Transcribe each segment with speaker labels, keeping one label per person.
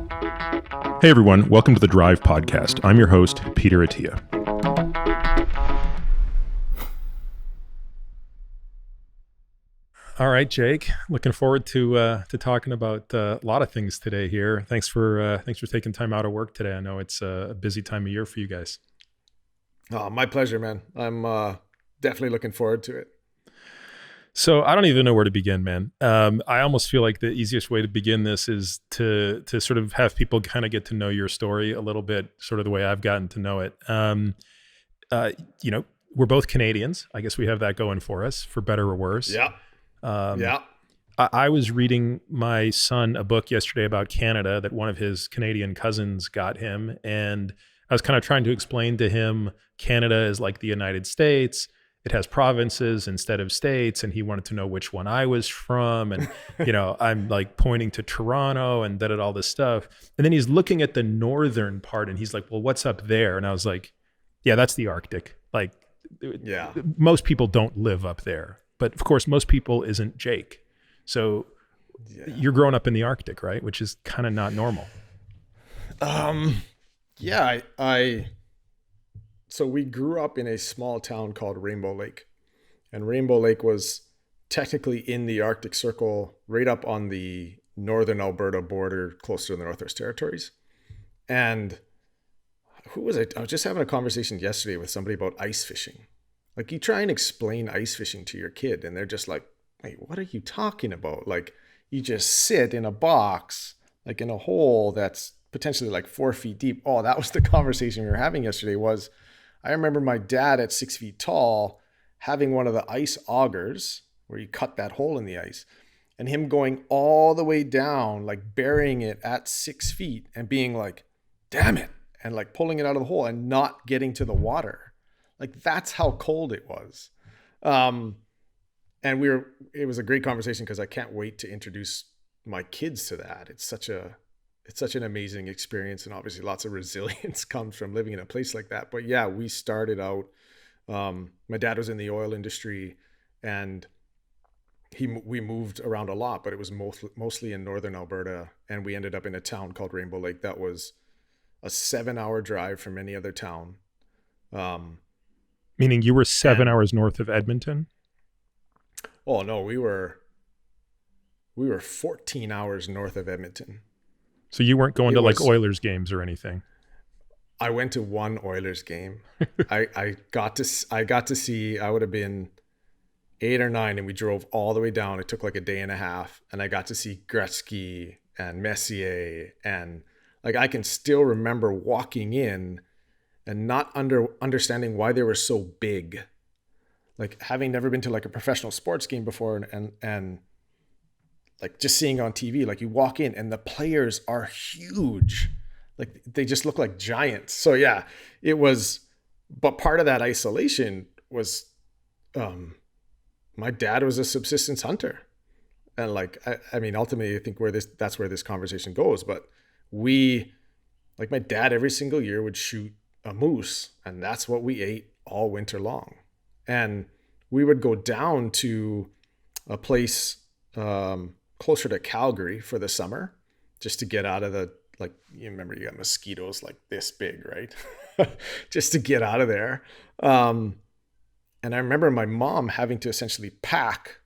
Speaker 1: Hey everyone, welcome to the Drive Podcast. I'm your host, Peter Attia. All right, Jake. Looking forward to talking about a lot of things today here. Thanks for taking time out of work today. I know it's a busy time of year for you guys.
Speaker 2: Oh, my pleasure, man. I'm definitely looking forward to it.
Speaker 1: So I don't even know where to begin, man. I almost feel like the easiest way to begin this is to sort of have people kind of get to know your story a little bit, sort of the way I've gotten to know it. We're both Canadians. I guess we have that going for us, for better or worse.
Speaker 2: Yeah. Yeah.
Speaker 1: I was reading my son a book yesterday about Canada that one of his Canadian cousins got him. And I was kind of trying to explain to him Canada is like the United States. It has provinces instead of states. And he wanted to know which one I was from. And, I'm like pointing to Toronto and all this stuff. And then he's looking at the northern part and he's like, well, what's up there? And I was like, yeah, that's the Arctic. Like,
Speaker 2: yeah,
Speaker 1: most people don't live up there. But of course, most people isn't Jake. So You're growing up in the Arctic, right? Which is kind of not normal.
Speaker 2: Yeah, so we grew up in a small town called Rainbow Lake. And Rainbow Lake was technically in the Arctic Circle, right up on the Northern Alberta border, close to the Northwest Territories. And who was it? I was just having a conversation yesterday with somebody about ice fishing. Like, you try and explain ice fishing to your kid and they're just like, wait, what are you talking about? Like, you just sit in a box, like in a hole that's potentially like 4 feet deep. Oh, that was the conversation we were having yesterday. Was I remember my dad at 6 feet tall having one of the ice augers where you cut that hole in the ice and him going all the way down, like burying it at 6 feet and being like, damn it. And like pulling it out of the hole and not getting to the water. Like, that's how cold it was. And it was a great conversation because I can't wait to introduce my kids to that. It's such an amazing experience. And obviously lots of resilience comes from living in a place like that. But yeah, we started out, my dad was in the oil industry and we moved around a lot, but it was mostly in Northern Alberta. And we ended up in a town called Rainbow Lake that was a 7-hour drive from any other town.
Speaker 1: Meaning you were 7 hours north of Edmonton?
Speaker 2: Oh no, we were 14 hours north of Edmonton.
Speaker 1: So you weren't going to like Oilers games or anything?
Speaker 2: I went to one Oilers game. I got to see, I would have been 8 or 9 and we drove all the way down. It took like a day and a half and I got to see Gretzky and Messier. And like, I can still remember walking in and not understanding why they were so big. Like, having never been to like a professional sports game before and like just seeing on TV, like you walk in and the players are huge. Like, they just look like giants. So yeah, it was, but part of that isolation was, my dad was a subsistence hunter. And like, I mean, ultimately I think that's where this conversation goes. But like my dad every single year would shoot a moose and that's what we ate all winter long. And we would go down to a place closer to Calgary for the summer just to get out of the, like, you remember you got mosquitoes like this big, right? Just to get out of there. And I remember my mom having to essentially pack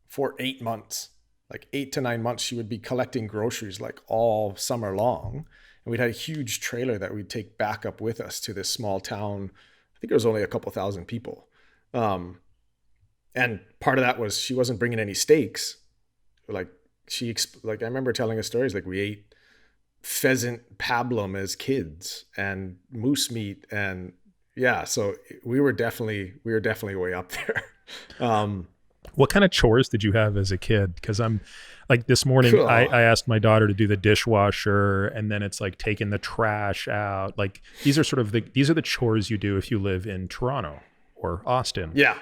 Speaker 2: for 8 months, like 8 to 9 months. She would be collecting groceries like all summer long. And we'd had a huge trailer that we'd take back up with us to this small town. I think it was only a couple thousand people. And part of that was she wasn't bringing any steaks. Like, I remember telling her stories, like we ate pheasant pablum as kids and moose meat. And yeah, so we were definitely way up there.
Speaker 1: What kind of chores did you have as a kid? Because I'm like, this morning
Speaker 2: Cool.
Speaker 1: I asked my daughter to do the dishwasher, and then it's like taking the trash out. Like, these are the chores you do if you live in Toronto or Austin.
Speaker 2: Yeah.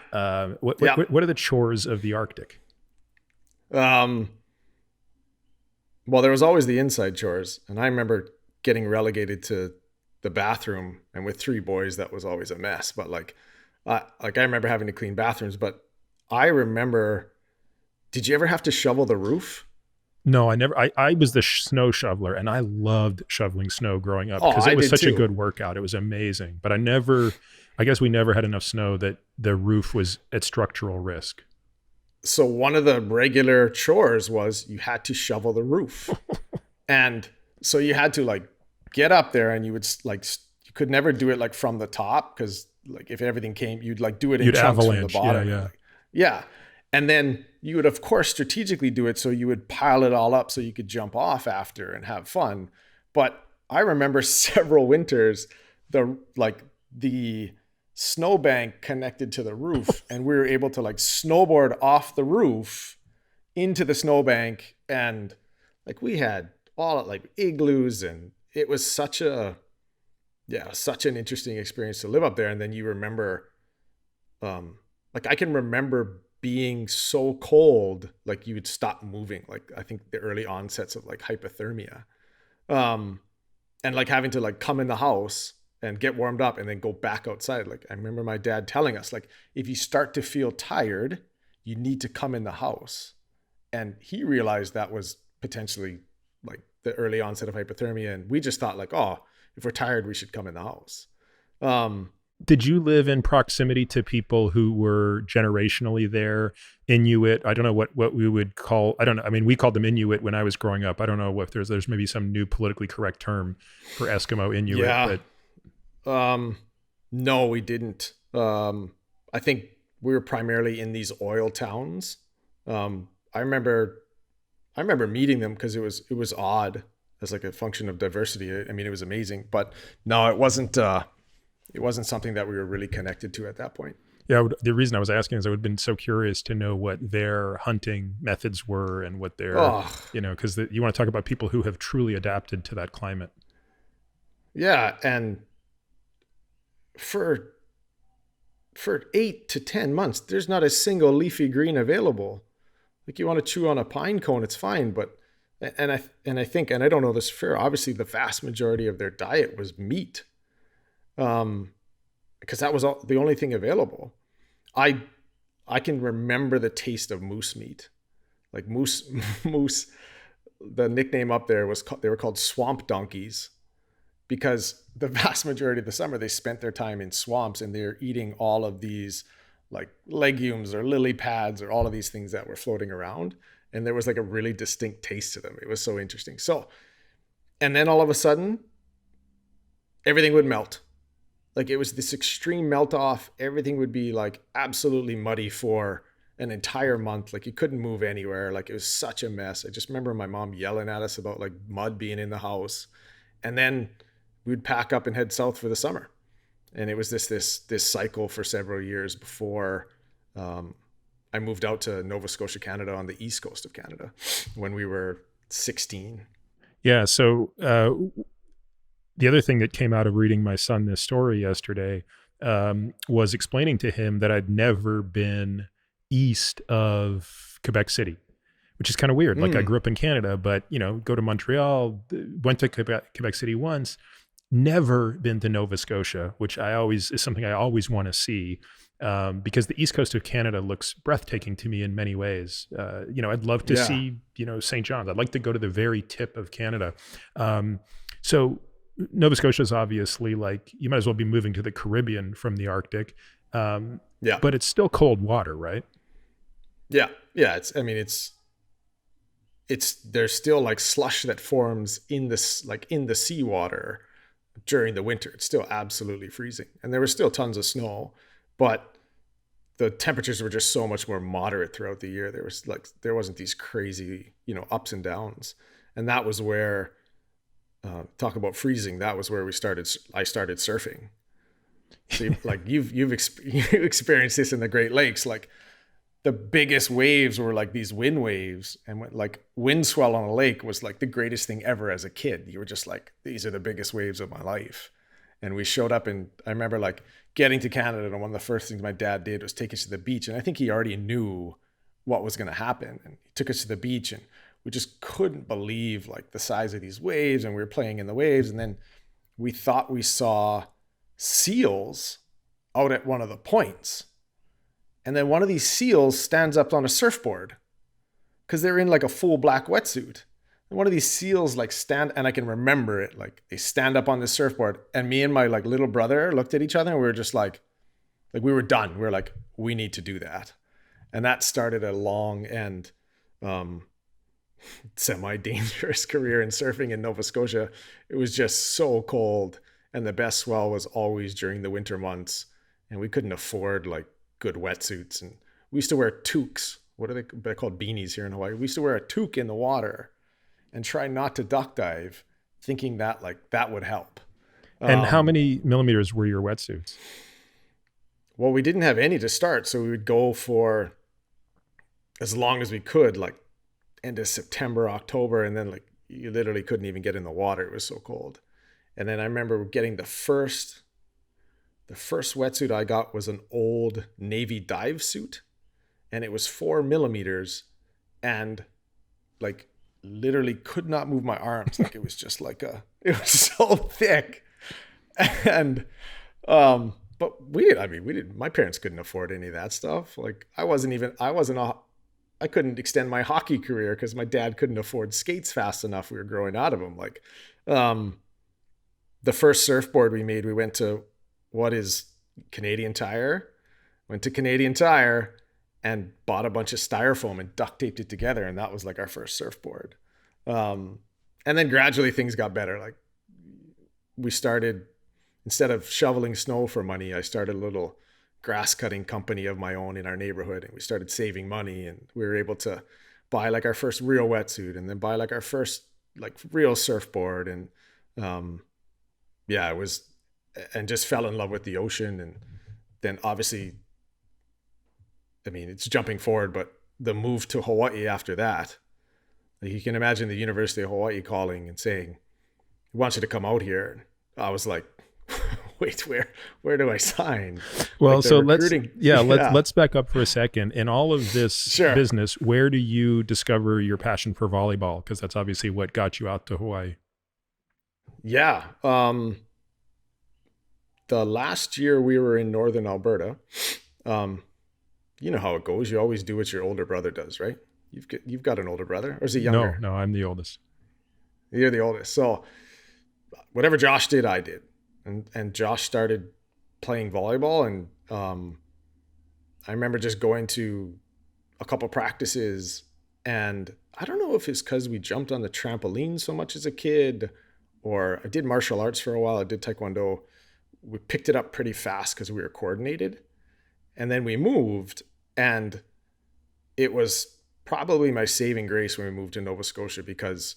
Speaker 1: What are the chores of the Arctic?
Speaker 2: Well, there was always the inside chores, and I remember getting relegated to the bathroom, and with 3 boys, that was always a mess. But I remember having to clean bathrooms, but I remember, did you ever have to shovel the roof?
Speaker 1: No, I never. I was the snow shoveler, and I loved shoveling snow growing up
Speaker 2: Oh,
Speaker 1: because it
Speaker 2: I
Speaker 1: was
Speaker 2: did
Speaker 1: such a
Speaker 2: too.
Speaker 1: good workout. It was amazing. But I never. I guess we never had enough snow that the roof was at structural risk.
Speaker 2: So one of the regular chores was you had to shovel the roof. And so you had to like get up there and you would like, you could never do it like from the top because like if everything came, you'd like do it in
Speaker 1: You'd
Speaker 2: chunks from the
Speaker 1: avalanche. Yeah,
Speaker 2: bottom and
Speaker 1: yeah.
Speaker 2: like, yeah. And then you would of course strategically do it. So you would pile it all up so you could jump off after and have fun. But I remember several winters, the snowbank connected to the roof and we were able to like snowboard off the roof into the snowbank and like we had all like igloos and it was such an interesting experience to live up there. And then you remember, like I can remember being so cold, like you would stop moving. Like I think the early onsets of like hypothermia, um, and like having to like come in the house and get warmed up and then go back outside. Like I remember my dad telling us, like if you start to feel tired, you need to come in the house. And he realized that was potentially like the early onset of hypothermia. And we just thought like, oh, if we're tired, we should come in the house. Um,
Speaker 1: Did you live in proximity to people who were generationally there? Inuit? I don't know what we would call. I don't know. I mean, we called them Inuit when I was growing up. I don't know if there's maybe some new politically correct term for Eskimo Inuit,
Speaker 2: yeah.
Speaker 1: but
Speaker 2: Um, no, we didn't. I think we were primarily in these oil towns. Um, I remember, I remember meeting them because it was odd as like a function of diversity. I mean, it was amazing, but no, it wasn't. It wasn't something that we were really connected to at that point.
Speaker 1: yeah, the reason I was asking is I would have been so curious to know what their hunting methods were and what their,
Speaker 2: Oh,
Speaker 1: because you want to talk about people who have truly adapted to that climate.
Speaker 2: yeah, and for 8 to 10 months, there's not a single leafy green available. Like you want to chew on a pine cone, it's fine, but and I think and I don't know this for sure. Obviously, the vast majority of their diet was meat, um, because that was the only thing available. I I can remember the taste of moose meat, like moose moose. The nickname up there was they were called swamp donkeys because the vast majority of the summer they spent their time in swamps and they're eating all of these like legumes or lily pads or all of these things that were floating around. And there was like a really distinct taste to them. It was so interesting. So, and then all of a sudden, everything would melt. Like it was this extreme melt off. Everything would be like absolutely muddy for an entire month. Like you couldn't move anywhere. Like it was such a mess. I just remember my mom yelling at us about like mud being in the house. And then we'd pack up and head south for the summer. And it was this cycle for several years before I moved out to Nova Scotia, Canada, on the east coast of Canada when we were 16.
Speaker 1: Yeah. So the other thing that came out of reading my son this story yesterday was explaining to him that I'd never been east of Quebec City, which is kind of weird. Like I grew up in Canada, but go to Montreal, went to Quebec City once, never been to Nova Scotia, which is something I always want to see. Because the east coast of Canada looks breathtaking to me in many ways. I'd love to
Speaker 2: Yeah.
Speaker 1: see, St. John's. I'd like to go to the very tip of Canada. So Nova Scotia is obviously like, you might as well be moving to the Caribbean from the Arctic.
Speaker 2: Yeah.
Speaker 1: But it's still cold water, right?
Speaker 2: Yeah. Yeah. There's still like slush that forms in this, like in the seawater during the winter. It's still absolutely freezing. And there was still tons of snow, but the temperatures were just so much more moderate throughout the year. There wasn't these crazy, ups and downs. And that was where, talk about freezing. That was where I started surfing. So you've experienced this in the Great Lakes. Like the biggest waves were like these wind waves, and like wind swell on a lake was like the greatest thing ever as a kid. You were just like, these are the biggest waves of my life. And we showed up, and I remember like getting to Canada, and one of the first things my dad did was take us to the beach. And I think he already knew what was going to happen. And he took us to the beach, and we just couldn't believe like the size of these waves. And we were playing in the waves. And then we thought we saw seals out at one of the points. And then one of these seals stands up on a surfboard. because they're in like a full black wetsuit. And one of these seals like stand, and I can remember it, like they stand up on the surfboard, and me and my like little brother looked at each other and we were just like we were done. We were like, we need to do that. And that started a long and semi-dangerous career in surfing in Nova Scotia. It was just so cold, and the best swell was always during the winter months, and we couldn't afford like good wetsuits. And we used to wear toques. What are they? They're called beanies here in Hawaii. We used to wear a toque in the water and try not to duck dive, thinking that like that would help.
Speaker 1: And how many millimeters were your wetsuits?
Speaker 2: Well, we didn't have any to start, so we would go for as long as we could, like end of September, October, and then like you literally couldn't even get in the water. It was so cold. And then I remember getting the first wetsuit I got was an old Navy dive suit, and it was 4 millimeters, and like literally could not move my arms. Like it was just like it was so thick. And but my parents couldn't afford any of that stuff. Like I couldn't extend my hockey career because my dad couldn't afford skates fast enough. We were growing out of them. Like the first surfboard we made, we went to what is Canadian Tire. Went to Canadian Tire and bought a bunch of styrofoam and duct taped it together. And that was like our first surfboard. And then gradually things got better. Like we started, instead of shoveling snow for money, I started a little grass cutting company of my own in our neighborhood, and we started saving money, and we were able to buy like our first real wetsuit and then buy like our first like real surfboard. And it was, and just fell in love with the ocean. And then obviously, I mean, it's jumping forward, but the move to Hawaii after that, like you can imagine the University of Hawaii calling and saying, "We want you to come out here." I was like, wait, where do I sign?
Speaker 1: Well,
Speaker 2: like
Speaker 1: so let's back up for a second. In all of this
Speaker 2: Sure.
Speaker 1: business, where do you discover your passion for volleyball? Because that's obviously what got you out to Hawaii.
Speaker 2: Yeah. The last year we were in Northern Alberta, you know how it goes. You always do what your older brother does, right? You've got an older brother, or is he younger?
Speaker 1: No, I'm the oldest.
Speaker 2: You're the oldest. So whatever Josh did, I did. And Josh started playing volleyball. And I remember just going to a couple practices, and I don't know if it's because we jumped on the trampoline so much as a kid, or I did martial arts for a while. I did Taekwondo. We picked it up pretty fast because we were coordinated. And then we moved, and it was probably my saving grace when we moved to Nova Scotia, because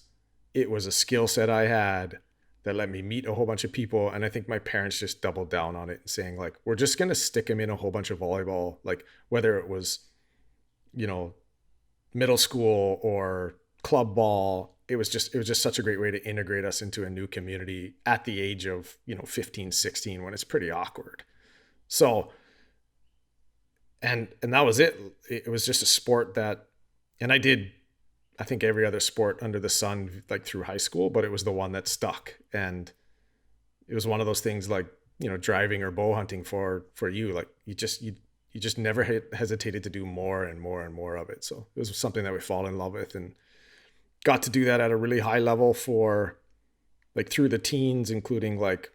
Speaker 2: it was a skill set I had that let me meet a whole bunch of people. And I think my parents just doubled down on it and saying like, we're just going to stick him in a whole bunch of volleyball, like whether it was, you know, middle school or club ball. It was just such a great way to integrate us into a new community at the age of, 15, 16, when it's pretty awkward. So, and that was it. It was just a sport that, and I did, I think, every other sport under the sun, like through high school, but it was the one that stuck. And it was one of those things like, driving or bow hunting for you, like you just never hesitated to do more and more and more of it. So it was something that we fall in love with, and got to do that at a really high level for like through the teens, including like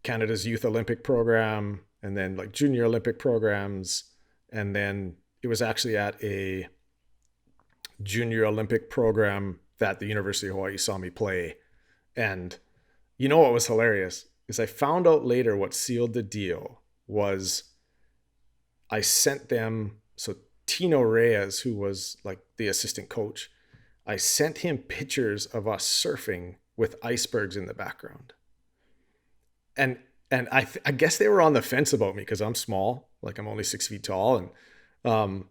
Speaker 2: Canada's Youth Olympic program, and then like Junior Olympic programs. And then it was actually at a Junior Olympic program that the University of Hawaii saw me play. And what was hilarious is I found out later what sealed the deal was I sent them, so Tino Reyes, who was like the assistant coach, I sent him pictures of us surfing with icebergs in the background. And I guess they were on the fence about me because I'm small, like I'm only 6 feet tall. And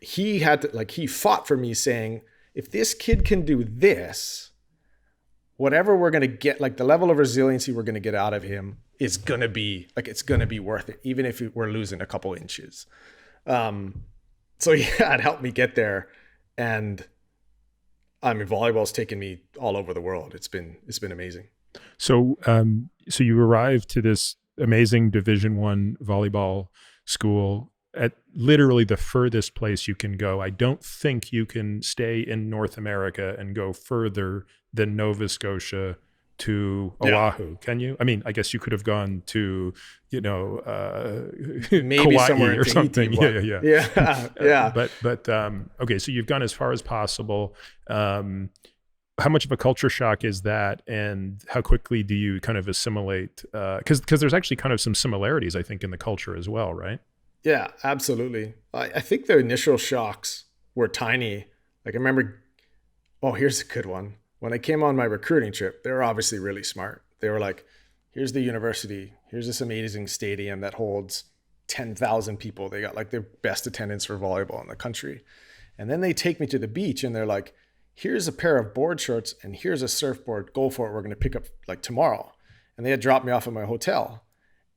Speaker 2: he fought for me, saying, if this kid can do this, whatever we're going to get, like the level of resiliency we're going to get out of him is going to be like, it's going to be worth it, even if we're losing a couple inches. So yeah, it helped me get there. And I mean, volleyball's taken me all over the world. It's been amazing.
Speaker 1: So, so you arrived to this amazing Division I volleyball school. at literally the furthest place you can go. I don't think you can stay in North America and go further than Nova Scotia to Oahu. Can you? I mean, I guess you could have gone to,
Speaker 2: Maybe
Speaker 1: Kauai
Speaker 2: somewhere in
Speaker 1: or
Speaker 2: Tahiti,
Speaker 1: something. Yeah.
Speaker 2: Yeah.
Speaker 1: But okay, so you've gone as far as possible. How much of a culture shock is that, and how quickly do you kind of assimilate? Because there's actually kind of some similarities, I think, in the culture as well, right?
Speaker 2: Yeah, absolutely. I think the initial shocks were tiny. Like I remember, oh, here's a good one. When I came on my recruiting trip, they were obviously really smart. They were like, here's the university. Here's this amazing stadium that holds 10,000 people. They got like the best attendance for volleyball in the country. And then they take me to the beach and they're like, here's a pair of board shorts and here's a surfboard. Go for it. We're going to pick up like tomorrow. And they had dropped me off at my hotel.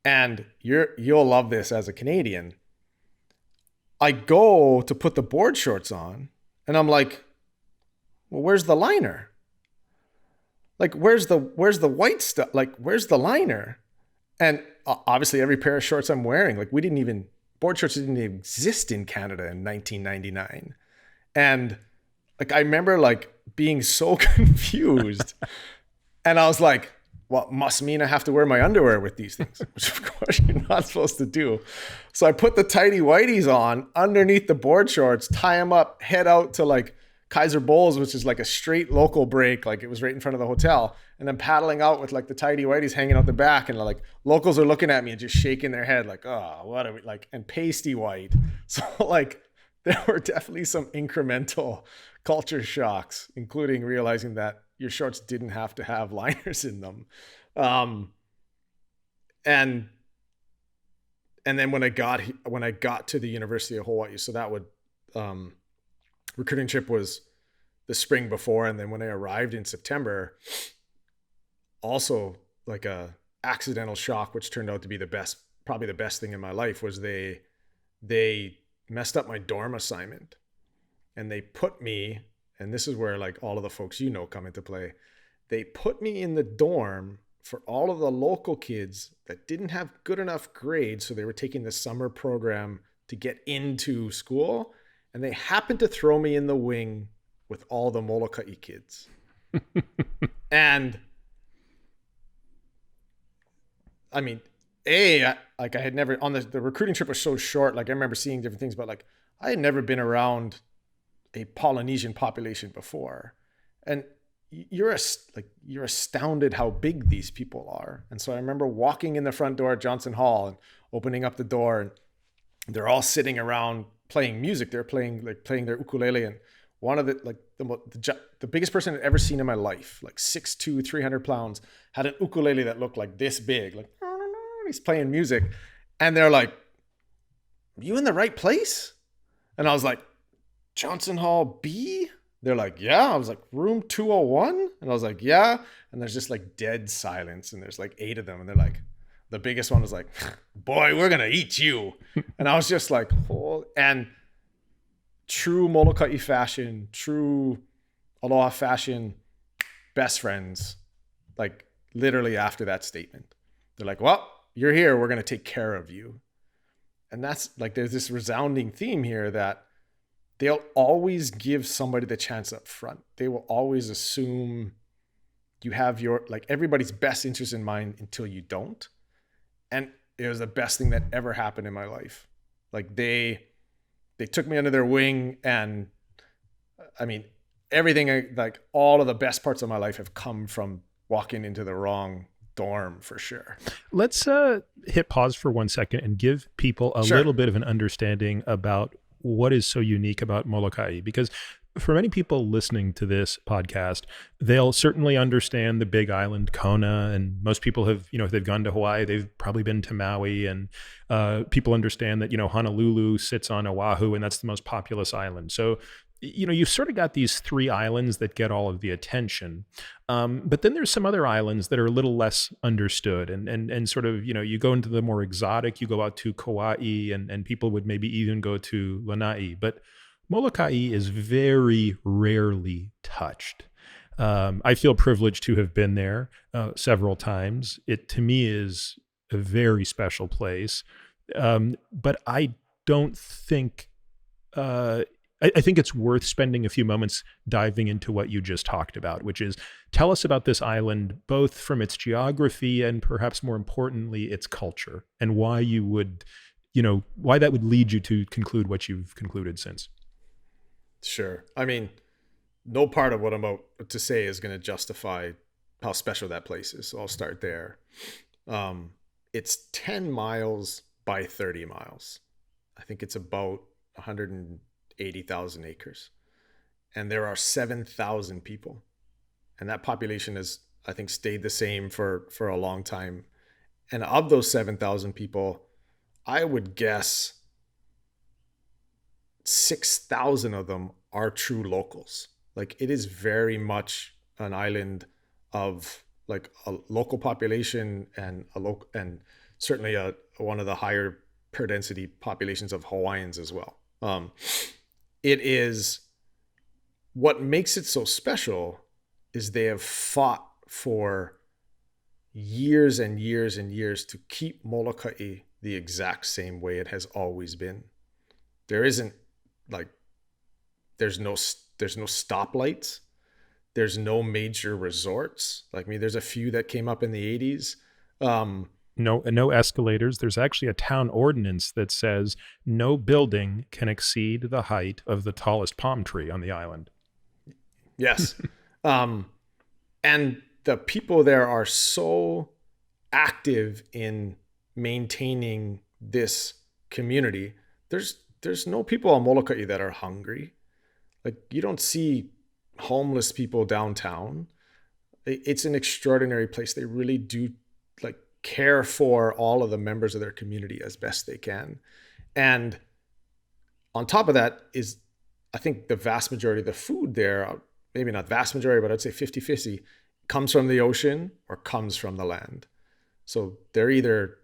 Speaker 2: And you'll love this as a Canadian. I go to put the board shorts on and I'm like, well, where's the liner? Like, where's the white stuff? Like, where's the liner? And obviously every pair of shorts I'm wearing, like board shorts didn't even exist in Canada in 1999. And like, I remember like being so confused and I was like, well, must mean I have to wear my underwear with these things, which of course you're not supposed to do. So I put the tighty whities on underneath the board shorts, tie them up, head out to like Kaiser Bowls, which is like a straight local break. Like it was right in front of the hotel, and then paddling out with like the tighty whities hanging out the back. And like locals are looking at me and just shaking their head like, oh, what are we like? And pasty white. So like there were definitely some incremental culture shocks, including realizing that your shorts didn't have to have liners in them. And then when I got to the University of Hawaii, so that would, recruiting trip was the spring before. And then when I arrived in September, also like a accidental shock, which turned out to be probably the best thing in my life, was they messed up my dorm assignment and they put me, and this is where like all of the folks, come into play. They put me in the dorm for all of the local kids that didn't have good enough grades. So they were taking the summer program to get into school. And they happened to throw me in the wing with all the Molokai kids. And I mean, I had never, on the recruiting trip was so short. Like I remember seeing different things, but like I had never been around a Polynesian population before. And you're astounded how big these people are. And so I remember walking in the front door at Johnson Hall and opening up the door, and they're all sitting around playing music. They're playing their ukulele, and one of the biggest person I'd ever seen in my life, like 6'2", 300 pounds, had an ukulele that looked like this big. Like he's playing music, and they're like, "You in the right place?" And I was like, "Johnson Hall B?" They're like, "Yeah." I was like, "Room 201?" And I was like, "Yeah." And there's just like dead silence, and there's like 8 of them, and they're like, the biggest one was like, "Boy, we're gonna eat you." And I was just like, oh. And true Molokai fashion, true Aloha fashion, best friends, like literally after that statement, they're like, "Well, you're here. We're gonna take care of you." And that's like, there's this resounding theme here that they'll always give somebody the chance up front. They will always assume you have everybody's best interest in mind until you don't. And it was the best thing that ever happened in my life. Like they took me under their wing, and I mean, everything, like all of the best parts of my life have come from walking into the wrong dorm for sure.
Speaker 1: Let's hit pause for 1 second and give people a little bit of an understanding about what is so unique about Molokai, because for many people listening to this podcast, they'll certainly understand the big island Kona, and most people have, if they've gone to Hawaii, they've probably been to Maui, and people understand that, Honolulu sits on Oahu, and that's the most populous island. So, you've sort of got these 3 islands that get all of the attention. But then there's some other islands that are a little less understood, and sort of, you go into the more exotic, you go out to Kauai, and people would maybe even go to Lanai. But Molokai is very rarely touched. I feel privileged to have been there several times. It, to me, is a very special place. But I don't think, I think it's worth spending a few moments diving into what you just talked about, which is tell us about this island, both from its geography and perhaps more importantly, its culture, and why you would, why that would lead you to conclude what you've concluded since.
Speaker 2: Sure. I mean, no part of what I'm about to say is going to justify how special that place is. So I'll start there. It's 10 miles by 30 miles. I think it's about 180,000 acres. And there are 7,000 people. And that population has, I think, stayed the same for a long time. And of those 7,000 people, I would guess 6,000 of them are true locals. Like, it is very much an island of like a local population and and certainly one of the higher per density populations of Hawaiians as well. It is, what makes it so special is they have fought for years and years and years to keep Molokai the exact same way it has always been. There isn't like, there's no stoplights. There's no major resorts. Like, I mean, there's a few that came up in the 80s.
Speaker 1: No escalators. There's actually a town ordinance that says no building can exceed the height of the tallest palm tree on the island.
Speaker 2: Yes. And the people there are so active in maintaining this community. There's no people on Molokai that are hungry. Like, you don't see homeless people downtown. It's an extraordinary place. They really do like care for all of the members of their community as best they can. And on top of that is, I think the vast majority of the food there, maybe not vast majority, but I'd say 50-50, comes from the ocean or comes from the land. So they're either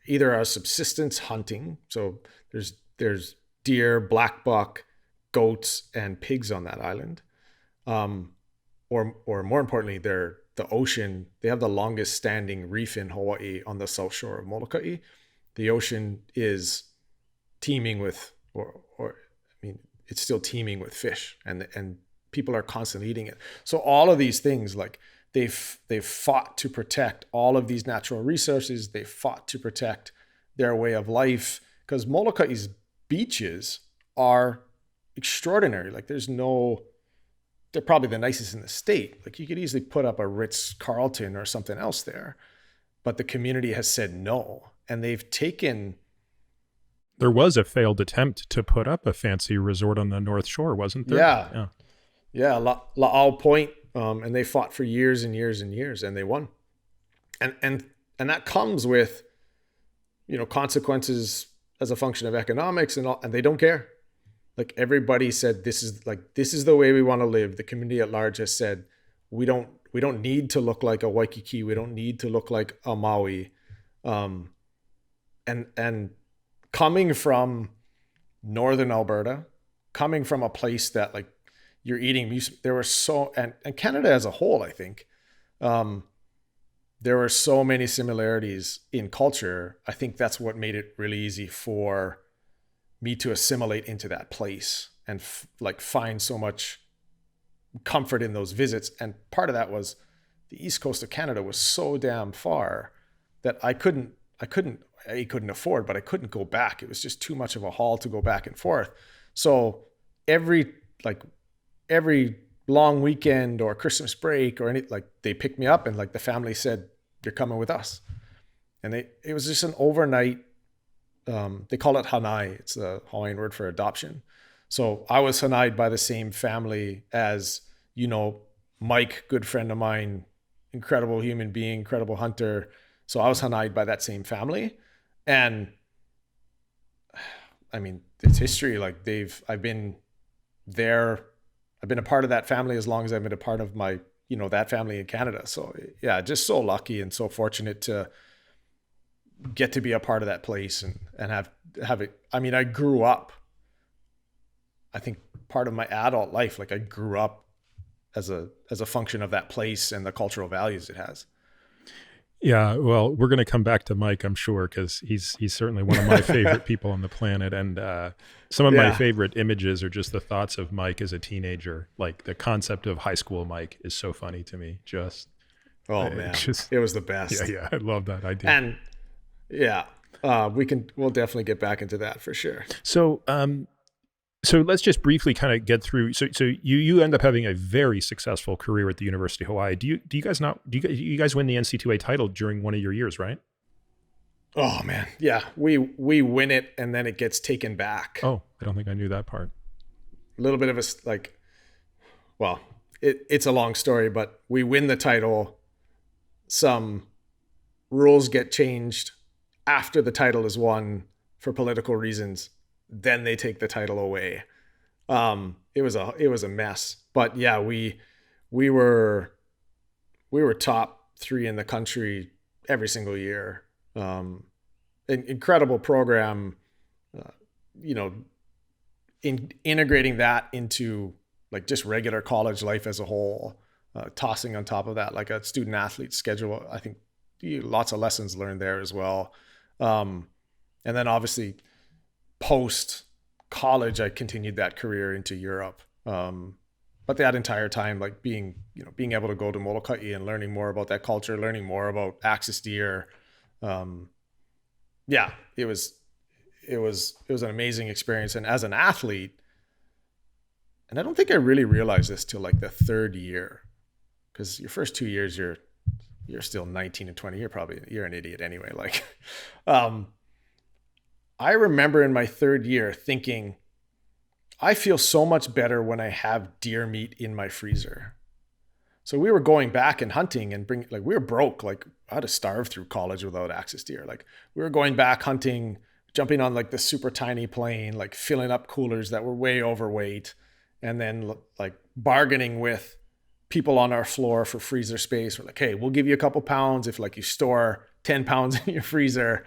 Speaker 2: a subsistence hunting. So there's deer, black buck, goats, and pigs on that island. Or more importantly, the ocean, they have the longest standing reef in Hawaii on the south shore of Molokai. The ocean is teeming with, it's still teeming with fish, and people are constantly eating it. So all of these things, like they've fought to protect all of these natural resources. They fought to protect their way of life, because Molokai's beaches are extraordinary. Like, they're probably the nicest in the state. Like, you could easily put up a Ritz-Carlton or something else there, but the community has said no. And they've taken...
Speaker 1: There was a failed attempt to put up a fancy resort on the North Shore, wasn't there?
Speaker 2: Yeah. La'au Point. And they fought for years and years and years, and they won. And that comes with, consequences as a function of economics and they don't care. Like, everybody said, this is the way we want to live. The community at large has said, we don't need to look like a Waikiki. We don't need to look like a Maui. And coming from Northern Alberta, coming from a place that, like, you're eating, there were and Canada as a whole, I think, there were so many similarities in culture. I think that's what made it really easy for me to assimilate into that place and find so much comfort in those visits. And part of that was the east coast of Canada was so damn far that I couldn't afford, but I couldn't go back. It was just too much of a haul to go back and forth. So every long weekend or Christmas break or any, they picked me up and the family said, you're coming with us. And it was just an overnight, they call it hanai. It's the Hawaiian word for adoption. So I was hanai'd by the same family as, Mike, good friend of mine, incredible human being, incredible hunter. So I was hanai'd by that same family. And I mean, it's history. I've been there. I've been a part of that family as long as I've been a part of my, that family in Canada. So yeah, just so lucky and so fortunate to get to be a part of that place and have it. I mean, I grew up, I think part of my adult life, I grew up as a function of that place and the cultural values it has.
Speaker 1: Yeah, well, we're going to come back to Mike, I'm sure, because he's certainly one of my favorite people on the planet. And some of my
Speaker 2: Yeah.
Speaker 1: favorite images are just the thoughts of Mike as a teenager. Like the concept of high school Mike is so funny to me.
Speaker 2: Oh
Speaker 1: It's
Speaker 2: man,
Speaker 1: just
Speaker 2: it was the
Speaker 1: yeah,
Speaker 2: best.
Speaker 1: yeah. I love that idea.
Speaker 2: And yeah, we'll definitely get back into that for sure.
Speaker 1: So, so let's just briefly kind of get through. So you end up having a very successful career at the University of Hawaii. Do you guys win the NC2A title during one of your years, right?
Speaker 2: Oh man, yeah, we win it and then it gets taken back.
Speaker 1: Oh, I don't think I knew that part.
Speaker 2: A little bit of well, it's a long story, but we win the title. Some rules get changed after the title is won for political reasons. Then they take the title away. It was a mess, but yeah, we were top 3 in the country every single year. An incredible program, you know, integrating that into like just regular college life as a whole, tossing on top of that like a student athlete schedule. I think lots of lessons learned there as well. And then obviously post college, I continued that career into Europe. But that entire time, like being able to go to Molokai and learning more about that culture, learning more about axis deer. Yeah, it was an amazing experience. And as an athlete, and I don't think I really realized this till like the 3rd year, because your first 2 years, you're still 19 and 20. You're an idiot anyway. Like, I remember in my 3rd year thinking, I feel so much better when I have deer meat in my freezer. So we were going back and hunting and we were broke. Like I had to starve through college without axis deer. Like we were going back hunting, jumping on like the super tiny plane, like filling up coolers that were way overweight, and then like bargaining with people on our floor for freezer space. We're like, hey, we'll give you a couple pounds if like you store 10 pounds in your freezer.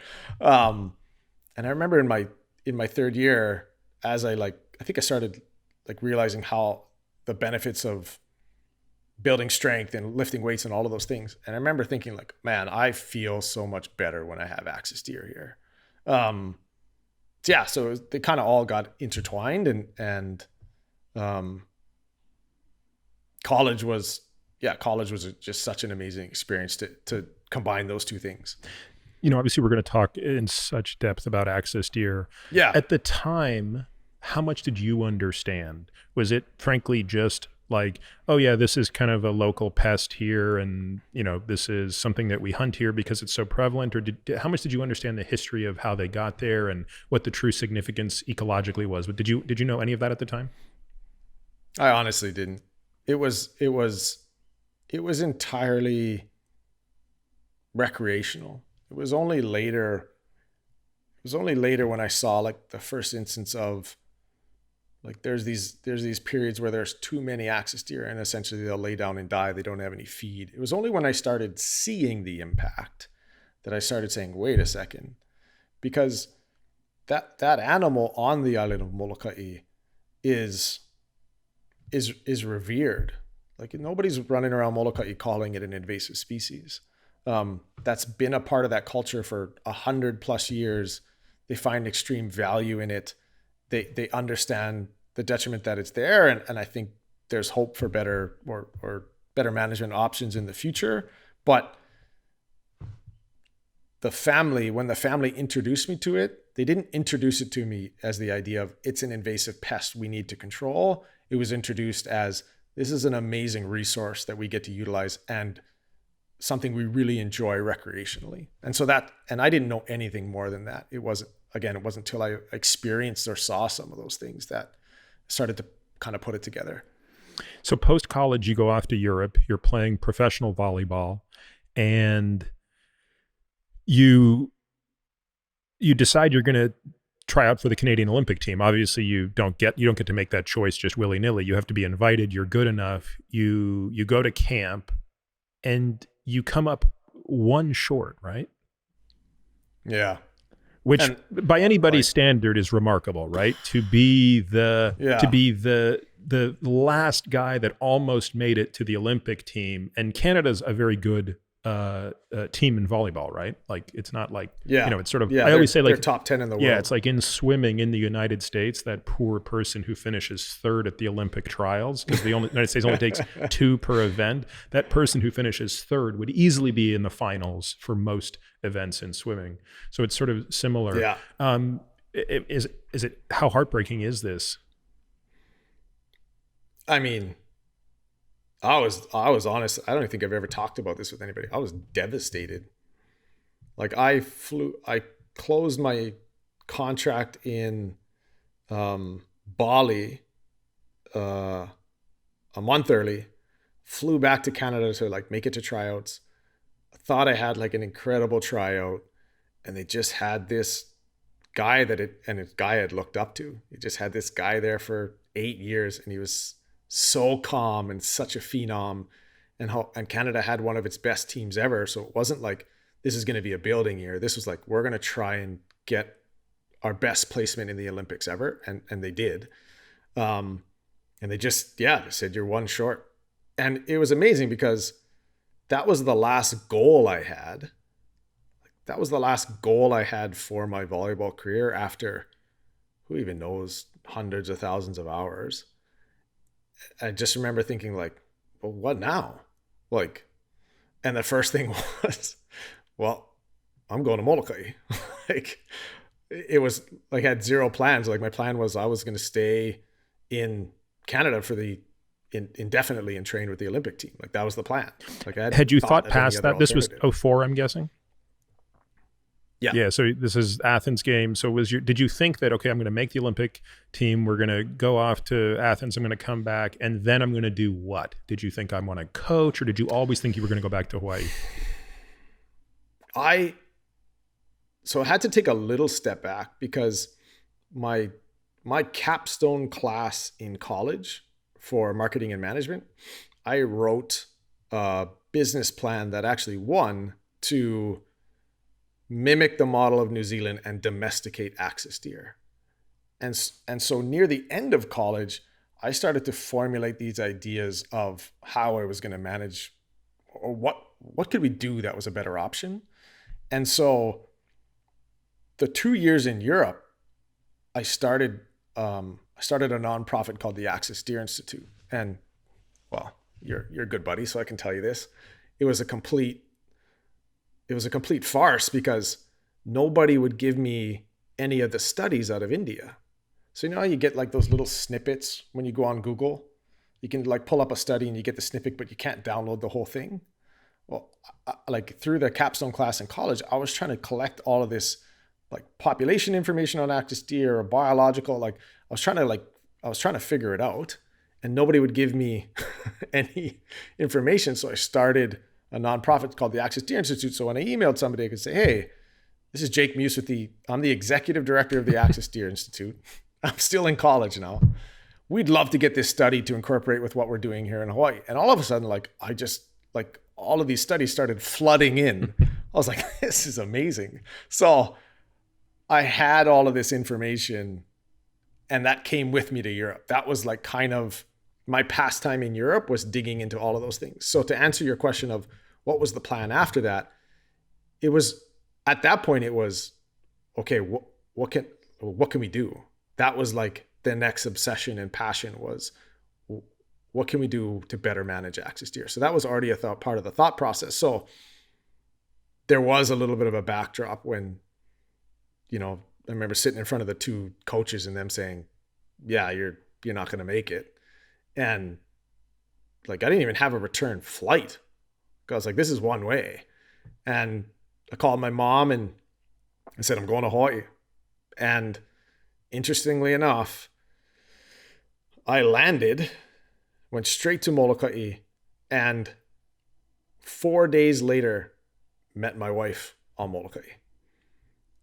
Speaker 2: And I remember in my 3rd year, as I think I started like realizing how the benefits of building strength and lifting weights and all of those things. And I remember thinking like, man, I feel so much better when I have axis deer here. So they kind of all got intertwined, and college was just such an amazing experience to combine those two things.
Speaker 1: Obviously we're going to talk in such depth about axis deer.
Speaker 2: Yeah.
Speaker 1: At the time, how much did you understand? Was it frankly just like, oh yeah, this is kind of a local pest here, and this is something that we hunt here because it's so prevalent? Or how much did you understand the history of how they got there and what the true significance ecologically was? But did you know any of that at the time?
Speaker 2: I honestly didn't. It was entirely recreational. It was only later when I saw like the first instance of like there's these periods where there's too many axis deer and essentially they'll lay down and die. They don't have any feed. It was only when I started seeing the impact that I started saying, wait a second, because that animal on the island of Molokai is revered. Like nobody's running around Molokai calling it an invasive species. That's been a part of that culture for 100+ years. They find extreme value in it. They understand the detriment that it's there. And I think there's hope for better management options in the future. But when the family introduced me to it, they didn't introduce it to me as the idea of it's an invasive pest we need to control. It was introduced as this is an amazing resource that we get to utilize and something we really enjoy recreationally. And I didn't know anything more than that. It wasn't until I experienced or saw some of those things that I started to kind of put it together.
Speaker 1: So post-college, you go off to Europe, you're playing professional volleyball, and you decide you're going to try out for the Canadian Olympic team. Obviously, you don't get to make that choice just willy-nilly. You have to be invited. You're good enough. You go to camp, and you come up one short, right?
Speaker 2: Yeah.
Speaker 1: Which by anybody's standard is remarkable, right? To be the last guy that almost made it to the Olympic team, and Canada's a very good team in volleyball, right? Like it's not like,
Speaker 2: Yeah.
Speaker 1: it's sort of,
Speaker 2: Yeah.
Speaker 1: I always say
Speaker 2: they're
Speaker 1: like,
Speaker 2: top 10 in the world.
Speaker 1: yeah, it's like in swimming in the United States, that poor person who finishes third at the Olympic trials, because the United States only takes 2 per event. That person who finishes third would easily be in the finals for most events in swimming. So it's sort of similar.
Speaker 2: Yeah.
Speaker 1: Is it, how heartbreaking is this?
Speaker 2: I mean, I was honest. I don't think I've ever talked about this with anybody. I was devastated. Like I closed my contract in Bali a month early, flew back to Canada to like make it to tryouts. Thought I had like an incredible tryout, and they just had this guy this guy I had looked up to. He just had this guy there for 8 years, and he was so calm and such a phenom, and Canada had one of its best teams ever. So it wasn't like this is going to be a building year. This was like, we're going to try and get our best placement in the Olympics ever. And they did. And they just, they said, you're one short. And it was amazing because that was the last goal I had. That was the last goal I had for my volleyball career after, who even knows, hundreds of thousands of hours. I just remember thinking like, well, what now? Like, and the first thing was, well, I'm going to Molokai. Like, it was like, I had zero plans. Like my plan was I was going to stay in Canada for indefinitely and train with the Olympic team. Like that was the plan. Like
Speaker 1: had you thought past that? This was 2004, I'm guessing. Yeah. So this is Athens game. So did you think that, okay, I'm going to make the Olympic team. We're going to go off to Athens. I'm going to come back, and then I'm going to do what? Did you think I want to coach, or did you always think you were going to go back to Hawaii?
Speaker 2: So I had to take a little step back because my capstone class in college for marketing and management, I wrote a business plan that actually won to mimic the model of New Zealand and domesticate axis deer. And so near the end of college, I started to formulate these ideas of how I was going to manage, or what could we do that was a better option. And so the 2 years in Europe, I started a nonprofit called the Axis Deer Institute. And well, you're a good buddy, so I can tell you this. It was a complete farce because nobody would give me any of the studies out of India. So you know how you get like those little snippets when you go on Google? You can like pull up a study and you get the snippet, but you can't download the whole thing. Well, like through the capstone class in college, I was trying to collect all of this like population information on axis deer or biological. Like I was trying to figure it out, and nobody would give me any information. So I started a nonprofit called the Axis Deer Institute. So when I emailed somebody, I could say, hey, this is Jake Muise I'm the executive director of the Axis Deer Institute. I'm still in college now. We'd love to get this study to incorporate with what we're doing here in Hawaii. And all of a sudden, all of these studies started flooding in. I was like, this is amazing. So I had all of this information, and that came with me to Europe. That was like kind of my pastime in Europe, was digging into all of those things. So to answer your question of what was the plan after that, it was, at that point, it was, okay, what can we do? That was like the next obsession and passion was, what can we do to better manage axis deer? So that was already part of the thought process. So there was a little bit of a backdrop when, I remember sitting in front of the two coaches and them saying, yeah, you're not going to make it. And like, I didn't even have a return flight. I was like, this is one way. And I called my mom and I said, I'm going to Hawaii. And interestingly enough, I landed, went straight to Molokai, and 4 days later met my wife on Molokai.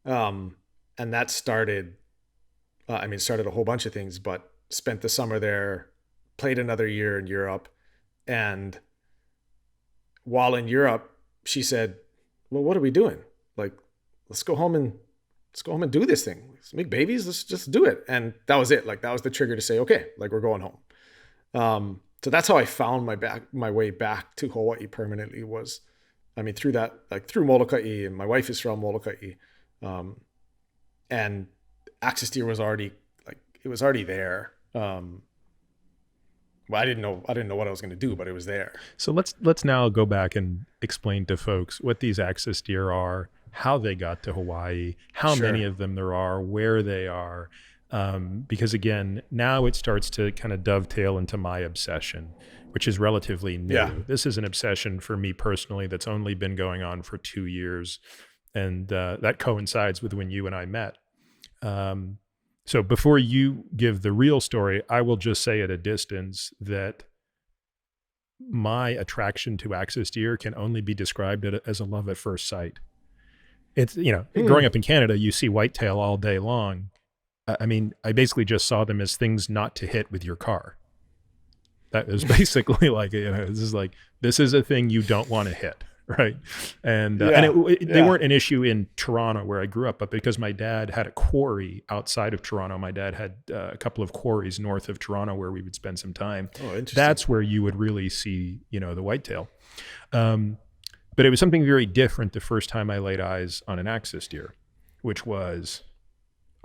Speaker 2: And that started a whole bunch of things, but spent the summer there, played another year in Europe. And while in Europe, she said, well, what are we doing? Like, let's go home and do this thing. Let's make babies. Let's just do it. And that was it. Like, that was the trigger to say, okay, like, we're going home. So that's how I found my way back to Hawaii permanently, was I mean, through that, like through Molokai, and my wife is from Molokai, and axis deer was already it was already there. Well, I didn't know what I was going to do, but it was there.
Speaker 1: So let's now go back and explain to folks what these axis deer are, how they got to Hawaii, how many
Speaker 2: Sure.
Speaker 1: of them there are, where they are. Because again, now it starts to kind of dovetail into my obsession, which is relatively new.
Speaker 2: Yeah.
Speaker 1: This is an obsession for me personally that's only been going on for 2 years. And that coincides with when you and I met. So before you give the real story, I will just say at a distance that my attraction to axis deer can only be described as a love at first sight. It's, growing up in Canada, you see whitetail all day long. I mean, I basically just saw them as things not to hit with your car. That is basically like, this is a thing you don't want to hit. Right. And they weren't an issue in Toronto where I grew up, but because my dad had a quarry outside of Toronto, my dad had a couple of quarries north of Toronto where we would spend some time.
Speaker 2: Oh, interesting.
Speaker 1: That's where you would really see, the whitetail. But it was something very different the first time I laid eyes on an axis deer, which was,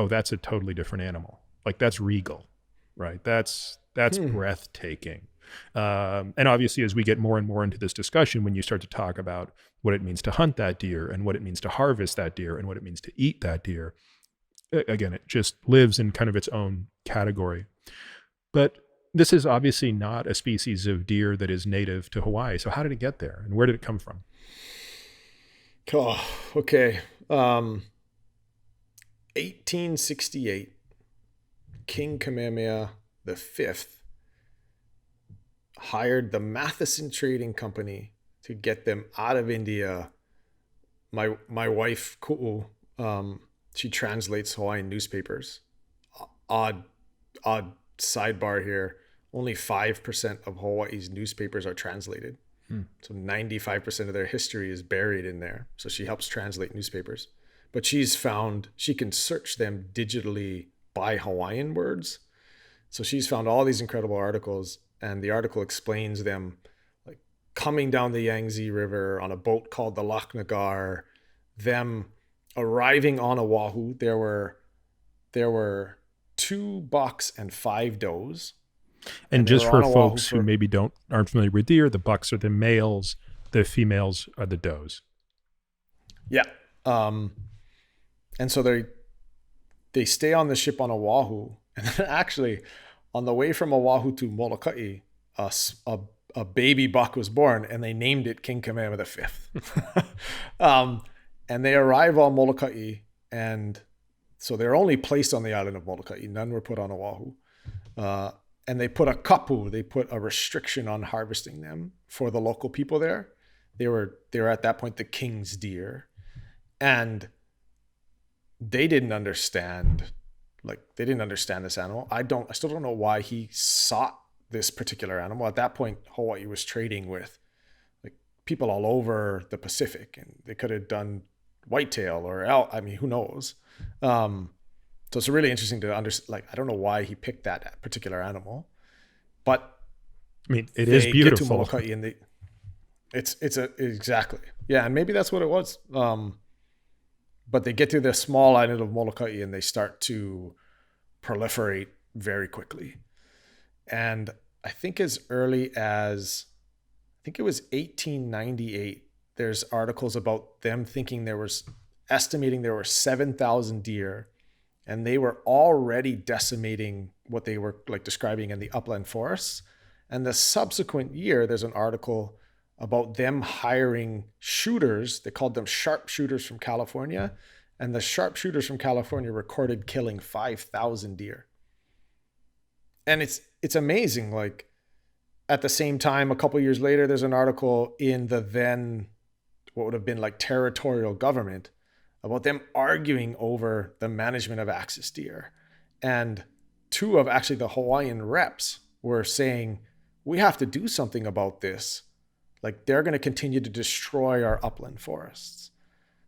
Speaker 1: oh, that's a totally different animal. Like that's regal, right? That's breathtaking. And obviously, as we get more and more into this discussion, when you start to talk about what it means to hunt that deer and what it means to harvest that deer and what it means to eat that deer, again, it just lives in kind of its own category. But this is obviously not a species of deer that is native to Hawaii. So how did it get there and where did it come from?
Speaker 2: Oh, okay. 1868, King Kamehameha V hired the Matheson Trading Company to get them out of India. My wife, Ku'u, she translates Hawaiian newspapers. Odd sidebar here. Only 5% of Hawaii's newspapers are translated. So 95% of their history is buried in there. So she helps translate newspapers. But she's found she can search them digitally by Hawaiian words. So she's found all these incredible articles, and the article explains them like coming down the Yangtze River on a boat called the Laknagar, them arriving on Oahu. There were 2 bucks and 5 does.
Speaker 1: And just for folks who maybe aren't familiar with deer, the bucks are the males, the females are the does.
Speaker 2: Yeah. And so they stay on the ship on Oahu, and then actually on the way from Oahu to Molokai, a baby buck was born, and they named it King Kamehameha V. And they arrive on Molokai, and so they're only placed on the island of Molokai. None were put on Oahu. And they put a kapu, they put a restriction on harvesting them for the local people there. They were at that point the king's deer. And they didn't understand this animal. I still don't know why he sought this particular animal. At that point, Hawaii was trading with like people all over the Pacific, and they could have done whitetail or elk. I mean, who knows? So it's really interesting to understand. Like, I don't know why he picked that particular animal, but
Speaker 1: I mean, it is beautiful.
Speaker 2: Get to Molokai and exactly. Yeah. And maybe that's what it was. But they get to the small island of Molokai and they start to proliferate very quickly. And I think as early as, it was 1898, there's articles about them estimating there were 7,000 deer, and they were already decimating what they were like describing in the upland forests. And the subsequent year, there's an article about them hiring shooters. They called them sharpshooters from California. And the sharpshooters from California recorded killing 5,000 deer. And it's amazing. Like at the same time, a couple years later, there's an article in the then, what would have been like territorial government, about them arguing over the management of axis deer. And 2 of actually the Hawaiian reps were saying, we have to do something about this. Like they're going to continue to destroy our upland forests.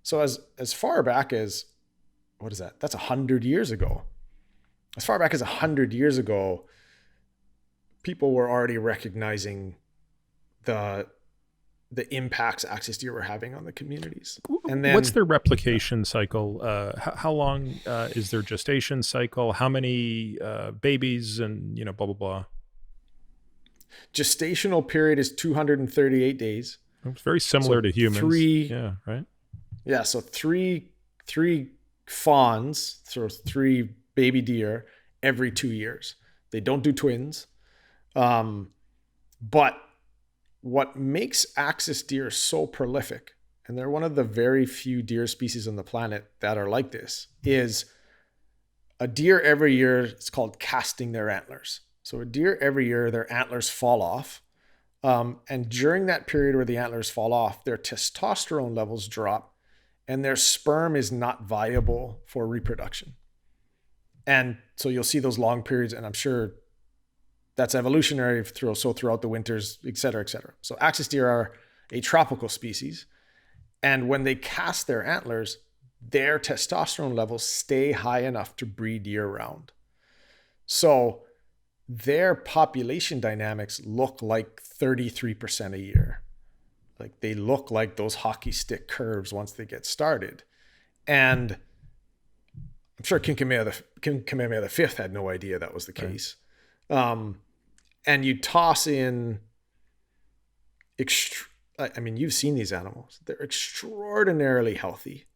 Speaker 2: So as far back as, what is that? That's 100 years ago. As far back as 100 years ago, people were already recognizing the the impacts axis deer were having on the communities. And then
Speaker 1: What's their replication cycle? How long is their gestation cycle? How many babies and, blah, blah, blah.
Speaker 2: gestational period is 238 days.
Speaker 1: It's very similar
Speaker 2: So
Speaker 1: to humans.
Speaker 2: three,
Speaker 1: Yeah, right?
Speaker 2: yeah, so three fawns, so 3 baby deer every 2 years. They don't do twins. But what makes axis deer so prolific, and they're one of the very few deer species on the planet that are like this, is a deer every year, it's called casting their antlers. So a deer every year, their antlers fall off. And during that period where the antlers fall off, their testosterone levels drop and their sperm is not viable for reproduction. And so you'll see those long periods, and I'm sure that's evolutionary throughout the winters, et cetera, et cetera. So axis deer are a tropical species. And when they cast their antlers, their testosterone levels stay high enough to breed year round. So their population dynamics look like 33% a year. Like they look like those hockey stick curves once they get started. And I'm sure King Kamehameha V had no idea that was the case. Right. And you toss in, you've seen these animals. They're extraordinarily healthy.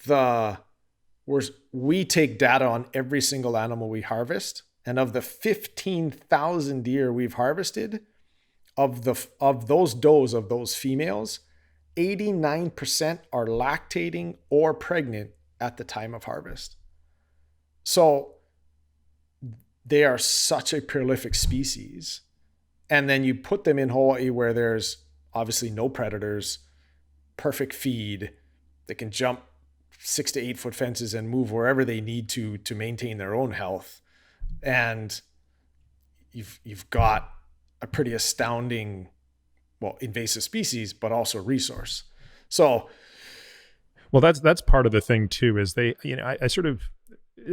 Speaker 2: We take data on every single animal we harvest. And of the 15,000 deer we've harvested, of those does, of those females, 89% are lactating or pregnant at the time of harvest. So they are such a prolific species. And then you put them in Hawaii where there's obviously no predators, perfect feed. They can jump 6 to 8 foot fences and move wherever they need to maintain their own health. And you've got a pretty astounding, invasive species, but also resource. So,
Speaker 1: well, that's part of the thing too, is they, I sort of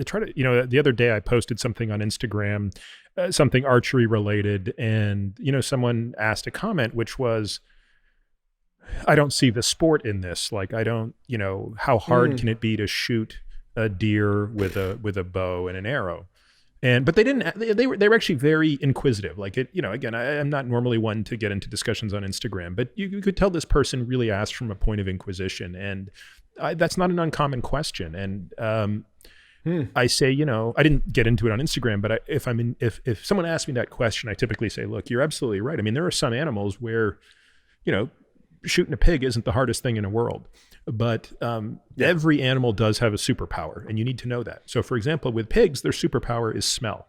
Speaker 1: try to, the other day I posted something on Instagram, something archery related, and, someone asked a comment, which was, I don't see the sport in this. Like, I don't, how hard can it be to shoot a deer with a bow and an arrow? But they didn't. They were actually very inquisitive. Like it, Again, I'm not normally one to get into discussions on Instagram, but you could tell this person really asked from a point of inquisition, and that's not an uncommon question. And I say, I didn't get into it on Instagram, but if someone asks me that question, I typically say, look, you're absolutely right. I mean, there are some animals where, shooting a pig isn't the hardest thing in the world. But every animal does have a superpower, and you need to know that. So, for example, with pigs, their superpower is smell.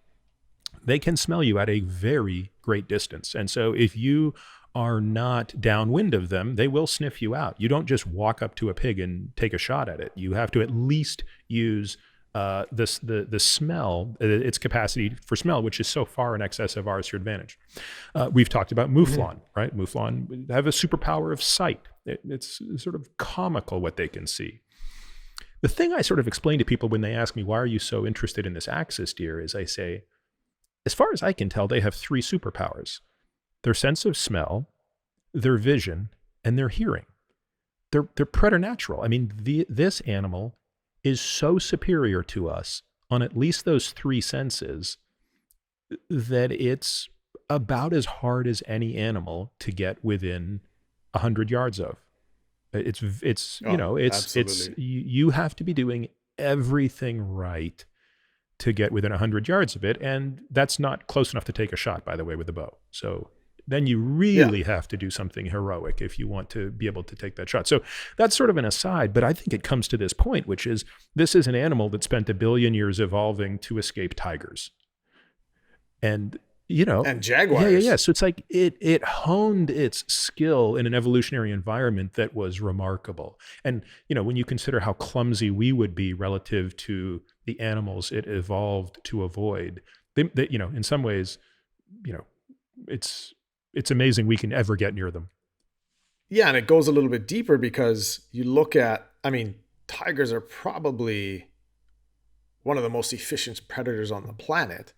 Speaker 1: They can smell you at a very great distance. And so if you are not downwind of them, they will sniff you out. You don't just walk up to a pig and take a shot at it. You have to at least use the smell, its capacity for smell, which is so far in excess of ours, to your advantage. We've talked about mouflon, right? Mouflon have a superpower of sight. It's sort of comical what they can see. The thing I sort of explain to people when they ask me, why are you so interested in this axis deer, is I say, as far as I can tell, they have 3 superpowers: their sense of smell, their vision, and their hearing. They're preternatural. I mean, this animal is so superior to us on at least those 3 senses that it's about as hard as any animal to get within 100 yards of. You have to be doing everything right to get within 100 yards of it. And that's not close enough to take a shot, by the way, with a bow. So then you really have to do something heroic if you want to be able to take that shot. So that's sort of an aside, but I think it comes to this point, which is, this is an animal that spent 1 billion years evolving to escape tigers. And,
Speaker 2: and jaguars.
Speaker 1: Yeah. So it's like it honed its skill in an evolutionary environment that was remarkable. And, when you consider how clumsy we would be relative to the animals it evolved to avoid, they in some ways, it's amazing we can ever get near them.
Speaker 2: Yeah, and it goes a little bit deeper, because you look at, tigers are probably one of the most efficient predators on the planet.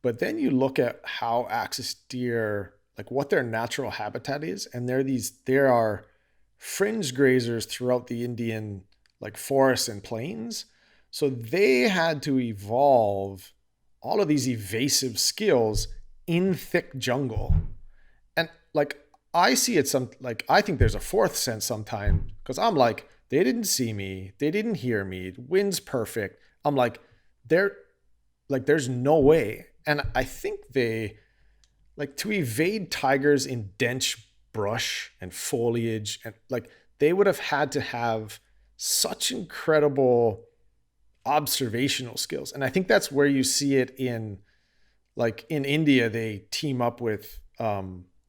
Speaker 2: But then you look at how axis deer what their natural habitat is. And there are fringe grazers throughout the Indian like forests and plains. So they had to evolve all of these evasive skills in thick jungle. And like, I see it I think there's a fourth sense sometimes, because I'm like, they didn't see me, they didn't hear me, the wind's perfect. I'm like, there's no way. And I think they like to evade tigers in dense brush and foliage, and like they would have had to have such incredible observational skills. And I think that's where you see it in India, they team up with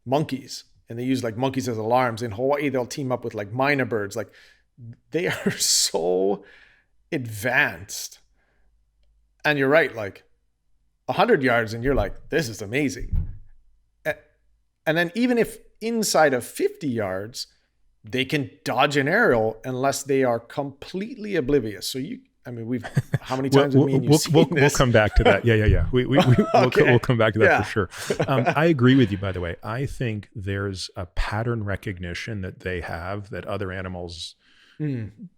Speaker 2: monkeys, and they use like monkeys as alarms. In Hawaii, they'll team up with like myna birds. Like they are so advanced. And you're right, like 100 yards and you're like, this is amazing. And then even if inside of 50 yards, they can dodge an aerial unless they are completely oblivious. So how many times have me and you seen this?
Speaker 1: We'll come back to that. Yeah. We'll come back to that for sure. I agree with you, by the way. I think there's a pattern recognition that they have that other animals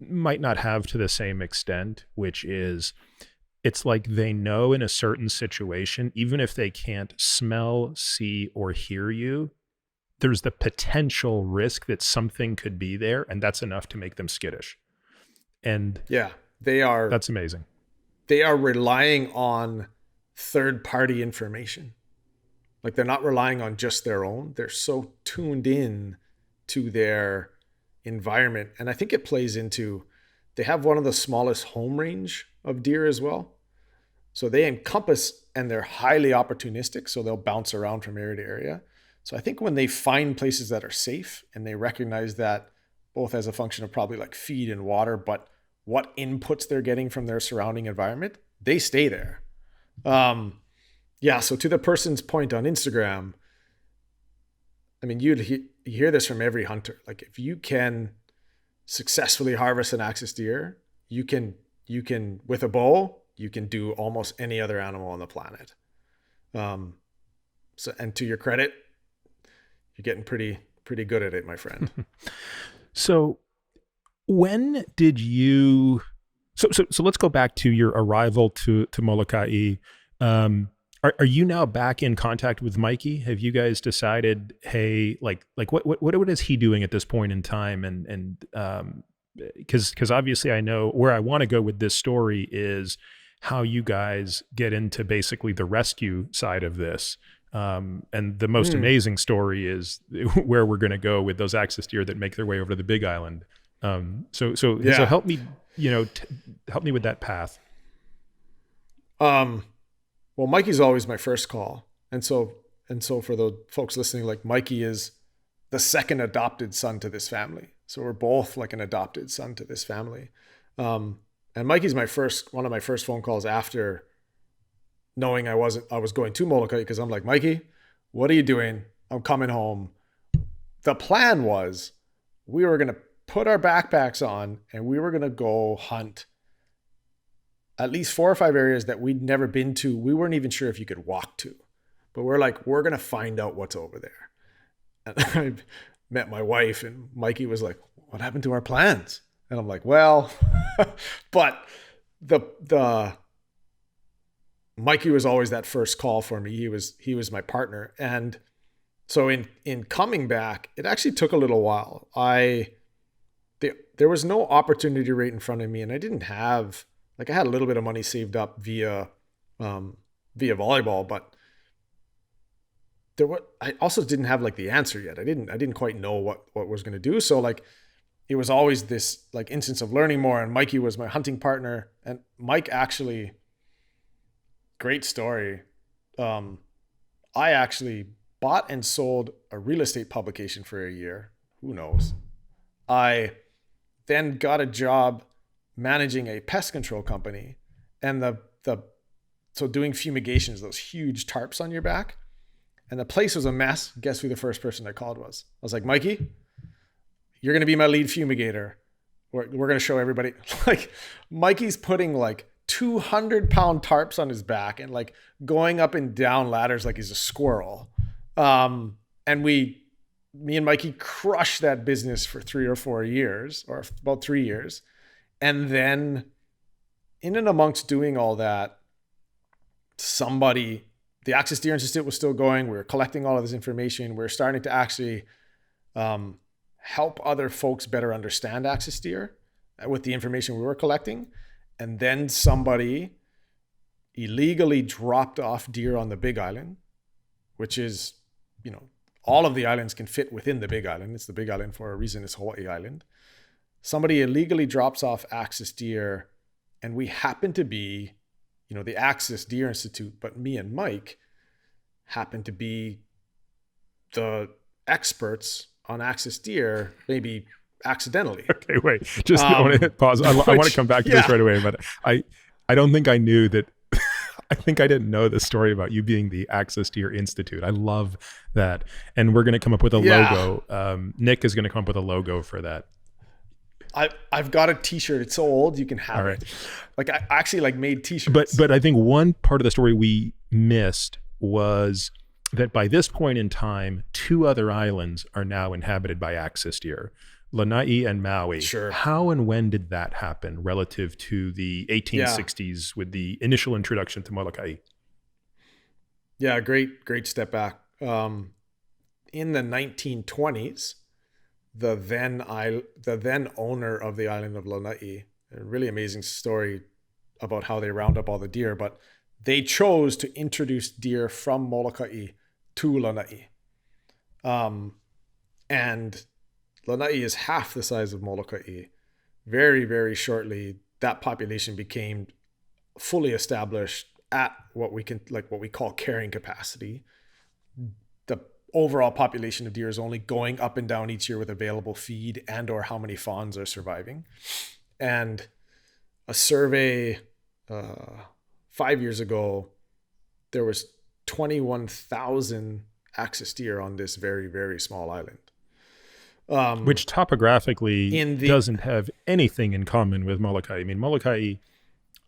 Speaker 1: might not have to the same extent, which is, it's like they know in a certain situation, even if they can't smell, see, or hear you, there's the potential risk that something could be there, and that's enough to make them skittish. And that's amazing.
Speaker 2: They are relying on third-party information. Like they're not relying on just their own. They're so tuned in to their environment. And I think it plays into, they have one of the smallest home range of deer as well. So they encompass, and they're highly opportunistic. So they'll bounce around from area to area. So I think when they find places that are safe, and they recognize that both as a function of probably like feed and water, but what inputs they're getting from their surrounding environment, they stay there. So to the person's point on Instagram, I mean, you hear this from every hunter. Like if you can successfully harvest an axis deer, you can with a bow, you can do almost any other animal on the planet. And to your credit, you're getting pretty good at it, my friend.
Speaker 1: So when did you, so let's go back to your arrival to Molokai. Are you now back in contact with Mikey? Have you guys decided, hey, like what is he doing at this point in time? And because obviously I know where I want to go with this story is how you guys get into basically the rescue side of this. And the most amazing story is where we're going to go with those axis deer that make their way over to the Big Island. So help me, help me with that path.
Speaker 2: Well, Mikey's always my first call. And so for the folks listening, like Mikey is the second adopted son to this family. So we're both like an adopted son to this family. And Mikey's one of my first phone calls after knowing I was going to Molokai, because I'm like, Mikey, what are you doing? I'm coming home. The plan was we were going to put our backpacks on and we were going to go hunt at least 4 or 5 areas that we'd never been to. We weren't even sure if you could walk to, but we're like, we're going to find out what's over there. And I met my wife, and Mikey was like, what happened to our plans? And I'm like, well, but the Mikey was always that first call for me. He was my partner. And so in coming back, it actually took a little while. There was no opportunity right in front of me, and I didn't have, like, I had a little bit of money saved up via volleyball, but I also didn't have like the answer yet. I didn't quite know what was going to do. So like, it was always this like instance of learning more. And Mikey was my hunting partner, and Mike actually, great story. I actually bought and sold a real estate publication for a year. Who knows? I then got a job managing a pest control company, and so doing fumigations, those huge tarps on your back, and the place was a mess. Guess who the first person I called was? I was like, Mikey, you're going to be my lead fumigator. We're going to show everybody. Like, Mikey's putting like 200-pound tarps on his back and like going up and down ladders like he's a squirrel. And me and Mikey crushed that business for 3 or 4 years, or about 3 years. And then in and amongst doing all that, the Access Deer Institute was still going. We were collecting all of this information. We were starting to actually help other folks better understand access deer with the information we were collecting. And then somebody illegally dropped off deer on the Big Island, which is, all of the islands can fit within the Big Island. It's the Big Island for a reason. It's Hawaii Island. Somebody illegally drops off access deer, and we happen to be, the Access Deer Institute, but me and Mike happen to be the experts on access deer, maybe accidentally.
Speaker 1: Okay, wait. Just I want to pause. I want to come back to this right away, but I don't think I knew that. I think I didn't know the story about you being the Access Deer Institute. I love that. And we're going to come up with a logo. Nick is going to come up with a logo for that.
Speaker 2: I've got a t-shirt. It's so old you can have it. Like I actually made t-shirts.
Speaker 1: But I think one part of the story we missed was that by this point in time, 2 other islands are now inhabited by access deer, Lanai and Maui.
Speaker 2: Sure.
Speaker 1: How and when did that happen relative to the 1860s with the initial introduction to Molokai?
Speaker 2: Yeah, great step back. In the 1920s, the then owner of the island of Lanai, a really amazing story about how they round up all the deer, but they chose to introduce deer from Molokai to Lanai. And Lanai is half the size of Molokai. Very, very shortly, that population became fully established at what we call carrying capacity. The overall population of deer is only going up and down each year with available feed and or how many fawns are surviving. And a survey 5 years ago, there was 21,000 access deer on this very, very small island.
Speaker 1: Which topographically doesn't have anything in common with Molokai. I mean, Molokai,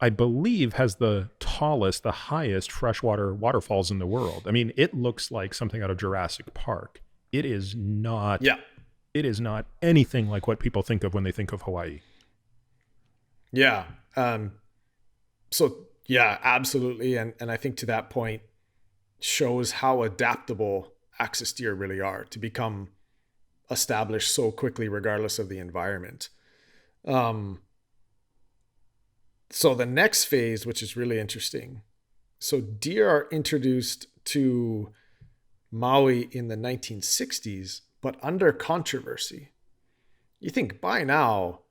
Speaker 1: I believe, has the highest freshwater waterfalls in the world. I mean, it looks like something out of Jurassic Park. It is not. Yeah. It is not anything like what people think of when they think of Hawaii.
Speaker 2: Yeah. So yeah, absolutely. And I think to that point shows how adaptable access deer really are to become established so quickly, regardless of the environment. So the next phase, which is really interesting. So deer are introduced to Maui in the 1960s, but under controversy. You think by now,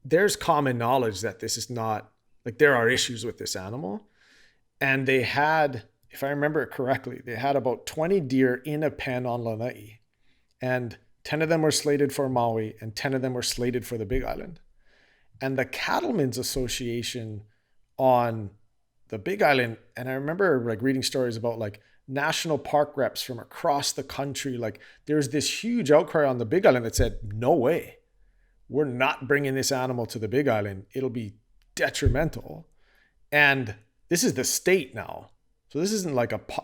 Speaker 2: there's common knowledge that this is not, there are issues with this animal. And they had, if I remember it correctly, they had about 20 deer in a pen on Lanai. And 10 of them were slated for Maui and 10 of them were slated for the Big Island. And the Cattlemen's Association on the Big Island, and I remember reading stories about national park reps from across the country. There's this huge outcry on the Big Island that said, no way, we're not bringing this animal to the Big Island. It'll be detrimental. And this is the state now. So this isn't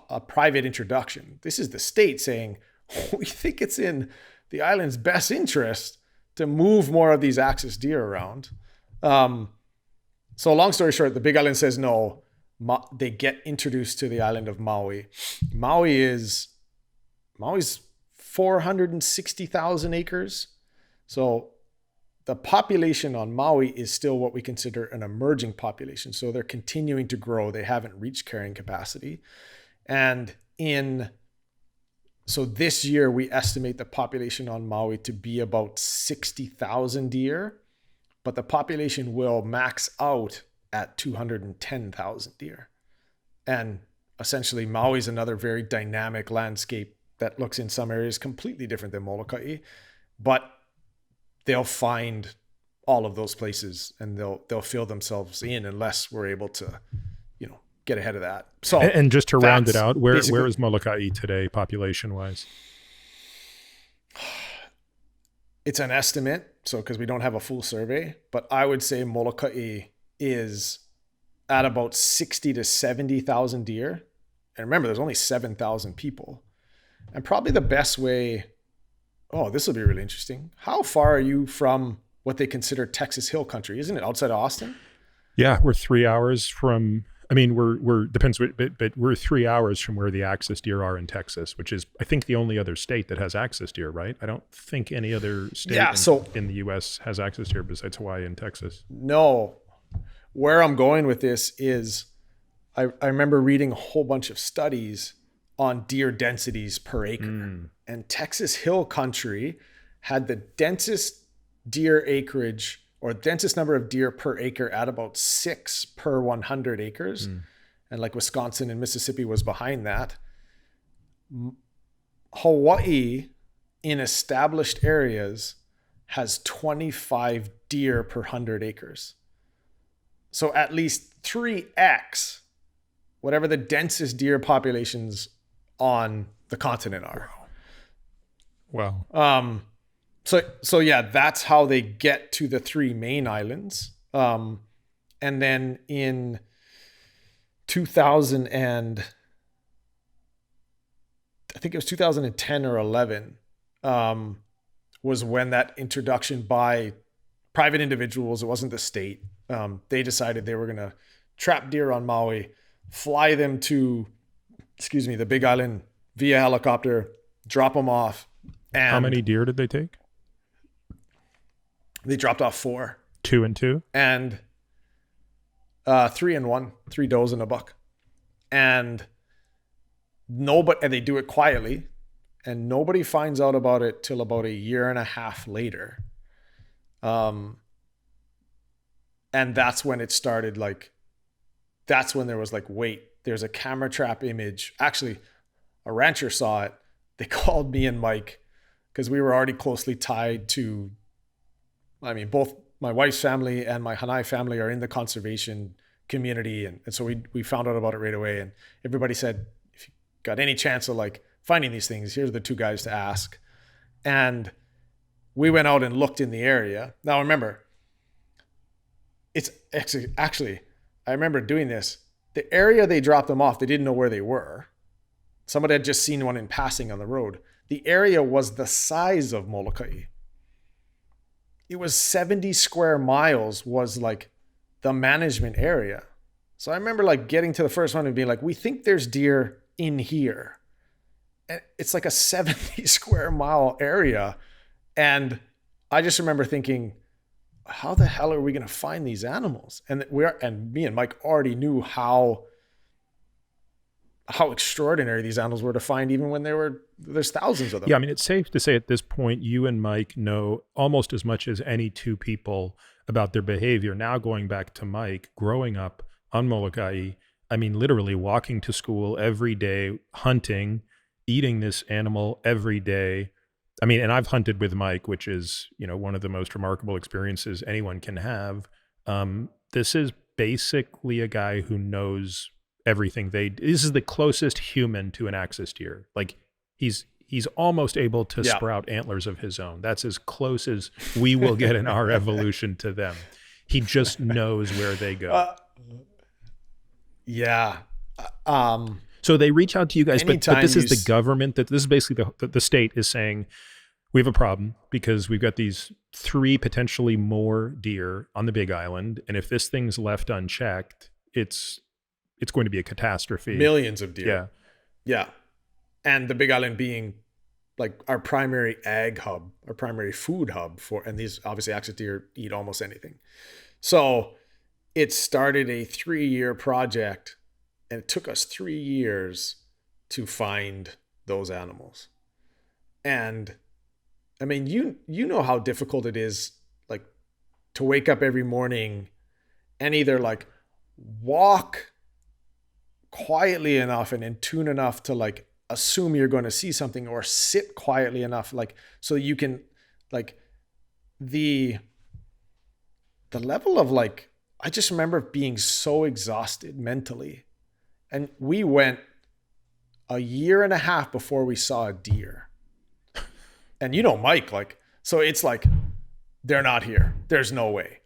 Speaker 2: a private introduction. This is the state saying, we think it's in the island's best interest to move more of these access deer around. So long story short, the Big Island says no. They get introduced to the island of Maui. Maui's 460,000 acres. So the population on Maui is still what we consider an emerging population. So they're continuing to grow. They haven't reached carrying capacity. And so this year, we estimate the population on Maui to be about 60,000 deer, but the population will max out at 210,000 deer. And essentially, Maui is another very dynamic landscape that looks in some areas completely different than Molokai, but they'll find all of those places and they'll fill themselves in unless we're able to, get ahead of that. So,
Speaker 1: and just to round it out, where is Molokai today, population wise?
Speaker 2: It's an estimate. So, because we don't have a full survey, but I would say Molokai is at about 60 to 70,000 deer. And remember, there's only 7,000 people. And probably the best way, oh, this will be really interesting. How far are you from what they consider Texas Hill Country? Isn't it outside of Austin?
Speaker 1: Yeah, we're 3 hours from. I mean, we're depends, but we're 3 hours from where the axis deer are in Texas, which is, I think, the only other state that has axis deer, right? I don't think any other state in the U.S. has axis deer besides Hawaii and Texas.
Speaker 2: No. Where I'm going with this is I remember reading a whole bunch of studies on deer densities per acre. And Texas Hill Country had the densest deer acreage or densest number of deer per acre at about 6 per 100 acres. And like Wisconsin and Mississippi was behind that. Hawaii in established areas has 25 deer per 100 acres. So at least 3x whatever the densest deer populations on the continent are.
Speaker 1: Wow.
Speaker 2: So yeah, that's how they get to the 3 main islands. And then in 2000 and I think it was 2010 or 11 was when that introduction by private individuals, it wasn't the state. They decided they were going to trap deer on Maui, fly them to, the Big Island via helicopter, drop them off. And
Speaker 1: how many deer did they take?
Speaker 2: They dropped off 4.
Speaker 1: 2 and 2?
Speaker 2: And 3 and 1, 3 does and a buck. And they do it quietly, and nobody finds out about it till about 1.5 years later. And that's when it started, that's when there was wait, there's a camera trap image. Actually, a rancher saw it. They called me and Mike because we were already closely tied to, both my wife's family and my Hanai family are in the conservation community. And so we found out about it right away. And everybody said, if you got any chance of finding these things, here's the 2 guys to ask. And we went out and looked in the area. Now remember, it's actually, I remember doing this. The area they dropped them off, they didn't know where they were. Somebody had just seen one in passing on the road. The area was the size of Molokai. It was 70 square miles was the management area. So I remember getting to the first one and being we think there's deer in here. And it's a 70 square mile area. And I just remember thinking, how the hell are we going to find these animals? And me and Mike already knew how extraordinary these animals were to find, even when there's thousands of them.
Speaker 1: Yeah, it's safe to say at this point, you and Mike know almost as much as any 2 people about their behavior. Now going back to Mike, growing up on Molokai, literally walking to school every day, hunting, eating this animal every day. And I've hunted with Mike, which is, one of the most remarkable experiences anyone can have. This is basically a guy who knows everything this is the closest human to an axis deer. He's almost able to sprout antlers of his own. That's as close as we will get in our evolution to them. He just knows where they go. So they reach out to you guys, but this is the government, this is basically the state is saying, we have a problem because we've got these 3 potentially more deer on the Big Island. And if this thing's left unchecked, it's going to be a catastrophe.
Speaker 2: Millions of deer.
Speaker 1: Yeah.
Speaker 2: Yeah. And the Big Island being our primary ag hub, our primary food hub and these obviously axis deer eat almost anything. So it started a 3-year project, and it took us 3 years to find those animals. And you know how difficult it is to wake up every morning and either walk quietly enough and in tune enough to assume you're going to see something, or sit quietly enough so you can the level of I just remember being so exhausted mentally. And we went 1.5 years before we saw a deer. And Mike, so it's they're not here. There's no way.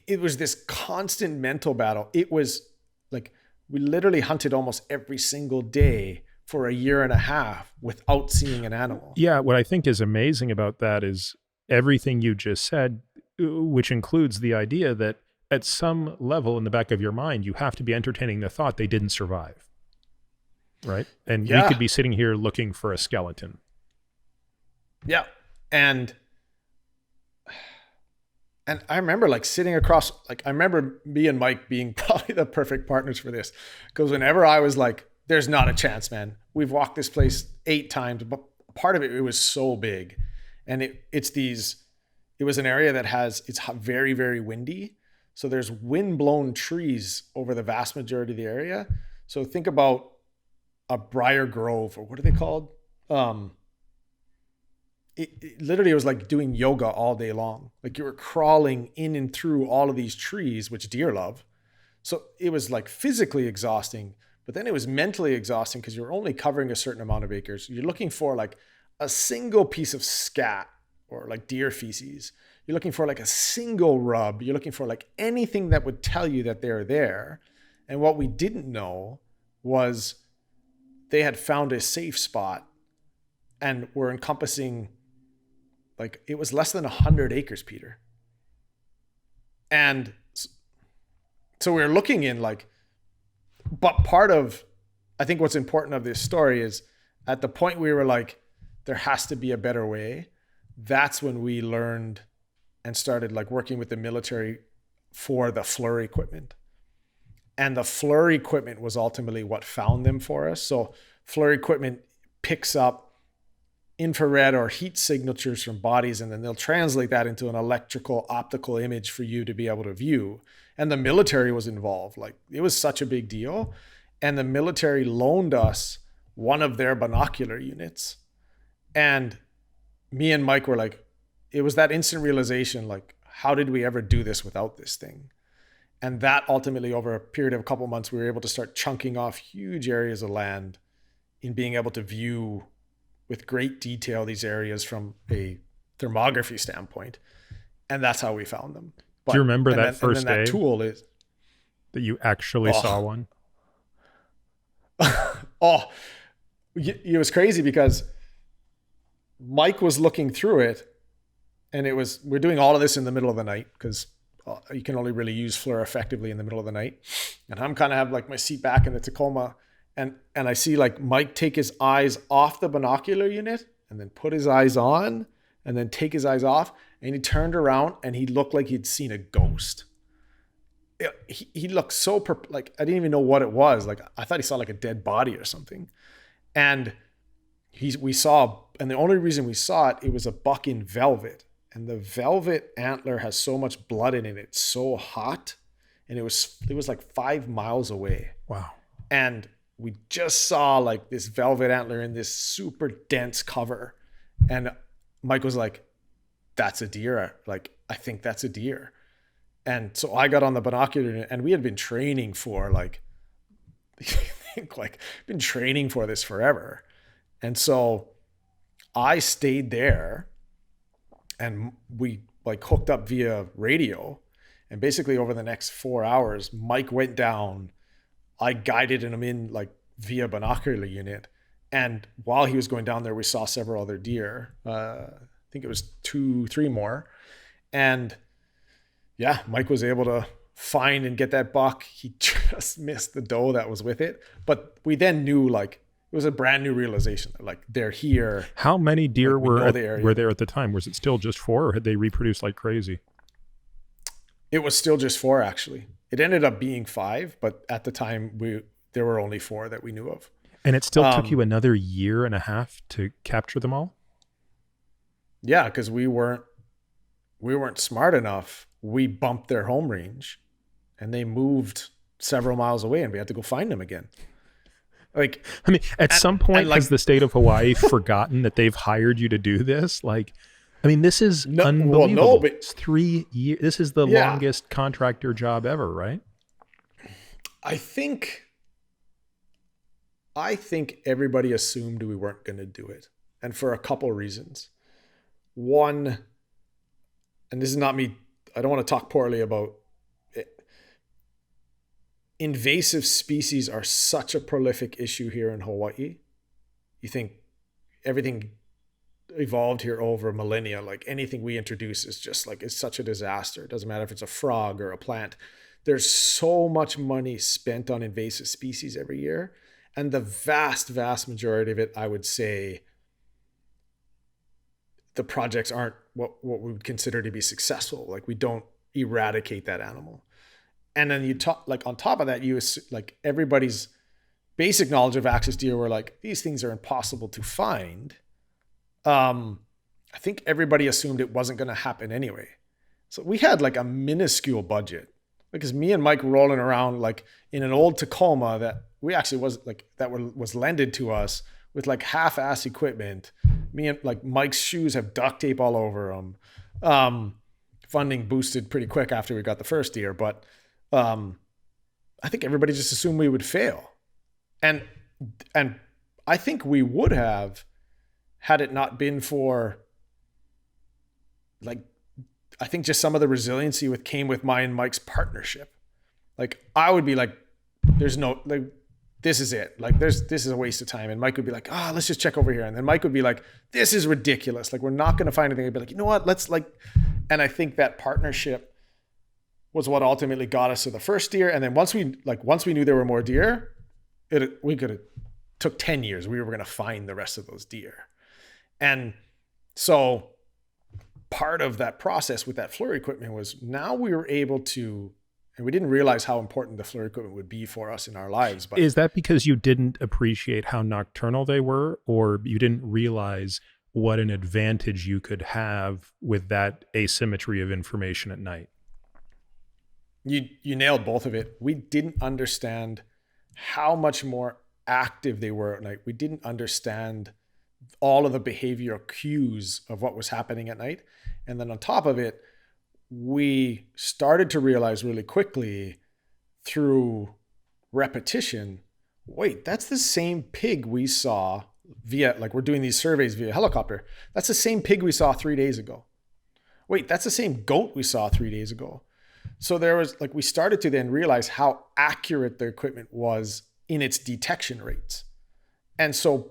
Speaker 2: It was this constant mental battle. It was we literally hunted almost every single day for a year and a half without seeing an animal.
Speaker 1: Yeah, what I think is amazing about that is everything you just said, which includes the idea that at some level in the back of your mind, you have to be entertaining the thought they didn't survive, right? And we could be sitting here looking for a skeleton.
Speaker 2: Yeah. And I remember like sitting across, like I remember me and Mike being probably the perfect partners for this. Because whenever I was like, there's not a chance, man. We've walked this place 8 times, but part of it was so big. And it was an area that it's very, very windy. So there's windblown trees over the vast majority of the area. So think about a briar grove, or what are they called? It literally was like doing yoga all day long. Like you were crawling in and through all of these trees, which deer love. So it was like physically exhausting, but then it was mentally exhausting because you're only covering a certain amount of acres. You're looking for like a single piece of scat or like deer feces. You're looking for like a single rub. You're looking for like anything that would tell you that they're there. And what we didn't know was they had found a safe spot and were encompassing, like, it was less than 100 acres, Peter. And so we were looking in like, but part of, I think what's important of this story is at the point we were like, there has to be a better way. That's when we learned and started like working with the military for the FLIR equipment. And the FLIR equipment was ultimately what found them for us. So FLIR equipment picks up infrared or heat signatures from bodies, and then they'll translate that into an electrical optical image for you to be able to view. And the military was involved. Like, it was such a big deal. And the military loaned us one of their binocular units. And me and Mike were like, it was that instant realization, like, how did we ever do this without this thing? And that ultimately, over a period of a couple of months, we were able to start chunking off huge areas of land in being able to view with great detail these areas from a thermography standpoint. And that's how we found them. But,
Speaker 1: do you remember that first day
Speaker 2: that tool is
Speaker 1: that you actually saw one?
Speaker 2: It was crazy because Mike was looking through it, and we're doing all of this in the middle of the night because you can only really use FLIR effectively in the middle of the night. And I'm kind of have like my seat back in the Tacoma, and I see like Mike take his eyes off the binocular unit and then put his eyes on and then take his eyes off. And he turned around and he looked like he'd seen a ghost. He looked so like, I didn't even know what it was. Like, I thought he saw like a dead body or something. And we saw, and the only reason we saw it, it was a buck in velvet. And the velvet antler has so much blood in it. It's so hot. And it was like 5 miles away.
Speaker 1: Wow.
Speaker 2: And we just saw like this velvet antler in this super dense cover. And Mike was like, that's a deer. Like, I think that's a deer. And so I got on the binocular, and we had been training for like, been training for this forever. And so I stayed there, and we like hooked up via radio. And basically over the next 4 hours, Mike went down. I guided him in like via binocular unit. And while he was going down there, we saw several other deer. I think it was 2-3 more. And yeah, Mike was able to find and get that buck. He just missed the doe that was with it. But we then knew, like, it was a brand new realization that like they're here.
Speaker 1: How many deer were there at the time? Was it still just 4, or had they reproduced like crazy?
Speaker 2: It was still just 4, actually. It ended up being 5, but at the time there were only 4 that we knew of.
Speaker 1: And it still took you another year and a half to capture them all?
Speaker 2: Yeah, because we weren't smart enough. We bumped their home range, and they moved several miles away, and we had to go find them again. Like,
Speaker 1: I mean, at some point, has the state of Hawaii forgotten that they've hired you to do this? Like, I mean, this is unbelievable. Well, no, but it's 3 years. This is the longest contractor job ever, right?
Speaker 2: I think everybody assumed we weren't going to do it, and for a couple reasons. One, and this is not me, I don't want to talk poorly about it. Invasive species are such a prolific issue here in Hawaii you think everything evolved here over millennia. Like anything we introduce is just like, it's such a disaster. It doesn't matter if it's a frog or a plant. There's so much money spent on invasive species every year. And the vast, vast majority of it, I would say, the projects aren't what we would consider to be successful. Like we don't eradicate that animal. And then you talk, like on top of that, you like everybody's basic knowledge of axis deer were like, these things are impossible to find. I think everybody assumed it wasn't going to happen anyway. So we had like a minuscule budget, because me and Mike rolling around like in an old Tacoma that we actually was like, that was lended to us with like half-ass equipment. Me and like Mike's shoes have duct tape all over them. Funding boosted pretty quick after we got the first deer, but I think everybody just assumed we would fail. And I think we would have, had it not been for like, I think just some of the resiliency came with my and Mike's partnership. Like I would be like, there's no, like, this is it. Like this is a waste of time. And Mike would be like, let's just check over here. And then Mike would be like, this is ridiculous. Like, we're not going to find anything. I'd be like, you know what? Let's like, and I think that partnership was what ultimately got us to the first deer. And then once we knew there were more deer, we could have took 10 years. We were going to find the rest of those deer. And so part of that process with that FLIR equipment was now we were able to, and we didn't realize how important the FLIR equipment would be for us in our lives. But
Speaker 1: is that because you didn't appreciate how nocturnal they were, or you didn't realize what an advantage you could have with that asymmetry of information at night?
Speaker 2: You nailed both of it. We didn't understand how much more active they were at night. We didn't understand all of the behavioral cues of what was happening at night. And then on top of it, we started to realize really quickly through repetition, wait, that's the same pig we saw via, like we're doing these surveys via helicopter. That's the same pig we saw 3 days ago. Wait, that's the same goat we saw 3 days ago. So there was like, we started to then realize how accurate the equipment was in its detection rates. And so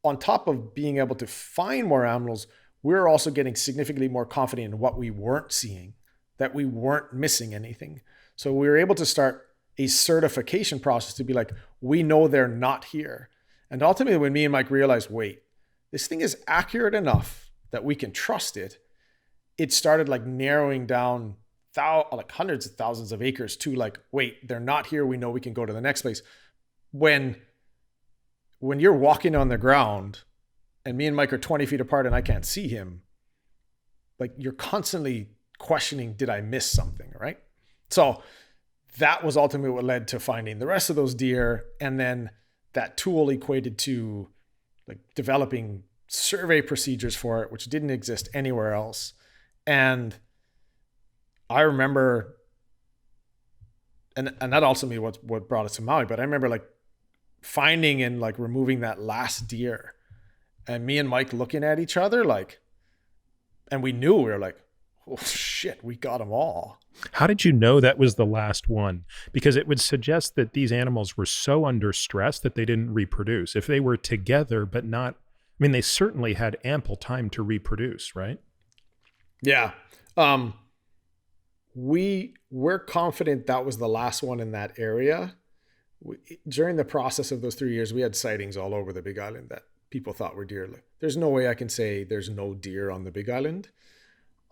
Speaker 2: on top of being able to find more animals, we're also getting significantly more confident in what we weren't seeing, that we weren't missing anything. So we were able to start a certification process to be like, we know they're not here. And ultimately, when me and Mike realized, wait, this thing is accurate enough that we can trust it, it started like narrowing down like hundreds of thousands of acres to like, wait, they're not here. We know we can go to the next place. When you're walking on the ground and me and Mike are 20 feet apart and I can't see him, like you're constantly questioning, did I miss something, right? So that was ultimately what led to finding the rest of those deer. And then that tool equated to like developing survey procedures for it, which didn't exist anywhere else. And I remember, and that ultimately what brought us to Maui, but I remember like finding and like removing that last deer and me and Mike looking at each other like, and we knew, we were like, oh shit, we got them all.
Speaker 1: How did you know that was the last one? Because it would suggest that these animals were so under stress that they didn't reproduce. If they were together, but not, I mean, they certainly had ample time to reproduce, right?
Speaker 2: Yeah. We're confident that was the last one in that area. During the process of those 3 years, we had sightings all over the Big Island that people thought were deer. Like, there's no way I can say there's no deer on the Big Island.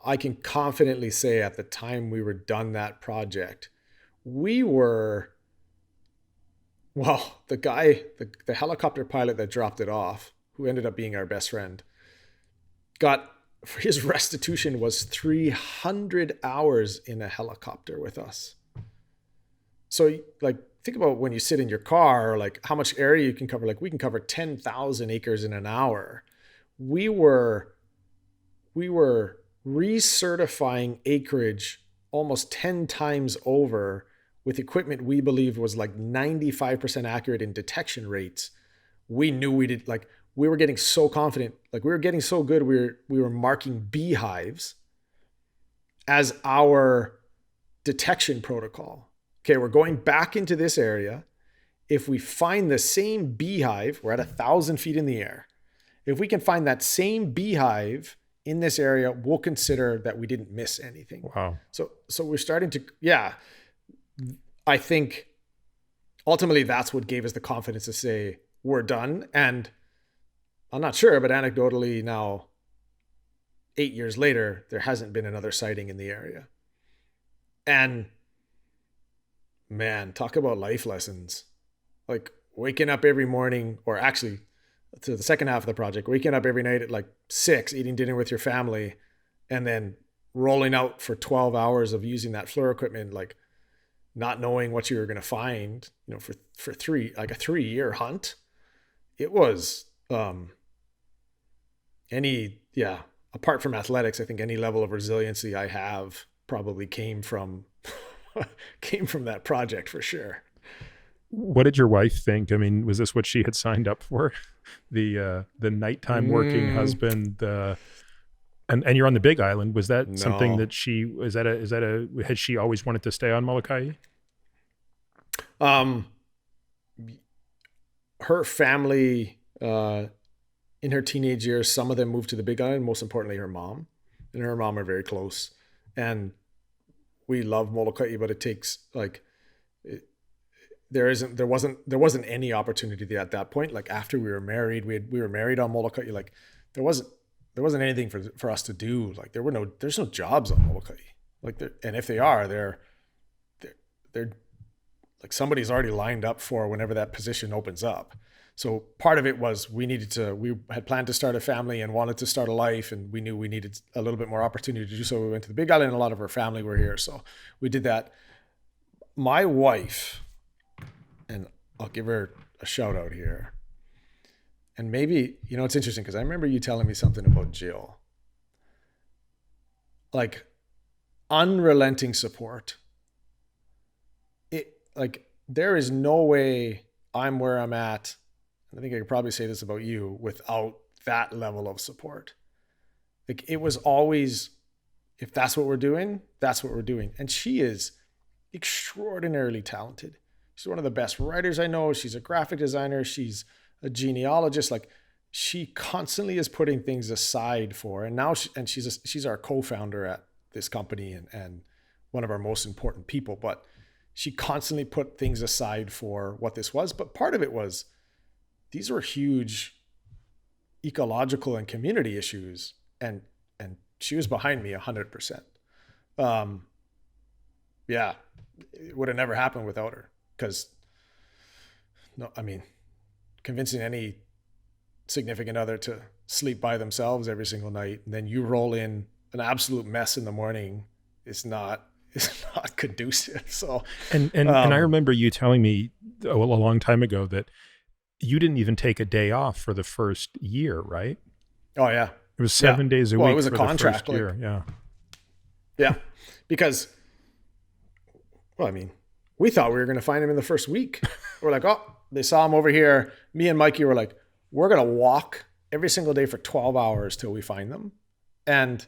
Speaker 2: I can confidently say at the time we were done that project, we were, well, the helicopter pilot that dropped it off, who ended up being our best friend, for his restitution was 300 hours in a helicopter with us. So like, think about when you sit in your car, like how much area you can cover. Like we can cover 10,000 acres in an hour. We were recertifying acreage almost 10 times over with equipment we believed was like 95% accurate in detection rates. We knew we were getting so confident, like we were getting so good, we were marking beehives as our detection protocol. Okay, we're going back into this area. if we find the same beehive, we're at 1,000 feet in the air. If we can find that same beehive in this area, we'll consider that we didn't miss anything.
Speaker 1: Wow.
Speaker 2: So we're starting to, I think ultimately that's what gave us the confidence to say we're done. And I'm not sure, but anecdotally now, 8 years later, there hasn't been another sighting in the area. And man, talk about life lessons. Like waking up every morning, or actually to the second half of the project, waking up every night at like 6, eating dinner with your family, and then rolling out for 12 hours of using that floor equipment, like not knowing what you were going to find, you know, for a 3-year hunt. It was, apart from athletics, I think any level of resiliency I have probably came from that project for sure.
Speaker 1: What did your wife think? I mean, was this what she had signed up for? The nighttime working husband, and you're on the Big Island. Was that something that had she always wanted to stay on Molokai?
Speaker 2: Her family, in her teenage years, some of them moved to the Big Island, most importantly, her mom and her mom are very close, and we love Molokai, but it takes there wasn't any opportunity at that point. Like after we were married, we were married on Molokai. Like there wasn't anything for us to do. Like there's no jobs on Molokai. And if they are, they're like somebody's already lined up for whenever that position opens up. So part of it was we had planned to start a family and wanted to start a life, and we knew we needed a little bit more opportunity to do so. We went to the Big Island, and a lot of our family were here, so we did that. My wife, and I'll give her a shout out here. And maybe, it's interesting because I remember you telling me something about Jill. Like unrelenting support. There is no way I'm where I'm at. I think I could probably say this about you without that level of support. Like it was always, if that's what we're doing, that's what we're doing. And she is extraordinarily talented. She's one of the best writers I know. She's a graphic designer. She's a genealogist. Like she constantly is putting things aside for, and now she's our co-founder at this company and one of our most important people, but she constantly put things aside for what this was. But part of it was, these were huge ecological and community issues. And she was behind me 100%. It would have never happened without her. Convincing any significant other to sleep by themselves every single night, and then you roll in an absolute mess in the morning, is not conducive. So, and
Speaker 1: I remember you telling me a long time ago that you didn't even take a day off for the first year, right?
Speaker 2: Oh yeah.
Speaker 1: It was 7 days a week.
Speaker 2: It was a contract.
Speaker 1: The first year.
Speaker 2: Yeah. Because, we thought we were going to find him in the first week. We're like, oh, they saw him over here. Me and Mikey were like, we're going to walk every single day for 12 hours till we find them. And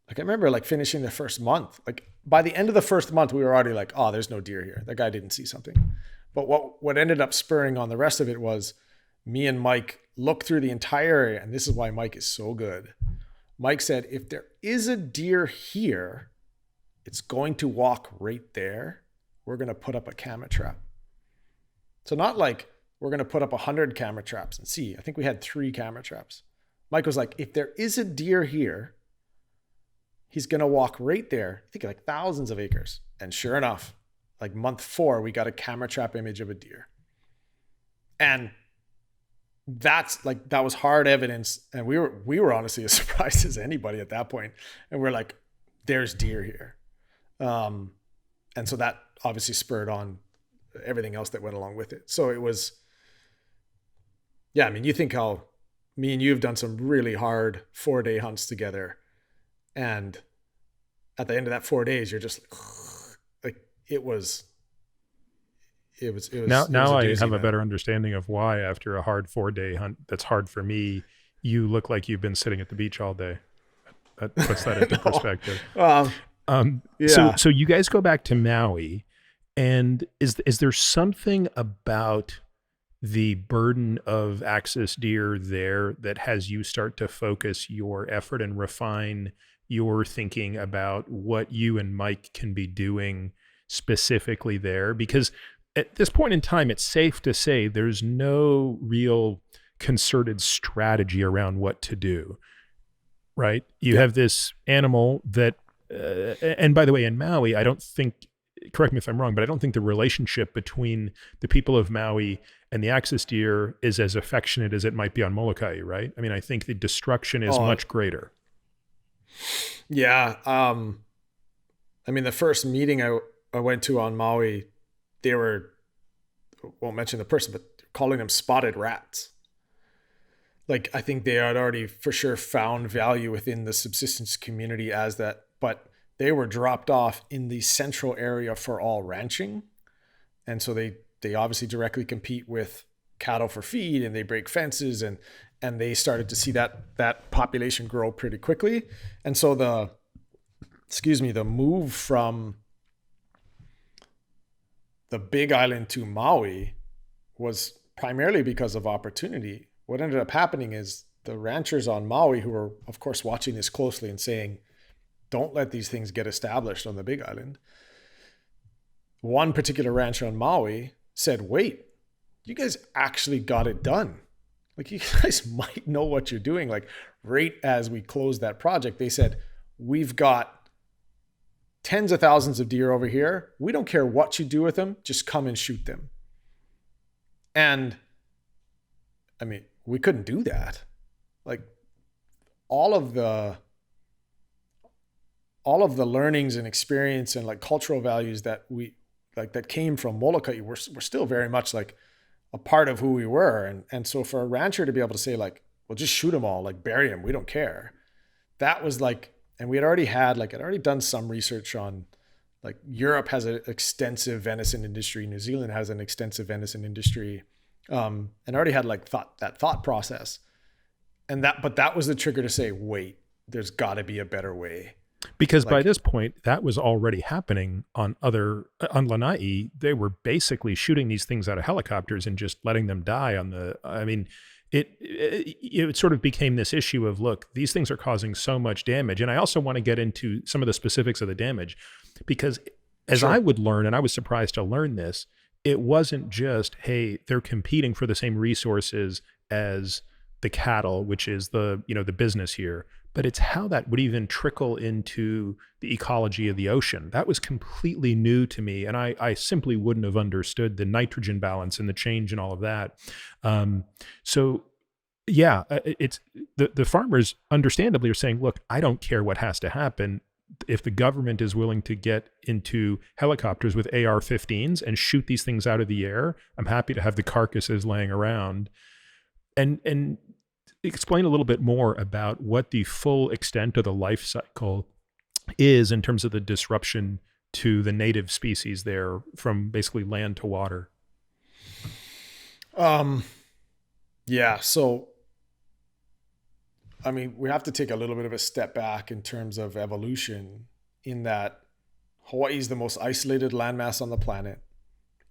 Speaker 2: I remember finishing the first month, by the end of the first month, we were already like, oh, there's no deer here. That guy didn't see something. But what ended up spurring on the rest of it was me and Mike looked through the entire area. And this is why Mike is so good. Mike said, if there is a deer here, it's going to walk right there. We're going to put up a camera trap. So not like we're going to put up 100 camera traps and see. I think we had 3 camera traps. Mike was like, if there is a deer here, he's going to walk right there. I think thousands of acres. And sure enough, month 4, we got a camera trap image of a deer. And that was hard evidence. And we were honestly as surprised as anybody at that point. And we're like, there's deer here. And so that obviously spurred on everything else that went along with it. So it was, you think how me and you have done some really hard 4-day hunts together. And at the end of that 4 days, you're just it was
Speaker 1: now I have
Speaker 2: man.
Speaker 1: a better understanding of why, after a hard 4-day hunt that's hard for me, you look like you've been sitting at the beach all day. That puts that into perspective.
Speaker 2: Yeah.
Speaker 1: So you guys go back to Maui, And is there something about the burden of axis deer there that has you start to focus your effort and refine your thinking about what you and Mike can be doing specifically there? Because at this point in time, it's safe to say there's no real concerted strategy around what to do, right? You
Speaker 2: Yeah.
Speaker 1: have this animal that, and by the way, in Maui, I don't think, correct me if I'm wrong, but I don't think the relationship between the people of Maui and the axis deer is as affectionate as it might be on Molokai, right? I mean, I think the destruction is
Speaker 2: Oh,
Speaker 1: much greater.
Speaker 2: yeah. I mean, the first meeting I went to on Maui, they were, won't mention the person, but calling them spotted rats. Like, I think they had already for sure found value within the subsistence community as that, but they were dropped off in the central area for all ranching. And so they obviously directly compete with cattle for feed, and they break fences, and they started to see that population grow pretty quickly. And so the move from the Big Island to Maui was primarily because of opportunity. What ended up happening is the ranchers on Maui, who were of course watching this closely and saying, don't let these things get established on the Big Island. One particular rancher on Maui said, wait, you guys actually got it done. Like, you guys might know what you're doing. Like, right as we closed that project, they said, we've got tens of thousands of deer over here. We don't care what you do with them. Just come and shoot them. And I mean, we couldn't do that. Like, all of the learnings and experience and like cultural values that we like that came from Molokai were still very much like a part of who we were. And so for a rancher to be able to say like, well, just shoot them all, like bury them, we don't care. That was like, and we had already done some research on like Europe has an extensive venison industry. New Zealand has an extensive venison industry. And already had like that thought process. But that was the trigger to say, wait, there's gotta be a better way.
Speaker 1: Because by
Speaker 2: Like,
Speaker 1: this point, that was already happening on Lanai. They were basically shooting these things out of helicopters and just letting them die I mean, it sort of became this issue of, look, these things are causing so much damage. And I also want to get into some of the specifics of the damage, because as
Speaker 2: sure.
Speaker 1: I would learn, and I was surprised to learn this, it wasn't just, hey, they're competing for the same resources as the cattle, which is the business here, but it's how that would even trickle into the ecology of the ocean. That was completely new to me, and I simply wouldn't have understood the nitrogen balance and the change and all of that. So yeah, it's the farmers understandably are saying, look, I don't care what has to happen. If the government is willing to get into helicopters with AR-15s and shoot these things out of the air, I'm happy to have the carcasses laying around. And explain a little bit more about what the full extent of the life cycle is in terms of the disruption to the native species there from basically land to water.
Speaker 2: Yeah. So, I mean, we have to take a little bit of a step back in terms of evolution, in that Hawaii is the most isolated landmass on the planet.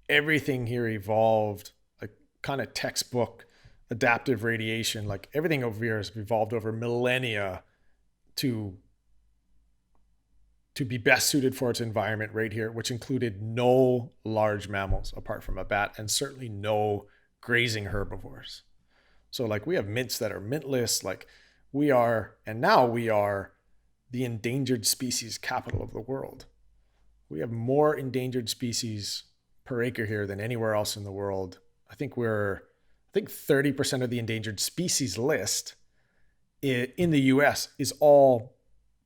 Speaker 2: Everything here evolved like kind of textbook adaptive radiation. Like, everything over here has evolved over millennia to be best suited for its environment right here, which included no large mammals apart from a bat, and certainly no grazing herbivores. So like, we have mints that are mintless. Like, now we are the endangered species capital of the world. We have more endangered species per acre here than anywhere else in the world. I think 30% of the endangered species list in the US is all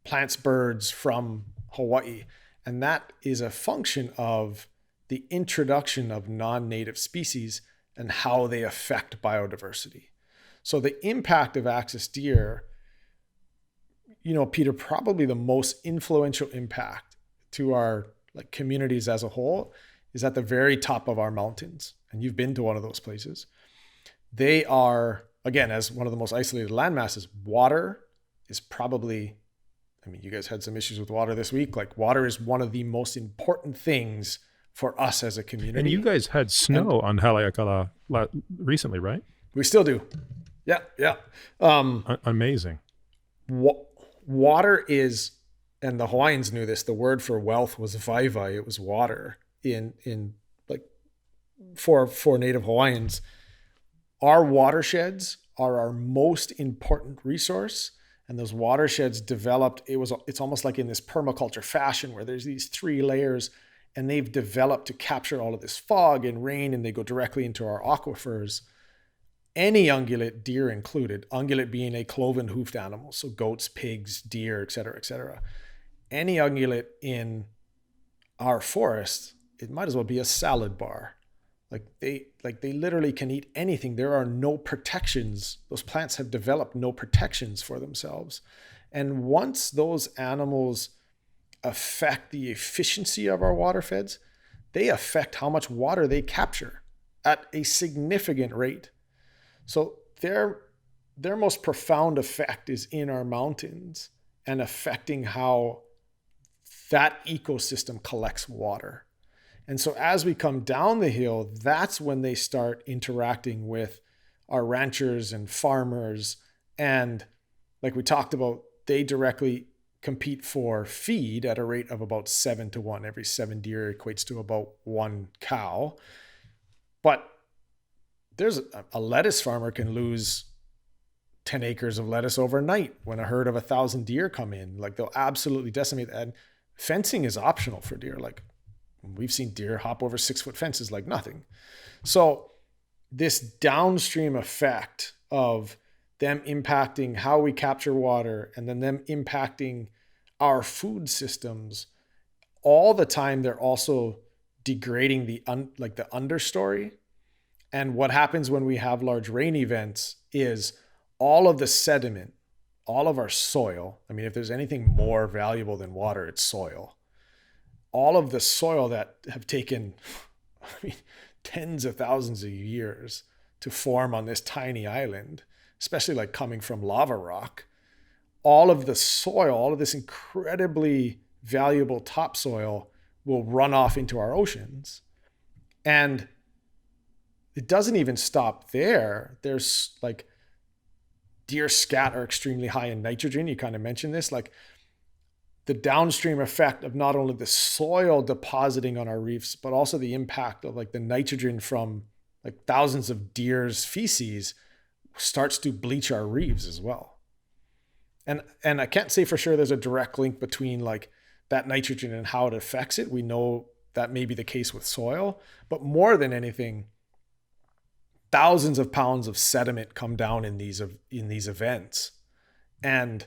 Speaker 2: plants, birds from Hawaii. And that is a function of the introduction of non-native species and how they affect biodiversity. So the impact of axis deer, Peter, probably the most influential impact to our like communities as a whole is at the very top of our mountains. And you've been to one of those places. They are, again, as one of the most isolated landmasses, water is probably, I mean, you guys had some issues with water this week. Like, water is one of the most important things for us as a community.
Speaker 1: And you guys had snow on Haleakala recently, right?
Speaker 2: We still do. Yeah, yeah.
Speaker 1: Amazing.
Speaker 2: Water is, and the Hawaiians knew this, the word for wealth was vaiwai. It was water in like for Native Hawaiians. Our watersheds are our most important resource. And those watersheds developed, it's almost like in this permaculture fashion where there's these 3 layers, and they've developed to capture all of this fog and rain, and they go directly into our aquifers. Any ungulate, deer included, ungulate being a cloven hoofed animal, so goats, pigs, deer, et cetera, any ungulate in our forest, it might as well be a salad bar. They literally can eat anything. There are no protections. Those plants have developed no protections for themselves. And once those animals affect the efficiency of our water feds, they affect how much water they capture at a significant rate. So their most profound effect is in our mountains and affecting how that ecosystem collects water. And so as we come down the hill, that's when they start interacting with our ranchers and farmers. And like we talked about, they directly compete for feed at a rate of about 7-1. Every 7 deer equates to about 1 cow. But there's a lettuce farmer can lose 10 acres of lettuce overnight when a herd of 1,000 deer come in. Like they'll absolutely decimate. And fencing is optional for deer. Like we've seen deer hop over 6-foot fences like nothing. So this downstream effect of them impacting how we capture water and then them impacting our food systems all the time, they're also degrading the understory. And what happens when we have large rain events is all of the sediment, all of our soil. I mean, if there's anything more valuable than water, it's soil. All of the soil that have taken tens of thousands of years to form on this tiny island, especially like coming from lava rock, all of the soil, all of this incredibly valuable topsoil will run off into our oceans. And it doesn't even stop there. There's like deer scat are extremely high in nitrogen. You kind of mentioned this, like the downstream effect of not only the soil depositing on our reefs, but also the impact of like the nitrogen from like thousands of deer's feces starts to bleach our reefs as well. And I can't say for sure there's a direct link between like that nitrogen and how it affects it. We know that may be the case with soil, but more than anything, thousands of pounds of sediment come down in these events. And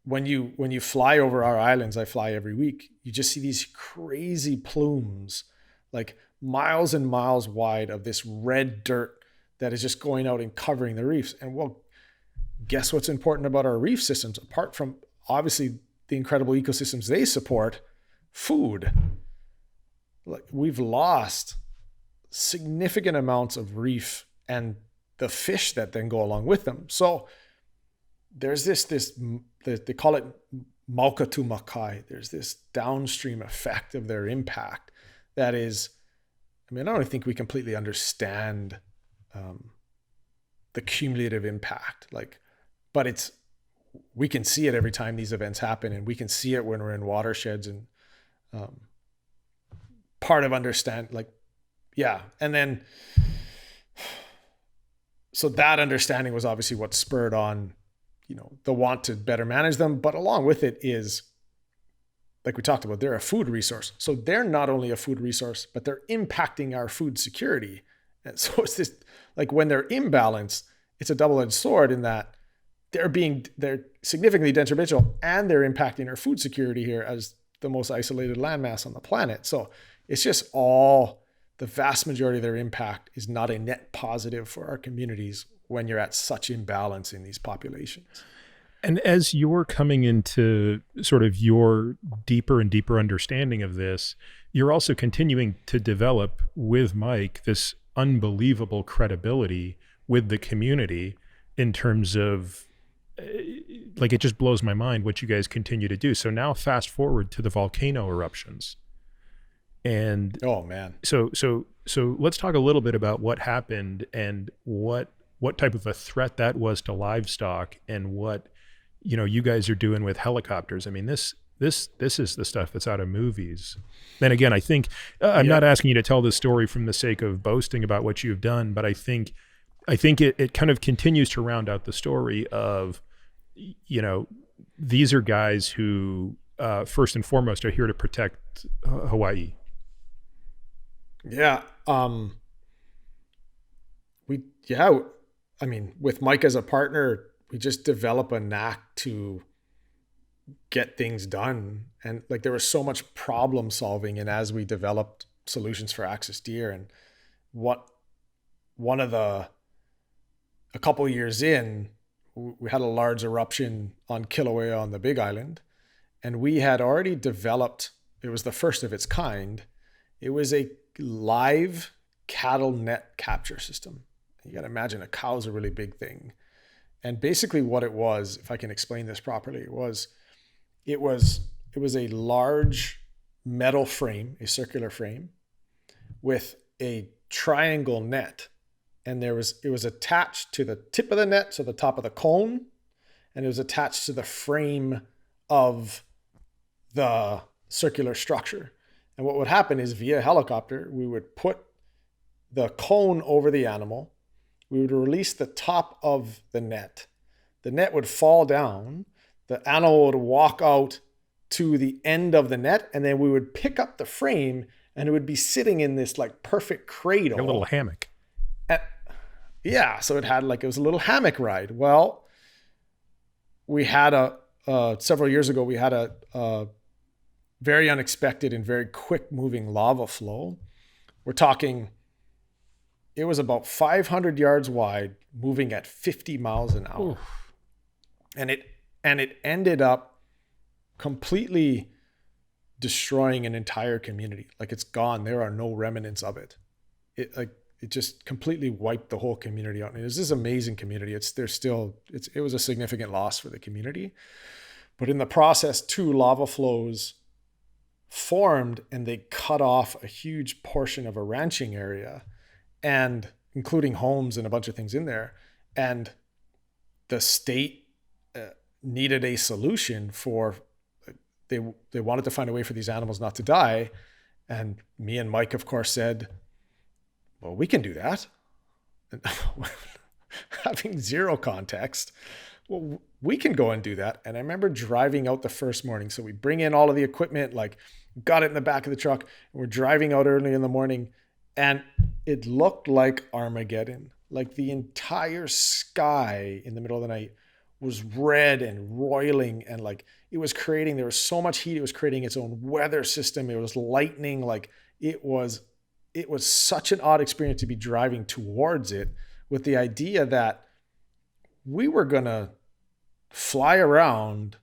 Speaker 2: when you fly over our islands, I fly every week, you just see these crazy plumes, like miles and miles wide of this red dirt that is just going out and covering the reefs. And well, guess what's important about our reef systems, apart from obviously the incredible ecosystems they support? Food. Like we've lost significant amounts of reef and the fish that then go along with them. So there's this they call it mauka to makai. There's this downstream effect of their impact that is, I mean, I don't think we completely understand the cumulative impact, but we can see it every time these events happen, and we can see it when we're in watersheds, and part of and then so that understanding was obviously what spurred on, the want to better manage them. But along with it is, like we talked about, they're a food resource. So they're not only a food resource, but they're impacting our food security. And so it's this, like when they're imbalanced, it's a double-edged sword in that they're significantly detrimental and they're impacting our food security here as the most isolated landmass on the planet. So it's just the vast majority of their impact is not a net positive for our communities when you're at such imbalance in these populations.
Speaker 1: And as you're coming into sort of your deeper and deeper understanding of this, you're also continuing to develop with Mike this unbelievable credibility with the community in terms of, like, it just blows my mind what you guys continue to do. So now fast forward to the volcano eruptions. And
Speaker 2: Oh man.
Speaker 1: so let's talk a little bit about what happened and what type of a threat that was to livestock, and what, you guys are doing with helicopters. I mean, this is the stuff that's out of movies. And again, I think I'm not asking you to tell this story from the sake of boasting about what you've done, but I think it kind of continues to round out the story of, these are guys who first and foremost are here to protect Hawaii.
Speaker 2: Yeah. I mean, with Mike as a partner, we just develop a knack to get things done. And like, there was so much problem solving. And as we developed solutions for axis deer, and a couple of years in, we had a large eruption on Kilauea on the Big Island. And we had already developed, it was the first of its kind. It was a live cattle net capture system. You got to imagine a cow is a really big thing. And basically what it was, if I can explain this properly, it was a large metal frame, a circular frame with a triangle net. And it was attached to the tip of the net, so the top of the cone, and it was attached to the frame of the circular structure. And what would happen is, via helicopter, we would put the cone over the animal. We would release the top of the net. The net would fall down. The animal would walk out to the end of the net, and then we would pick up the frame, and it would be sitting in this like perfect cradle.
Speaker 1: Like a little hammock.
Speaker 2: So it was a little hammock ride. Well, we had several years ago, we had a very unexpected and very quick moving lava flow. We're talking, it was about 500 yards wide, moving at 50 miles an hour. Oof. And it ended up completely destroying an entire community. Like, it's gone. There are no remnants of it. It just completely wiped the whole community out. And it was this amazing community. It was a significant loss for the community. But in the process, 2 lava flows formed, and they cut off a huge portion of a ranching area, and including homes and a bunch of things in there. And the state needed a solution for, they wanted to find a way for these animals not to die. And me and Mike, of course, said, well, we can do that. And having zero context, well, we can go and do that. And I remember driving out the first morning. So we bring in all of the equipment, like got it in the back of the truck, and we're driving out early in the morning, and it looked like Armageddon. Like, the entire sky in the middle of the night was red and roiling, and like there was so much heat, it was creating its own weather system. It was lightning. Like, it was such an odd experience to be driving towards it, with the idea that we were going to fly around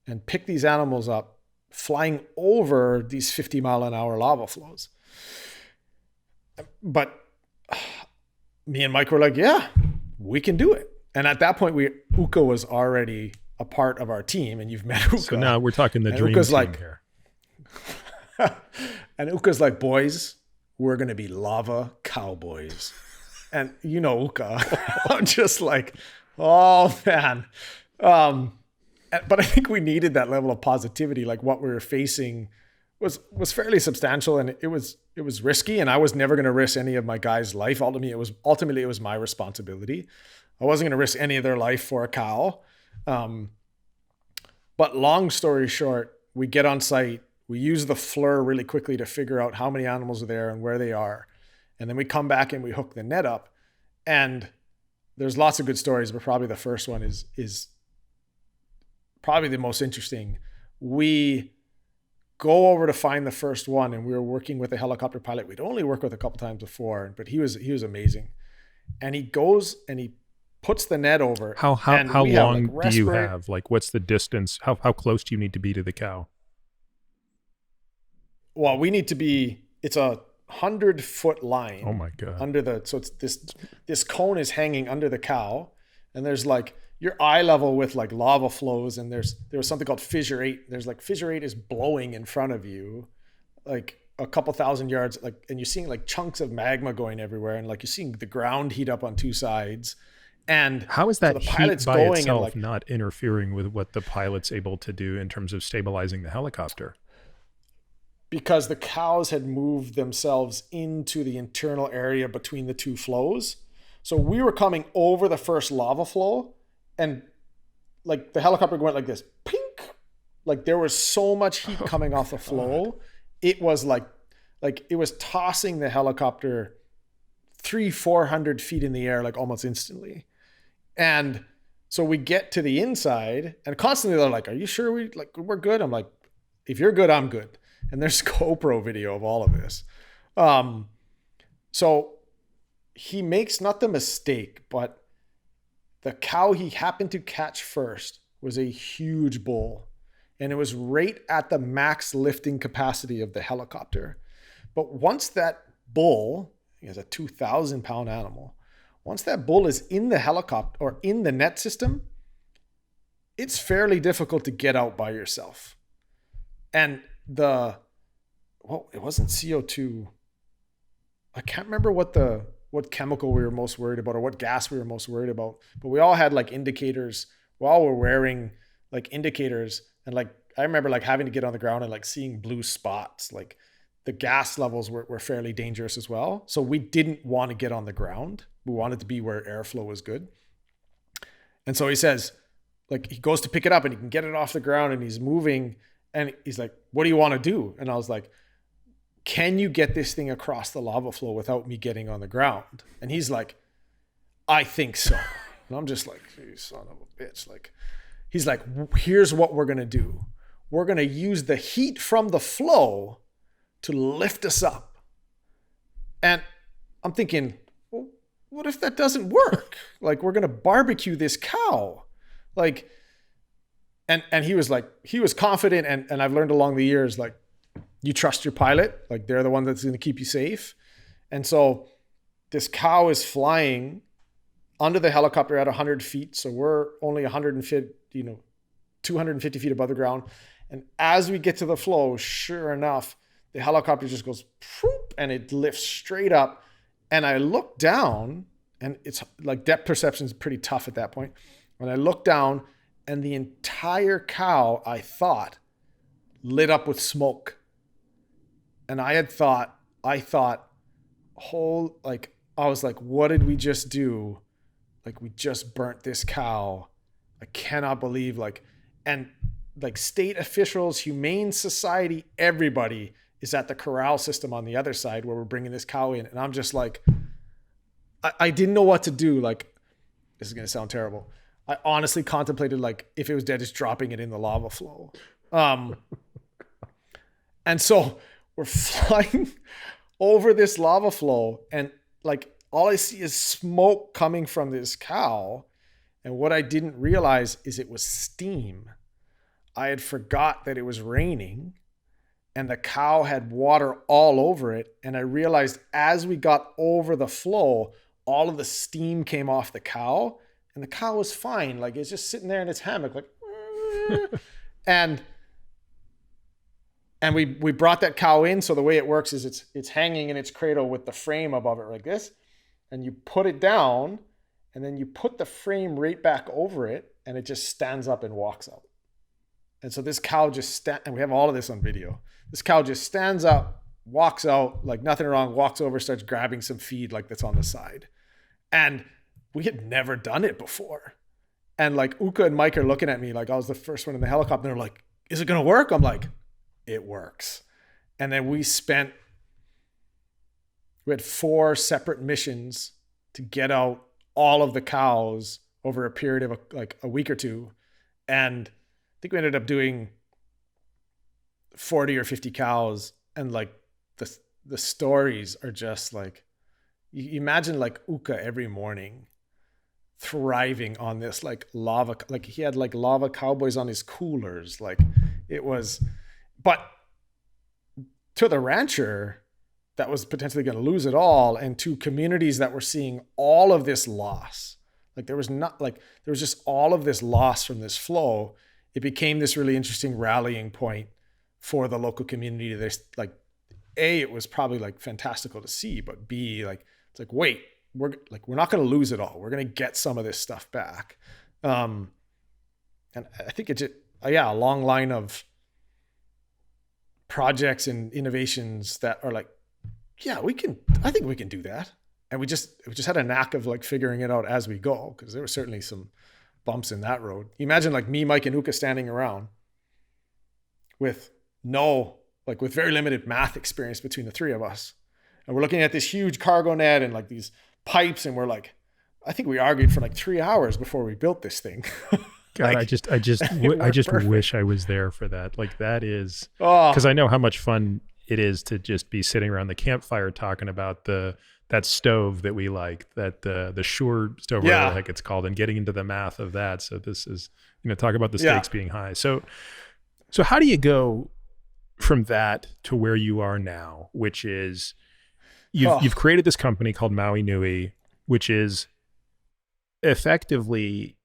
Speaker 2: and pick these animals up, flying over these 50-mile-an-hour lava flows. But me and Mike were like, yeah, we can do it. And at that point, Uka was already a part of our team, and you've met Uka.
Speaker 1: So now we're talking the dream team here.
Speaker 2: And Uka's like, boys, we're going to be lava cowboys. And Uka, I'm just like, oh man. But I think we needed that level of positivity. Like, what we were facing was fairly substantial, and it was risky, and I was never going to risk any of my guys' life. Ultimately, it was my responsibility. I wasn't going to risk any of their life for a cow. But long story short, we get on site, we use the FLIR really quickly to figure out how many animals are there and where they are. And then we come back and we hook the net up. And there's lots of good stories, but probably the first one is probably the most interesting. We go over to find the first one, and we were working with a helicopter pilot we'd only worked with a couple times before, but he was amazing. And he goes and he puts the net over.
Speaker 1: How long do you have? Like, what's the distance? How close do you need to be to the cow?
Speaker 2: Well, we need to be, it's a 100-foot line.
Speaker 1: Oh my God.
Speaker 2: So it's this cone is hanging under the cow, and there's like your eye level with like lava flows, and there was something called fissure 8. There's like fissure 8 is blowing in front of you, like a couple thousand yards, like, and you're seeing like chunks of magma going everywhere, and like you're seeing the ground heat up on two sides. And
Speaker 1: how is
Speaker 2: so
Speaker 1: that
Speaker 2: the
Speaker 1: heat
Speaker 2: pilot's
Speaker 1: by
Speaker 2: going and
Speaker 1: itself
Speaker 2: like,
Speaker 1: not interfering with what the pilot's able to do in terms of stabilizing the helicopter?
Speaker 2: because the cows had moved themselves into the internal area between the two flows. So we were coming over the first lava flow, and like the helicopter went like this, pink. Like there was so much heat coming off the flow. It was like it was tossing the helicopter 300-400 feet in the air, like almost instantly. And so we get to the inside, and constantly they're like, "Are you sure we're good?" I'm like, "If you're good, I'm good." And there's GoPro video of all of this. So he makes not the mistake, but the cow he happened to catch first was a huge bull, and it was right at the max lifting capacity of the helicopter. But once that bull, he has a 2,000-pound animal, once that bull is in the helicopter or in the net system, it's fairly difficult to get out by yourself. And it wasn't CO2. I can't remember what chemical we were most worried about or what gas we were most worried about, but we all had like indicators. We all were wearing like indicators, and like I remember like having to get on the ground and like seeing blue spots. Like the gas levels were fairly dangerous as well. So we didn't want to get on the ground. We wanted to be where airflow was good. And so he says, like, he goes to pick it up and he can get it off the ground, and he's moving, and he's like, "What do you want to do?" And I was like, "Can you get this thing across the lava flow without me getting on the ground?" And he's like, "I think so." And I'm just like, "You son of a bitch." Like, he's like, "Here's what we're going to do. We're going to use the heat from the flow to lift us up." And I'm thinking, well, what if that doesn't work? Like, we're going to barbecue this cow. Like, and he was like, he was confident. And I've learned along the years, like, you trust your pilot. Like, they're the one that's going to keep you safe. And so this cow is flying under the helicopter at 100 feet. So we're only 150, 250 feet above the ground. And as we get to the flow, sure enough, the helicopter just goes whoop, and it lifts straight up. And I look down, and it's like depth perception is pretty tough at that point. When I look down, and the entire cow, I thought, lit up with smoke. And I thought, I was like, what did we just do? Like, we just burnt this cow. I cannot believe, and state officials, humane society, everybody is at the corral system on the other side where we're bringing this cow in. And I'm just like, I didn't know what to do. Like, this is going to sound terrible. I honestly contemplated, like, if it was dead, just dropping it in the lava flow. And so we're flying over this lava flow, and like all I see is smoke coming from this cow. And what I didn't realize is it was steam. I had forgot that it was raining, and the cow had water all over it. And I realized as we got over the flow, all of the steam came off the cow, and the cow was fine. Like, it's just sitting there in its hammock, like, and we brought that cow in. So the way it works is it's hanging in its cradle with the frame above it like this, and you put it down, and then you put the frame right back over it, and it just stands up and walks out. And so this cow and we have all of this on video. This cow just stands up, walks out like nothing wrong, walks over, starts grabbing some feed like that's on the side. And we had never done it before. And like Uka and Mike are looking at me like I was the first one in the helicopter. They're like, "Is it going to work?" I'm like, "It works." And then we had 4 separate missions to get out all of the cows over a period of like a week or two. And I think we ended up doing 40 or 50 cows. And like the stories are just like, you imagine like Uka every morning thriving on this like lava, like he had like lava cowboys on his coolers. Like it was, but to the rancher that was potentially going to lose it all, and to communities that were seeing all of this loss, like there was just all of this loss from this flow. It became this really interesting rallying point for the local community. There's like A, it was probably like fantastical to see, but B, like, it's like, wait, we're not going to lose it all. We're going to get some of this stuff back. And I think it's, a long line of projects and innovations that are like, yeah, I think we can do that. And we just had a knack of like figuring it out as we go, because there were certainly some bumps in that road. You imagine like me, Mike, and Uka standing around with with very limited math experience between the three of us. And we're looking at this huge cargo net and like these pipes. And we're like, I think we argued for like 3 hours before we built this thing.
Speaker 1: God,
Speaker 2: like,
Speaker 1: I just wish I was there for that. Like that is, because I know how much fun it is to just be sitting around the campfire talking about that stove that we like, that the Shure stove, whatever the heck it's called, and getting into the math of that. So this is, talk about the stakes being high. So how do you go from that to where you are now, which is you've created this company called Maui Nui, which is effectively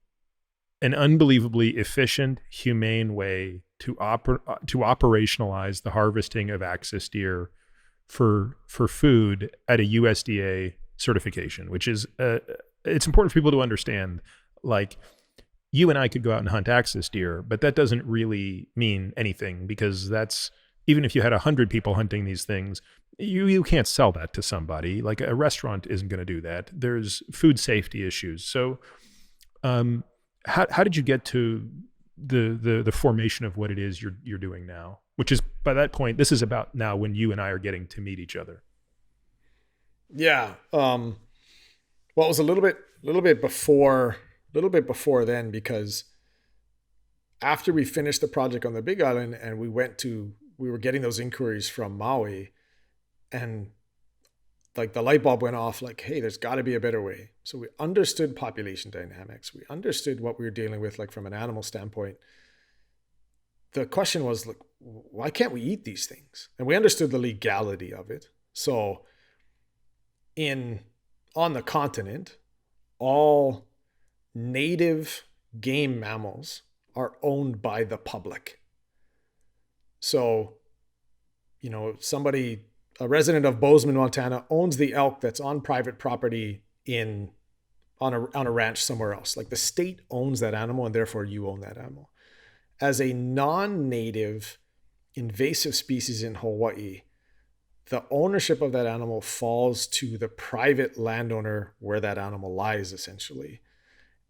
Speaker 1: an unbelievably efficient, humane way to operationalize the harvesting of axis deer for food at a USDA certification, which is it's important for people to understand. Like, you and I could go out and hunt axis deer, but that doesn't really mean anything, because that's, even if you had 100 people hunting these things, you can't sell that to somebody. Like a restaurant isn't going to do that. There's food safety issues. So how did you get to the formation of what it is you're doing now? Which is, by that point, this is about now when you and I are getting to meet each other.
Speaker 2: Yeah. Well, it was a little bit before then, because after we finished the project on the Big Island and we were getting those inquiries from Maui, and like the light bulb went off, like, hey, there's got to be a better way. So we understood population dynamics. We understood what we were dealing with, like from an animal standpoint. The question was, like, why can't we eat these things? And we understood the legality of it. So on the continent, all native game mammals are owned by the public. So, a resident of Bozeman, Montana owns the elk that's on private property on a ranch somewhere else. Like, the state owns that animal, and therefore you own that animal. As a non-native invasive species in Hawaii, the ownership of that animal falls to the private landowner where that animal lies, essentially,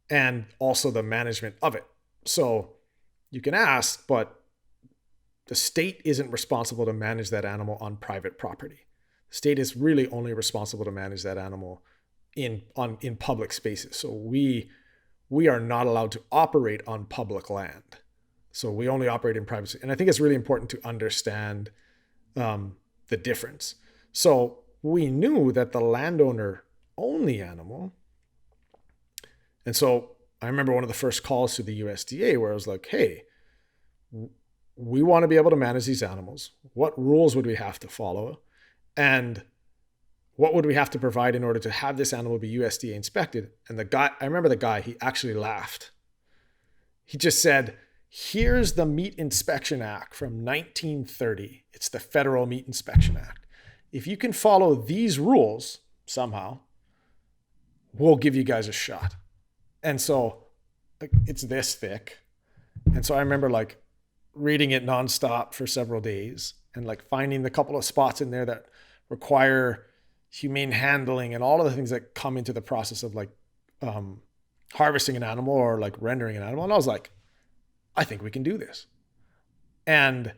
Speaker 2: and also the management of it. So you can ask, but the state isn't responsible to manage that animal on private property. The state is really only responsible to manage that animal in public spaces. So we are not allowed to operate on public land. So we only operate in private. And I think it's really important to understand the difference. So we knew that the landowner owned the animal. And so I remember one of the first calls to the USDA where I was like, hey, we want to be able to manage these animals. What rules would we have to follow? And what would we have to provide in order to have this animal be USDA inspected? And I remember the guy, he actually laughed. He just said, here's the Meat Inspection Act from 1930. It's the Federal Meat Inspection Act. If you can follow these rules somehow, we'll give you guys a shot. And so it's this thick. And so I remember like reading it nonstop for several days and like finding the couple of spots in there that require humane handling and all of the things that come into the process of like harvesting an animal or like rendering an animal. And I was like, I think we can do this. And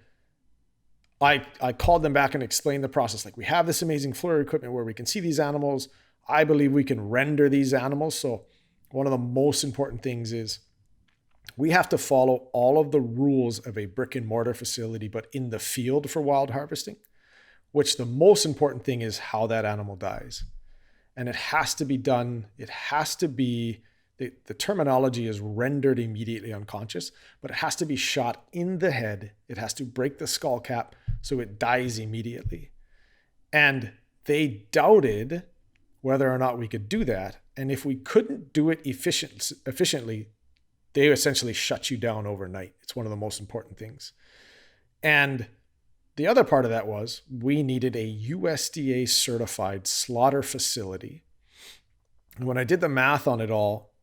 Speaker 2: I called them back and explained the process. Like, we have this amazing FLIR equipment where we can see these animals. I believe we can render these animals. So one of the most important things is we have to follow all of the rules of a brick and mortar facility, but in the field for wild harvesting, which the most important thing is how that animal dies. And it has to be done. It has to be, the terminology is rendered immediately unconscious, but it has to be shot in the head. It has to break the skull cap so it dies immediately. And they doubted whether or not we could do that. And if we couldn't do it efficiently, they essentially shut you down overnight. It's one of the most important things. And The other part of that was we needed a USDA certified slaughter facility. And when I did the math on it all,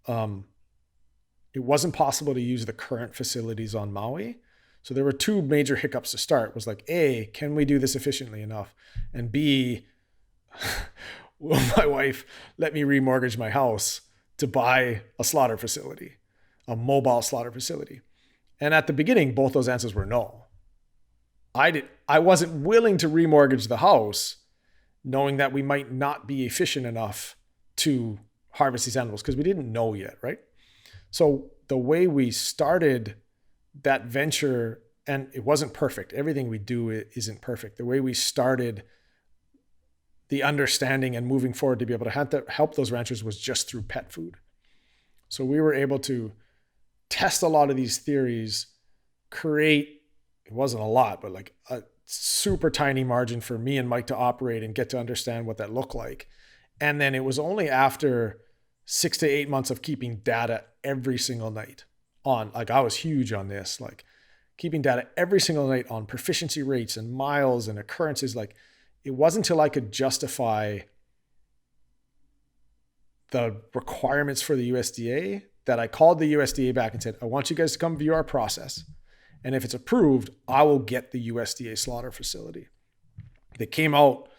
Speaker 2: it wasn't possible to use the current facilities on Maui. So there were two major hiccups to start. It was like, A, can we do this efficiently enough? And B, will my wife let me remortgage my house to buy a slaughter facility, a mobile slaughter facility? And at the beginning, both those answers were no. I wasn't willing to remortgage the house knowing that we might not be efficient enough to harvest these animals because we didn't know yet, right? So the way we started that venture, and it wasn't perfect. Everything we do isn't perfect. The way we started the understanding and moving forward to be able to help those ranchers was just through pet food. So we were able to test a lot of these theories, create, it wasn't a lot, but like a super tiny margin for me and Mike to operate and get to understand what that looked like. And then it was only after 6 to 8 months of keeping data every single night on, like I was huge on this, like keeping data every single night on proficiency rates and miles and occurrences. Like it wasn't until I could justify the requirements for the USDA that I called the USDA back and said, I want you guys to come view our process. And if it's approved, I will get the USDA slaughter facility. They came out,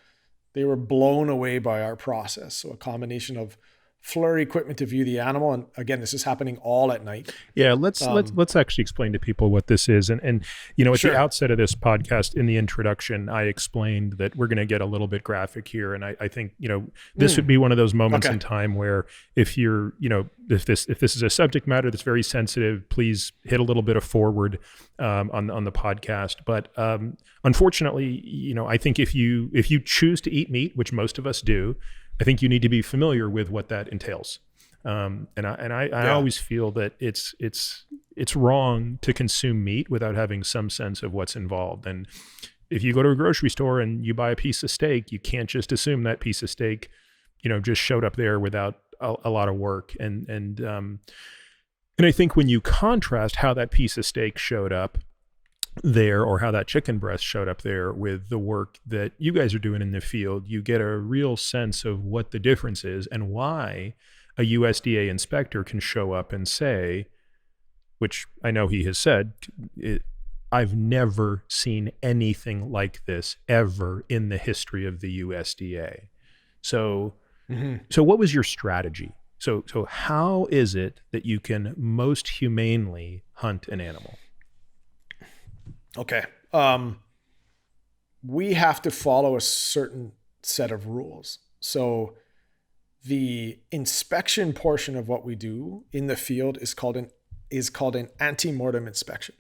Speaker 2: they were blown away by our process. So a combination of flurry equipment to view the animal. And again, this is happening all at night.
Speaker 1: Yeah, let's actually explain to people what this is. And you know, at the outset of this podcast, in the introduction, I explained that we're going to get a little bit graphic here. And I think, you know, this would be one of those moments in time where if you're, you know, if this is a subject matter that's very sensitive, please hit a little bit of forward on the podcast. But unfortunately, you know, I think if you choose to eat meat, which most of us do, I think you need to be familiar with what that entails. And I always feel that it's wrong to consume meat without having some sense of what's involved. And if you go to a grocery store and you buy a piece of steak, you can't just assume that piece of steak, you know, just showed up there without a lot of work. And I think when you contrast how that piece of steak showed up there or how that chicken breast showed up there with the work that you guys are doing in the field, you get a real sense of what the difference is and why a USDA inspector can show up and say, which I know he has said, I've never seen anything like this ever in the history of the USDA. So, so what was your strategy? So how is it that you can most humanely hunt an animal?
Speaker 2: Okay. We have to follow a certain set of rules. So the inspection portion of what we do in the field is called an ante-mortem inspection.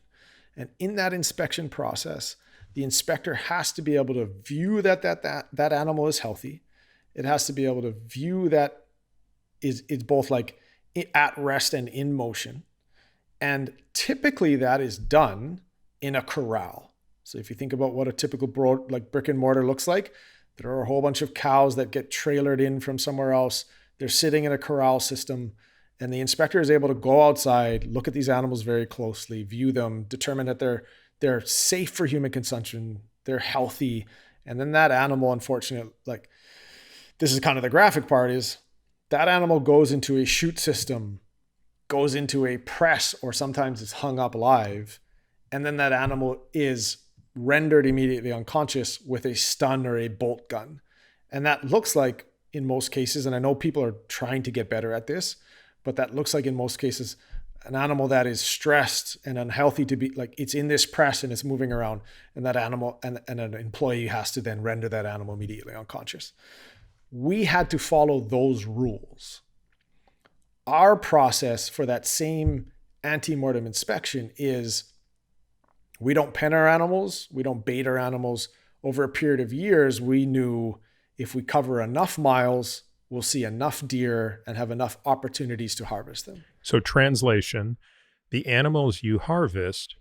Speaker 2: And in that inspection process, the inspector has to be able to view that animal is healthy. It has to be able to view that it's both like at rest and in motion. And typically that is done in a corral. So if you think about what a typical brick and mortar looks like, there are a whole bunch of cows that get trailered in from somewhere else. They're sitting in a corral system, and the inspector is able to go outside, look at these animals very closely, view them, determine that they're safe for human consumption, they're healthy. And then that animal, unfortunately, like this is kind of the graphic part, is that animal goes into a chute system, goes into a press, or sometimes it's hung up live. And then that animal is rendered immediately unconscious with a stun or a bolt gun. And that looks like, in most cases, and I know people are trying to get better at this, but that looks like in most cases, an animal that is stressed and unhealthy to be, like it's in this press and it's moving around, and that animal and an employee has to then render that animal immediately unconscious. We had to follow those rules. Our process for that same ante-mortem inspection is we don't pen our animals. We don't bait our animals. Over a period of years, we knew if we cover enough miles, we'll see enough deer and have enough opportunities to harvest them.
Speaker 1: So translation, the animals you harvest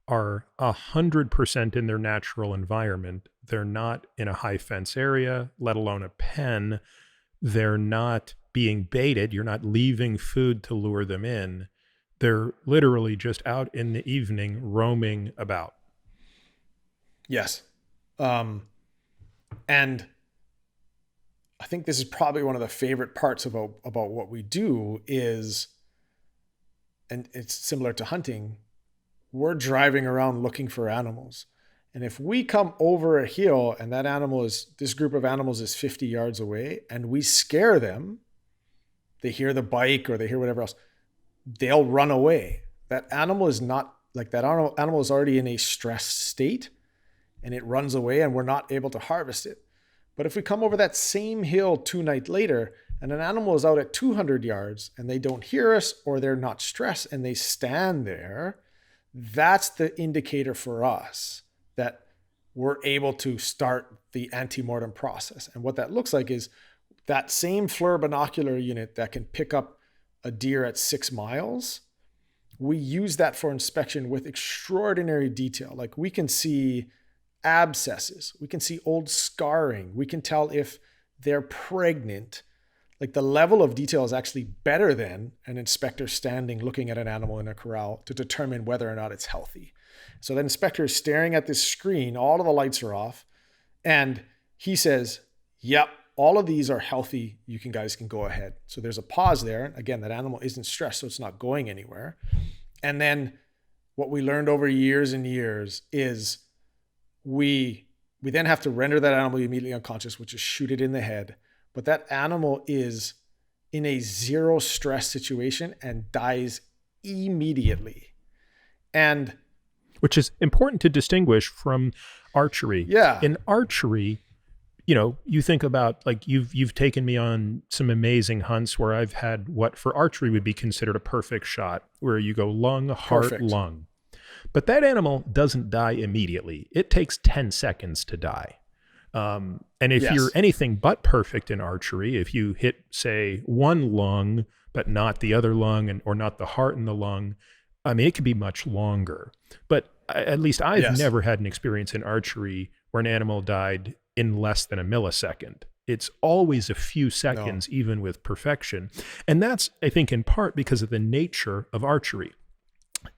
Speaker 1: are 100% in their natural environment. They're not in a high fence area, let alone a pen. They're not being baited. You're not leaving food to lure them in. They're literally just out in the evening roaming about.
Speaker 2: Yes. And I think this is probably one of the favorite parts about what we do is, and it's similar to hunting, we're driving around looking for animals. And if we come over a hill and this group of animals is 50 yards away and we scare them, they hear the bike or they hear whatever else, they'll run away. That animal is not like that animal is already in a stressed state and it runs away and we're not able to harvest it. But if we come over that same hill 2 nights later and an animal is out at 200 yards and they don't hear us or they're not stressed and they stand there, that's the indicator for us that we're able to start the antemortem process. And what that looks like is that same FLIR binocular unit that can pick up a deer at 6 miles, we use that for inspection with extraordinary detail. Like we can see abscesses, we can see old scarring, we can tell if they're pregnant. Like the level of detail is actually better than an inspector standing looking at an animal in a corral to determine whether or not it's healthy. So the inspector is staring at this screen, all of the lights are off, and he says, yep, all of these are healthy. You guys can go ahead. So there's a pause there. Again, that animal isn't stressed, so it's not going anywhere. And then what we learned over years and years is we then have to render that animal immediately unconscious, which is shoot it in the head. But that animal is in a zero stress situation and dies immediately. And
Speaker 1: which is important to distinguish from archery.
Speaker 2: Yeah.
Speaker 1: In archery, you think about like you've taken me on some amazing hunts where I've had what for archery would be considered a perfect shot, where you go lung, heart,
Speaker 2: Perfect.
Speaker 1: lung. But that animal doesn't die immediately. It takes 10 seconds to die. And if you're anything but perfect in archery, if you hit, say, one lung, but not the other lung or not the heart and the lung, I mean, it could be much longer. But at least I've never had an experience in archery where an animal died in less than a millisecond. It's always a few seconds, even with perfection. And that's, I think, in part because of the nature of archery.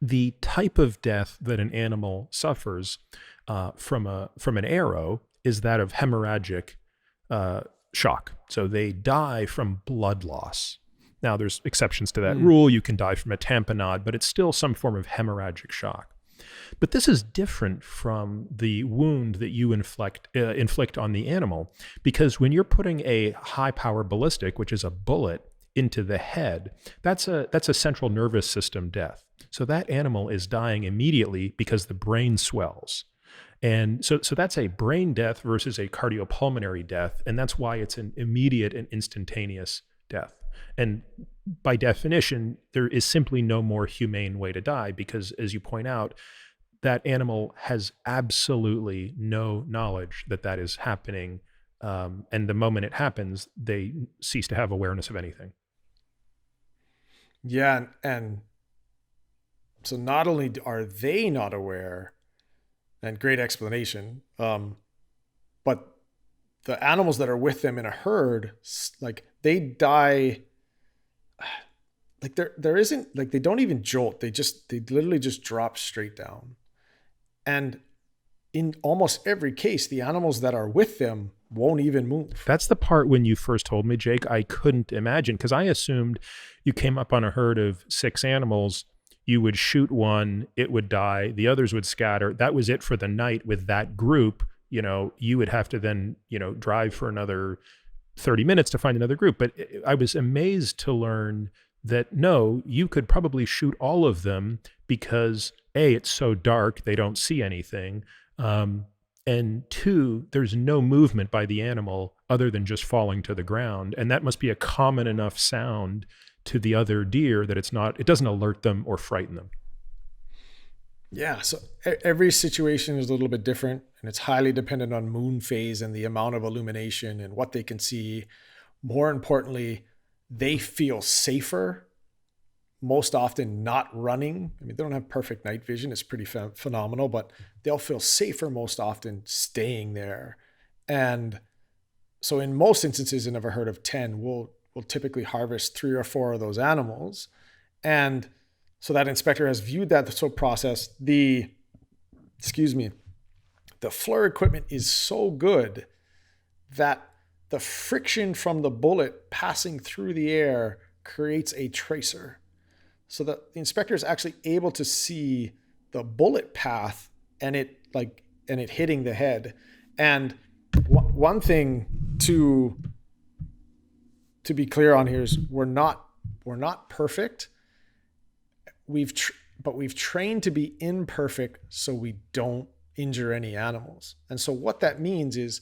Speaker 1: The type of death that an animal suffers from an arrow is that of hemorrhagic shock. So they die from blood loss. Now, there's exceptions to that rule. You can die from a tamponade, but it's still some form of hemorrhagic shock. But this is different from the wound that you inflict on the animal, because when you're putting a high-power ballistic, which is a bullet, into the head, that's a central nervous system death. So that animal is dying immediately because the brain swells. And so that's a brain death versus a cardiopulmonary death, and that's why it's an immediate and instantaneous death. And by definition, there is simply no more humane way to die because, as you point out, that animal has absolutely no knowledge that that is happening. And the moment it happens, they cease to have awareness of anything.
Speaker 2: Yeah. And so not only are they not aware, and great explanation, but the animals that are with them in a herd, like they die, like there isn't, like they don't even jolt. They literally just drop straight down. And in almost every case, the animals that are with them won't even move.
Speaker 1: That's the part when you first told me, Jake, I couldn't imagine, because I assumed you came up on a herd of 6 animals, you would shoot one, it would die, the others would scatter. That was it for the night with that group. You would have to then, drive for another 30 minutes to find another group. But I was amazed to learn that no, you could probably shoot all of them because A, it's so dark, they don't see anything. And 2, there's no movement by the animal other than just falling to the ground. And that must be a common enough sound to the other deer that it doesn't alert them or frighten them.
Speaker 2: Yeah. So every situation is a little bit different, and it's highly dependent on moon phase and the amount of illumination and what they can see. More importantly, they feel safer most often not running. I mean, they don't have perfect night vision. It's pretty phenomenal, but they'll feel safer most often staying there. And so in most instances, in a herd of 10, we'll typically harvest 3 or 4 of those animals. And so that inspector has viewed that process. The the FLIR equipment is so good that the friction from the bullet passing through the air creates a tracer. So that the inspector is actually able to see the bullet path and it hitting the head. And one thing to be clear on here is we're not perfect. But we've trained to be imperfect so we don't injure any animals. And so what that means is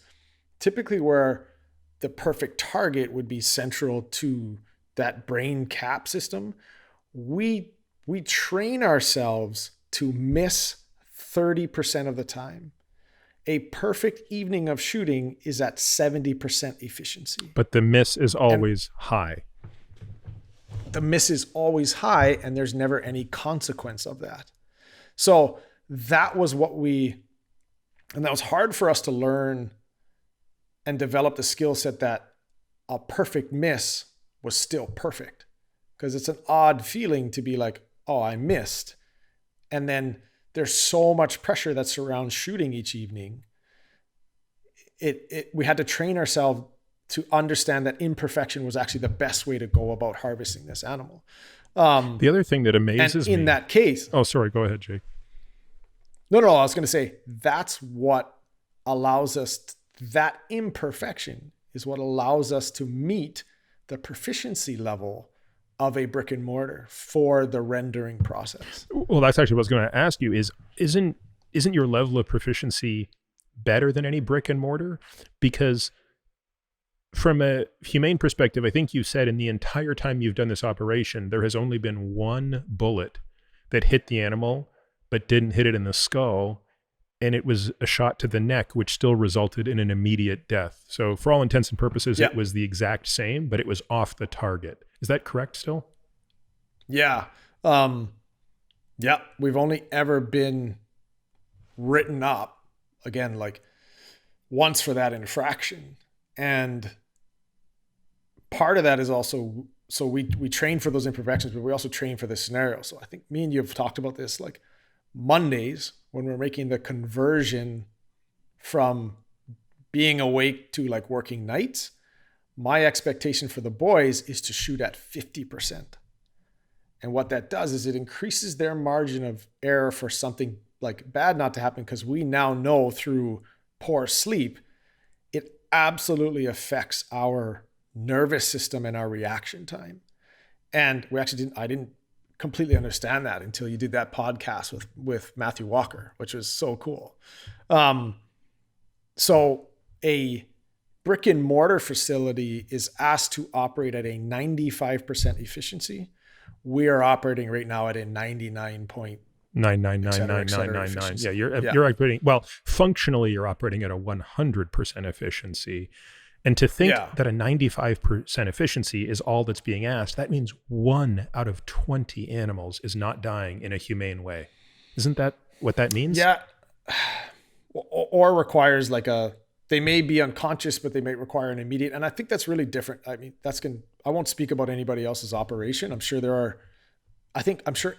Speaker 2: typically where the perfect target would be central to that brain cap system, we train ourselves to miss 30% of the time. A perfect evening of shooting is at 70% efficiency.
Speaker 1: But the miss is always high.
Speaker 2: The miss is always high, and there's never any consequence of that. So that was and that was hard for us to learn and develop the skill set that a perfect miss was still perfect. Because it's an odd feeling to be like, oh, I missed. And then there's so much pressure that surrounds shooting each evening. We had to train ourselves to understand that imperfection was actually the best way to go about harvesting this animal.
Speaker 1: The other thing that amazes me
Speaker 2: in that case,
Speaker 1: oh, sorry, go ahead, Jake.
Speaker 2: No, I was going to say that's what allows us, that imperfection is what allows us to meet the proficiency level of a brick and mortar for the rendering process.
Speaker 1: Well, that's actually what I was going to ask you isn't your level of proficiency better than any brick and mortar? Because from a humane perspective, I think you said in the entire time you've done this operation, there has only been one bullet that hit the animal, but didn't hit it in the skull. And it was a shot to the neck, which still resulted in an immediate death. So for all intents and purposes, It was the exact same, but it was off the target. Is that correct still?
Speaker 2: Yeah. We've only ever been written up, again, like once for that infraction. And part of that is also, so we train for those imperfections, but we also train for this scenario. So I think me and you have talked about this, like Mondays when we're making the conversion from being awake to like working nights, my expectation for the boys is to shoot at 50%. And what that does is it increases their margin of error for something like bad not to happen, because we now know through poor sleep, it absolutely affects our nervous system and our reaction time. And I didn't completely understand that until you did that podcast with Matthew Walker, which was so cool. So a brick and mortar facility is asked to operate at a 95% efficiency. We are operating right now at a
Speaker 1: 99.99999. Yeah, you're operating, well, functionally you're operating at a 100% efficiency. And to think that a 95% efficiency is all that's being asked, that means 1 out of 20 animals is not dying in a humane way. Isn't that what that means?
Speaker 2: Yeah. Or requires they may be unconscious, but they may require an immediate. And I think that's really different. I mean, I won't speak about anybody else's operation. I'm sure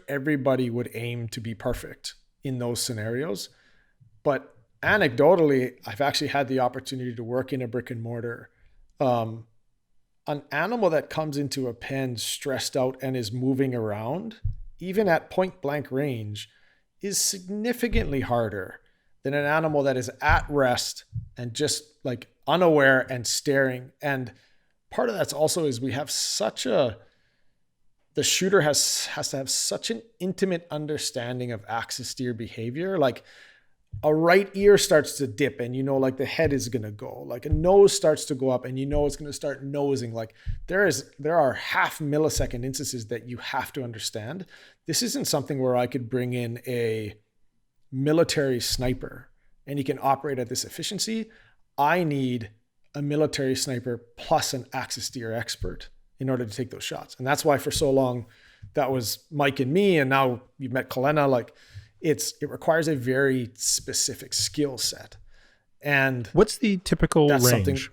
Speaker 2: everybody would aim to be perfect in those scenarios. But anecdotally, I've actually had the opportunity to work in a brick and mortar. An animal that comes into a pen stressed out and is moving around, even at point blank range, is significantly harder than an animal that is at rest and just like unaware and staring. And part of that's also is we have the shooter has to have such an intimate understanding of axis steer behavior. Like a right ear starts to dip and like the head is going to go, like a nose starts to go up and it's going to start nosing. Like there are half millisecond instances that you have to understand. This isn't something where I could bring in a military sniper and he can operate at this efficiency. I need a military sniper plus an axis steer expert in order to take those shots. And that's why for so long that was Mike and me, and now you've met Kalena. Like it requires a very specific skill set. And
Speaker 1: what's the typical range?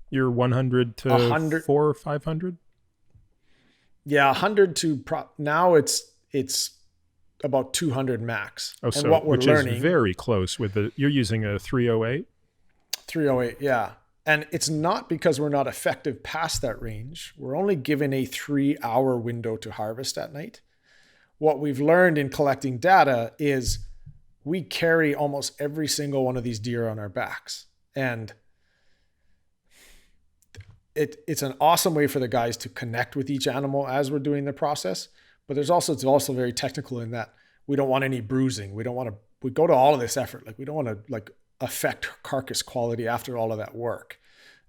Speaker 1: You're 100 to 400 or 500?
Speaker 2: Yeah, 100 to now it's about 200 max.
Speaker 1: Oh,
Speaker 2: And
Speaker 1: so
Speaker 2: what we're
Speaker 1: which
Speaker 2: learning,
Speaker 1: is very close with you're using a 308.
Speaker 2: 308, yeah. And it's not because we're not effective past that range. We're only given a 3-hour window to harvest at night. What we've learned in collecting data is we carry almost every single one of these deer on our backs. And it's an awesome way for the guys to connect with each animal as we're doing the process. But it's also very technical in that we don't want any bruising. We go to all of this effort. Like we don't want to like affect carcass quality after all of that work.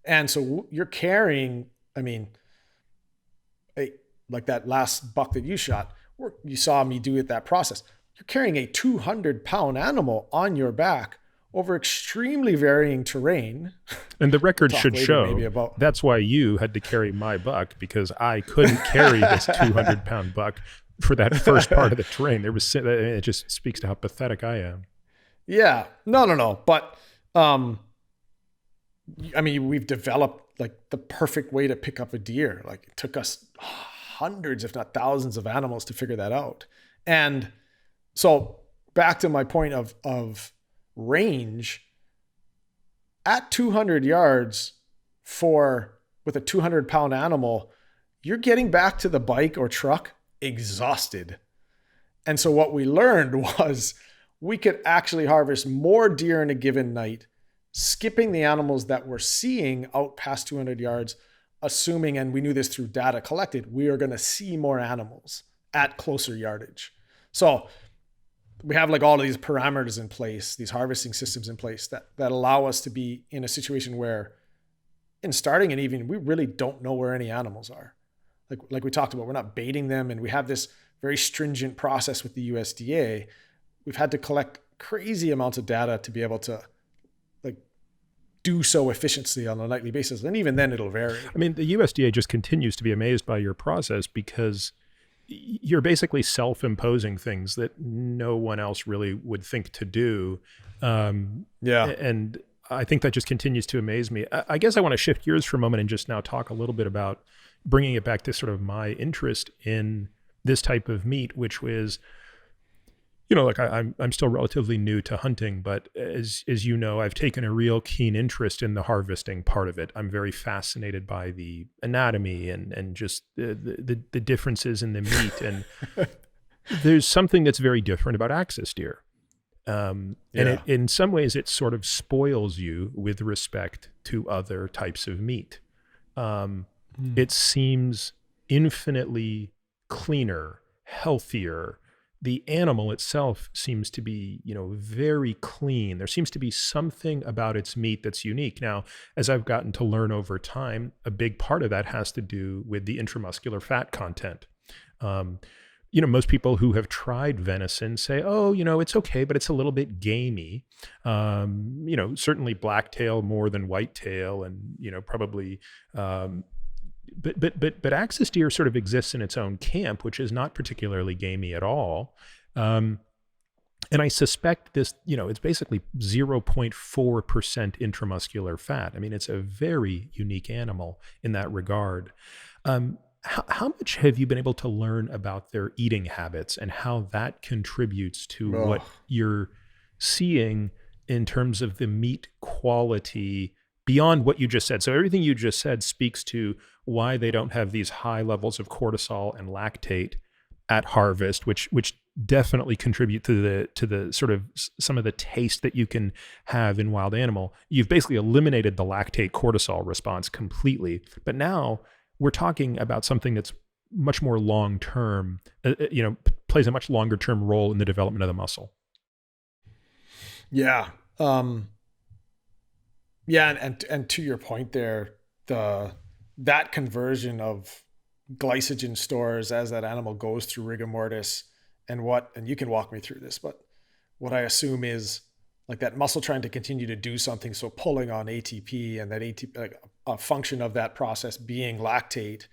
Speaker 2: And so you're carrying, I mean, like that last buck that you shot, you saw me do it, that process. You're carrying a 200-pound animal on your back over extremely varying terrain.
Speaker 1: And the record should show
Speaker 2: about
Speaker 1: that's why you had to carry my buck, because I couldn't carry this 200-pound buck for that first part of the terrain. It just speaks to how pathetic I am.
Speaker 2: Yeah, no. But, I mean, we've developed like the perfect way to pick up a deer. Like it took us hundreds, if not thousands of animals to figure that out. And so back to my point of range, at 200 yards with a 200-pound animal, you're getting back to the bike or truck exhausted. And so what we learned was we could actually harvest more deer in a given night, skipping the animals that we're seeing out past 200 yards, assuming, and we knew this through data collected, we are going to see more animals at closer yardage. So we have like all of these parameters in place, these harvesting systems in place that allow us to be in a situation where in starting and evening, we really don't know where any animals are. Like we talked about, we're not baiting them, and we have this very stringent process with the USDA. We've had to collect crazy amounts of data to be able to like do so efficiently on a nightly basis. And even then it'll vary.
Speaker 1: I mean, the USDA just continues to be amazed by your process because you're basically self-imposing things that no one else really would think to do. And I think that just continues to amaze me. I guess I want to shift gears for a moment and just now talk a little bit about bringing it back to sort of my interest in this type of meat, which was, like I'm still relatively new to hunting, but as you know, I've taken a real keen interest in the harvesting part of it. I'm very fascinated by the anatomy and just the differences in the meat. And there's something that's very different about axis deer. And in some ways, it sort of spoils you with respect to other types of meat. It seems infinitely cleaner, healthier. The animal itself seems to be, very clean. There seems to be something about its meat that's unique. Now, as I've gotten to learn over time, a big part of that has to do with the intramuscular fat content. Most people who have tried venison say, oh, it's okay, but it's a little bit gamey. Certainly blacktail more than whitetail, and, probably, but axis deer sort of exists in its own camp, which is not particularly gamey at all. And I suspect this, it's basically 0.4% intramuscular fat. I mean, it's a very unique animal in that regard. How much have you been able to learn about their eating habits and how that contributes to what you're seeing in terms of the meat quality beyond what you just said? So everything you just said speaks to why they don't have these high levels of cortisol and lactate at harvest, which definitely contribute to the sort of some of the taste that you can have in wild animal. You've basically eliminated the lactate cortisol response completely, but now we're talking about something that's much more long-term, plays a much longer-term role in the development of the muscle.
Speaker 2: Yeah. And to your point there, that conversion of glycogen stores as that animal goes through rigor mortis and you can walk me through this, but what I assume is like that muscle trying to continue to do something. So pulling on ATP, and that ATP, like a function of that process being lactate,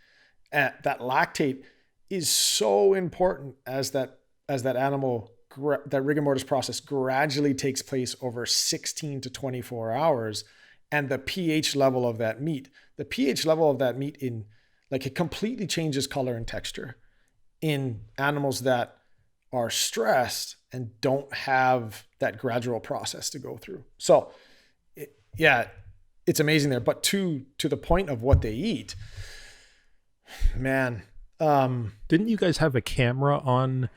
Speaker 2: and that lactate is so important as that animal, that rigor mortis process gradually takes place over 16 to 24 hours. And the pH level of that meat, it completely changes color and texture in animals that are stressed and don't have that gradual process to go through. So it's amazing there. But to the point of what they eat, man.
Speaker 1: Didn't you guys have a camera on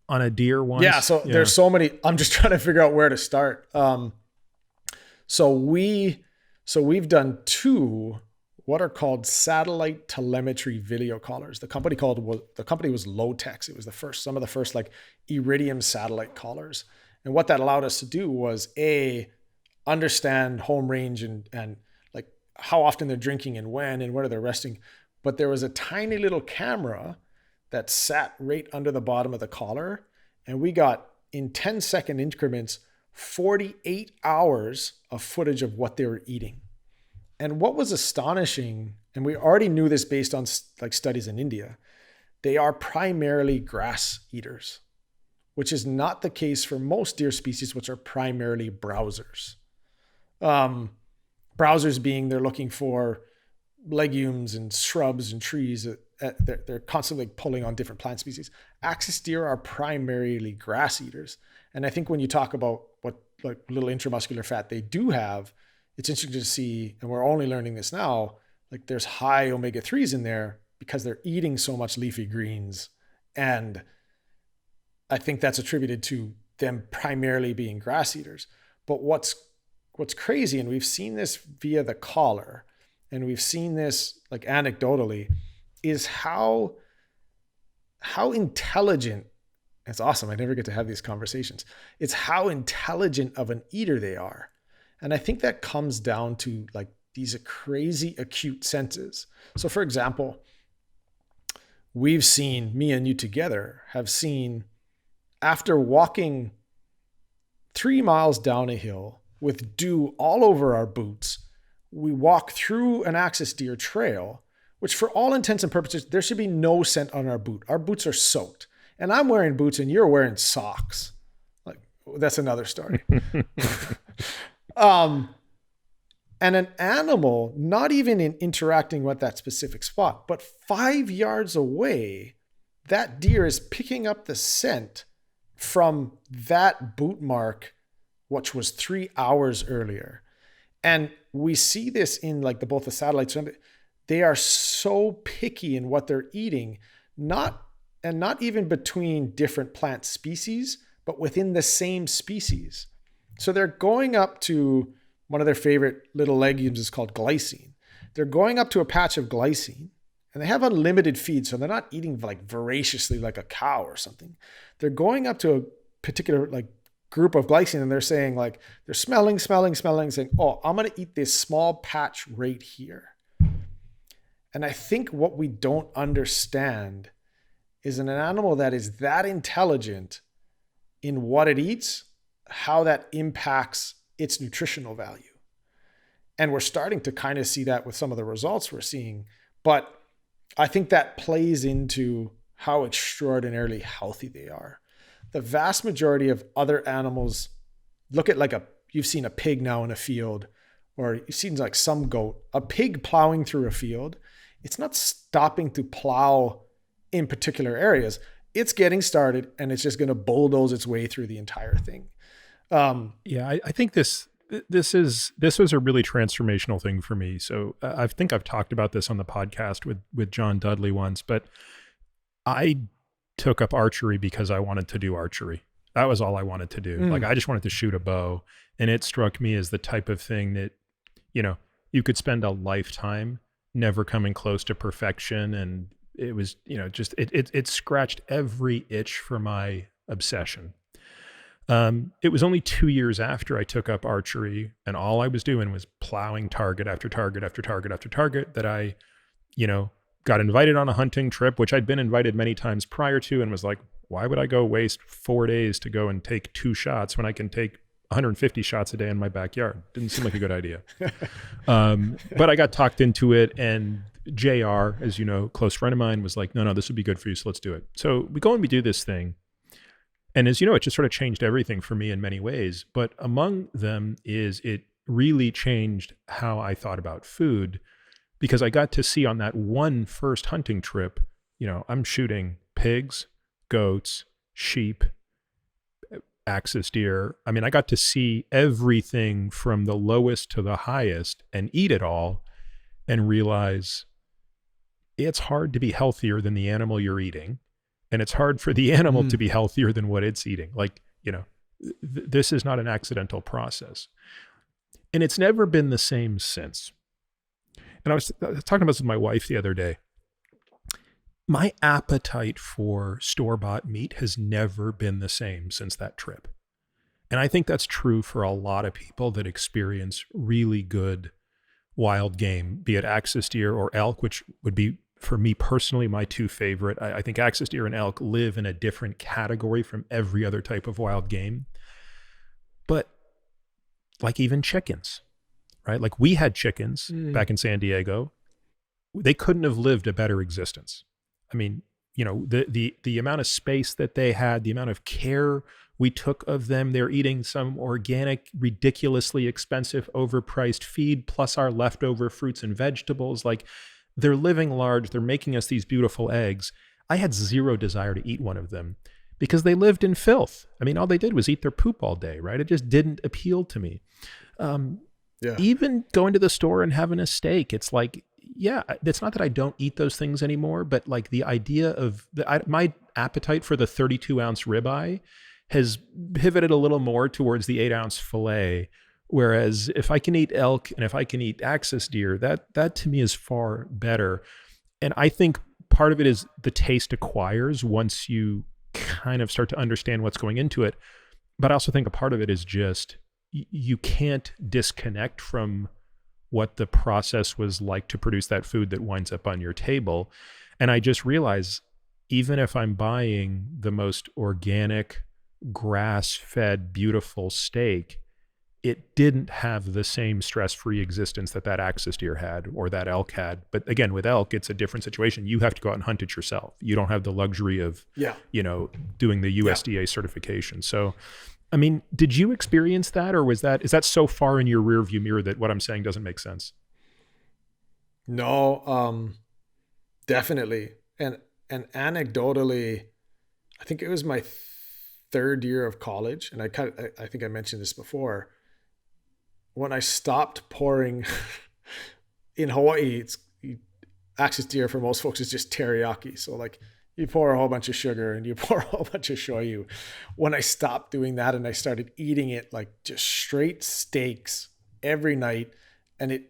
Speaker 1: a deer once?
Speaker 2: Yeah. So there's so many, I'm just trying to figure out where to start. So we've done 2 what are called satellite telemetry video collars. The company was Low-Tex. It was some of the first like iridium satellite collars. And what that allowed us to do was understand home range and like how often they're drinking and when and where they're resting. But there was a tiny little camera that sat right under the bottom of the collar. And we got in 10-second increments, 48 hours of footage of what they were eating. And what was astonishing, and we already knew this based on like studies in India, they are primarily grass eaters, which is not the case for most deer species, which are primarily browsers. Browsers being they're looking for legumes and shrubs and trees. They're constantly pulling on different plant species. Axis deer are primarily grass eaters. And I think when you talk about what like little intramuscular fat they do have, it's interesting to see, and we're only learning this now, like there's high omega-3s in there because they're eating so much leafy greens. And I think that's attributed to them primarily being grass eaters. But what's crazy, and we've seen this via the collar, and we've seen this like anecdotally, is how intelligent, it's awesome. I never get to have these conversations. It's how intelligent of an eater they are. And I think that comes down to like these crazy acute senses. So for example, we've seen, me and you together have seen, after walking 3 miles down a hill with dew all over our boots, we walk through an axis deer trail, which for all intents and purposes, there should be no scent on our boot. Our boots are soaked. And I'm wearing boots and you're wearing socks. Like, that's another story. And an animal, not even in interacting with that specific spot, but 5 yards away, that deer is picking up the scent from that boot mark, which was 3 hours earlier. And we see this in like both the satellites. They are so picky in what they're eating, not even between different plant species, but within the same species. So they're going up to, one of their favorite little legumes is called glycine. They're going up to a patch of glycine and they have unlimited feed. So they're not eating like voraciously like a cow or something. They're going up to a particular like group of glycine and they're saying like, they're smelling, saying, oh, I'm going to eat this small patch right here. And I think what we don't understand is an animal that is that intelligent in what it eats, how that impacts its nutritional value. And we're starting to kind of see that with some of the results we're seeing. But I think that plays into how extraordinarily healthy they are. The vast majority of other animals, look at you've seen a pig now in a field, or you've seen like some goat, a pig plowing through a field. It's not stopping to plow in particular areas. It's getting started and it's just going to bulldoze its way through the entire thing.
Speaker 1: I think this was a really transformational thing for me. So I think I've talked about this on the podcast with John Dudley once, but I took up archery because I wanted to do archery. That was all I wanted to do. Like I just wanted to shoot a bow, and it struck me as the type of thing that, you could spend a lifetime never coming close to perfection. And it was, just, it scratched every itch for my obsession. It was only 2 years after I took up archery and all I was doing was plowing target after target after target after target that I, got invited on a hunting trip, which I'd been invited many times prior to, and was like, why would I go waste 4 days to go and take 2 shots when I can take 150 shots a day in my backyard? Didn't seem like a good idea. But I got talked into it, and JR, as you know, close friend of mine, was like, no, this would be good for you, so let's do it. So we go and we do this thing. And as you know, it just sort of changed everything for me in many ways. But among them is it really changed how I thought about food, because I got to see on that one first hunting trip, I'm shooting pigs, goats, sheep, axis deer. I mean, I got to see everything from the lowest to the highest and eat it all and realize it's hard to be healthier than the animal you're eating. And it's hard for the animal to be healthier than what it's eating. Like, this is not an accidental process. And it's never been the same since. And I was talking about this with my wife the other day. My appetite for store-bought meat has never been the same since that trip. And I think that's true for a lot of people that experience really good wild game, be it axis deer or elk, which would be, for me personally, my two favorite. I think axis deer and elk live in a different category from every other type of wild game. But like even chickens, right? Like we had chickens back in San Diego. They couldn't have lived a better existence. I mean, the amount of space that they had, the amount of care we took of them. They're eating some organic, ridiculously expensive, overpriced feed, plus our leftover fruits and vegetables. Like, they're living large. They're making us these beautiful eggs. I had zero desire to eat one of them because they lived in filth. I mean, all they did was eat their poop all day, right? It just didn't appeal to me. Even going to the store and having a steak, it's like, yeah, it's not that I don't eat those things anymore, but like the idea of my appetite for the 32-ounce ribeye has pivoted a little more towards the 8-ounce filet. Whereas if I can eat elk and if I can eat axis deer, that to me is far better. And I think part of it is the taste acquires once you kind of start to understand what's going into it. But I also think a part of it is just you can't disconnect from what the process was like to produce that food that winds up on your table. And I just realize, even if I'm buying the most organic, grass-fed, beautiful steak, it didn't have the same stress-free existence that axis deer had or that elk had. But again, with elk, it's a different situation. You have to go out and hunt it yourself. You don't have the luxury of, doing the USDA certification. So, I mean, did you experience that, or is that so far in your rearview mirror that what I'm saying doesn't make sense?
Speaker 2: No, definitely. And anecdotally, I think it was my third year of college, and I think I mentioned this before. When I stopped pouring in Hawaii, axis deer for most folks is just teriyaki. So like you pour a whole bunch of sugar and you pour a whole bunch of shoyu. When I stopped doing that and I started eating it like just straight steaks every night, and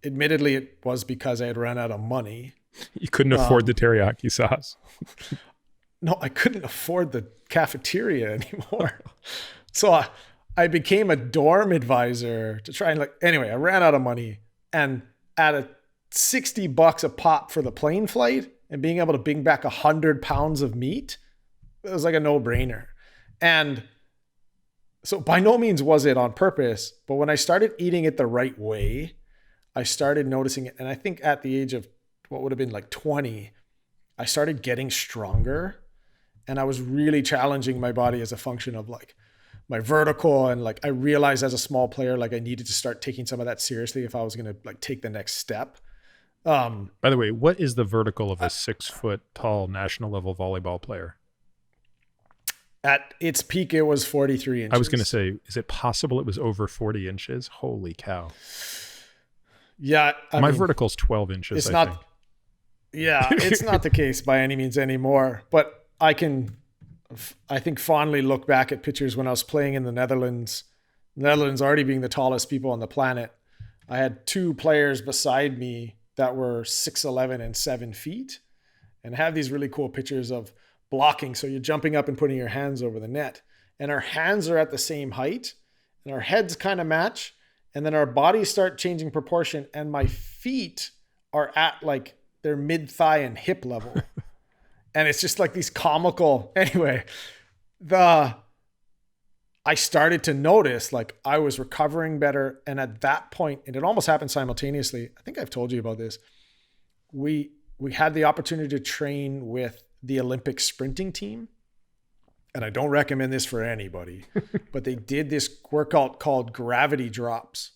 Speaker 2: admittedly it was because I had run out of money.
Speaker 1: You couldn't afford the teriyaki sauce.
Speaker 2: No, I couldn't afford the cafeteria anymore. So I became a dorm advisor to try and anyway, I ran out of money, and at a $60 a pop for the plane flight and being able to bring back 100 pounds of meat, it was like a no-brainer. And so by no means was it on purpose, but when I started eating it the right way, I started noticing it. And I think at the age of what would have been like 20, I started getting stronger, and I was really challenging my body as a function of like my vertical. And like, I realized as a small player, like I needed to start taking some of that seriously if I was going to like take the next step.
Speaker 1: By the way, what is the vertical of a 6 foot tall national level volleyball player?
Speaker 2: At its peak, it was 43 inches.
Speaker 1: I was going to say, is it possible it was over 40 inches? Holy cow.
Speaker 2: Yeah.
Speaker 1: My vertical's 12 inches.
Speaker 2: It's not, yeah, it's not the case by any means anymore, but I think fondly look back at pictures when I was playing in the Netherlands already being the tallest people on the planet. I had two players beside me that were 6'11" and 7 feet, and have these really cool pictures of blocking. So you're jumping up and putting your hands over the net, and our hands are at the same height and our heads kind of match. And then our bodies start changing proportion, and my feet are at like their mid thigh and hip level. And it's just like these comical, anyway, I started to notice like I was recovering better. And at that point, and it almost happened simultaneously, I think I've told you about this. We had the opportunity to train with the Olympic sprinting team. And I don't recommend this for anybody, but they did this workout called gravity drops.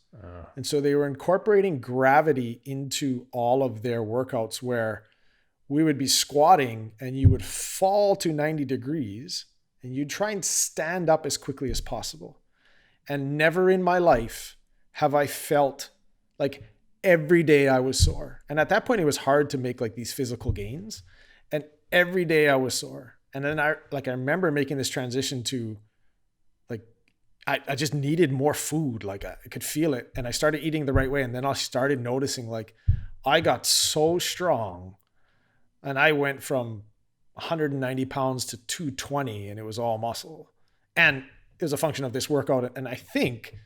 Speaker 2: And so they were incorporating gravity into all of their workouts, where we would be squatting and you would fall to 90 degrees and you'd try and stand up as quickly as possible. And never in my life have I felt like every day I was sore. And at that point, it was hard to make like these physical gains. And every day I was sore. And then I remember making this transition to like, I just needed more food. Like I could feel it. And I started eating the right way. And then I started noticing like I got so strong, and I went from 190 pounds to 220, and it was all muscle. And it was a function of this workout. And I think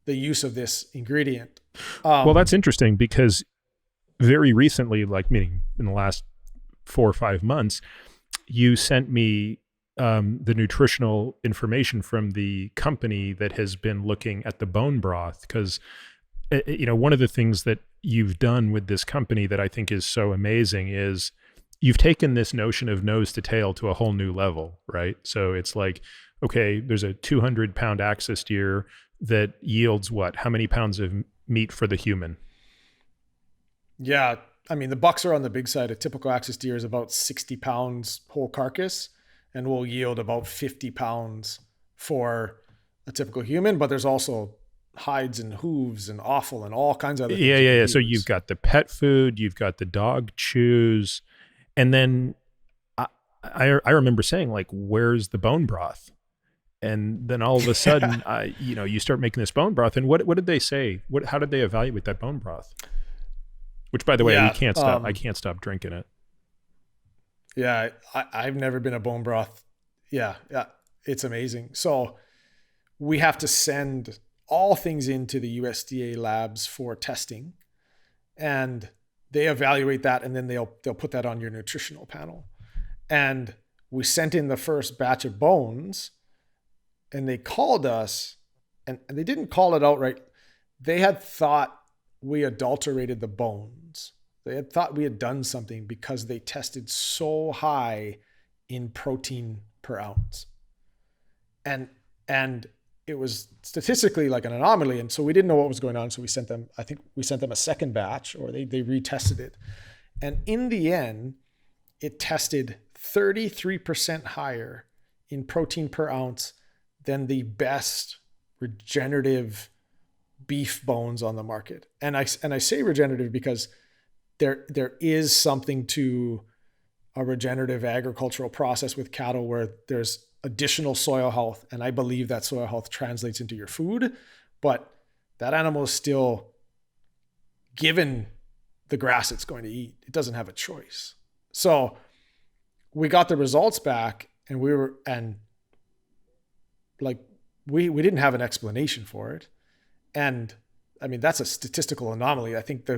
Speaker 2: the use of this ingredient.
Speaker 1: Well, that's interesting, because very recently, like meaning in the last 4 or 5 months, you sent me the nutritional information from the company that has been looking at the bone broth. Because, one of the things that you've done with this company that I think is so amazing is you've taken this notion of nose to tail to a whole new level, right? So it's like, okay, there's a 200-pound axis deer that yields what? How many pounds of meat for the human?
Speaker 2: Yeah. I mean, the bucks are on the big side. A typical axis deer is about 60 pounds whole carcass, and will yield about 50 pounds for a typical human. But there's also hides and hooves and offal and all kinds of other things.
Speaker 1: Yeah. So you've got the pet food, you've got the dog chews, and then I remember saying like, where's the bone broth? And then all of a sudden, you start making this bone broth. And what did they say? How did they evaluate that bone broth? Which, by the way, we can't stop. I can't stop drinking it.
Speaker 2: Yeah, I've never been a bone broth. Yeah, it's amazing. So we have to send all things into the USDA labs for testing, and they evaluate that, and then they'll put that on your nutritional panel. And we sent in the first batch of bones, and they called us, and they didn't call it outright. They had thought we adulterated the bones. They had thought we had done something because they tested so high in protein per ounce. And it was statistically like an anomaly. And so we didn't know what was going on. So we sent them a second batch, or they retested it. And in the end, it tested 33% higher in protein per ounce than the best regenerative beef bones on the market. And I say regenerative because there is something to a regenerative agricultural process with cattle where there's additional soil health. And I believe that soil health translates into your food, but that animal is still given the grass it's going to eat. It doesn't have a choice. So we got the results back, and we didn't have an explanation for it. And I mean, that's a statistical anomaly. I think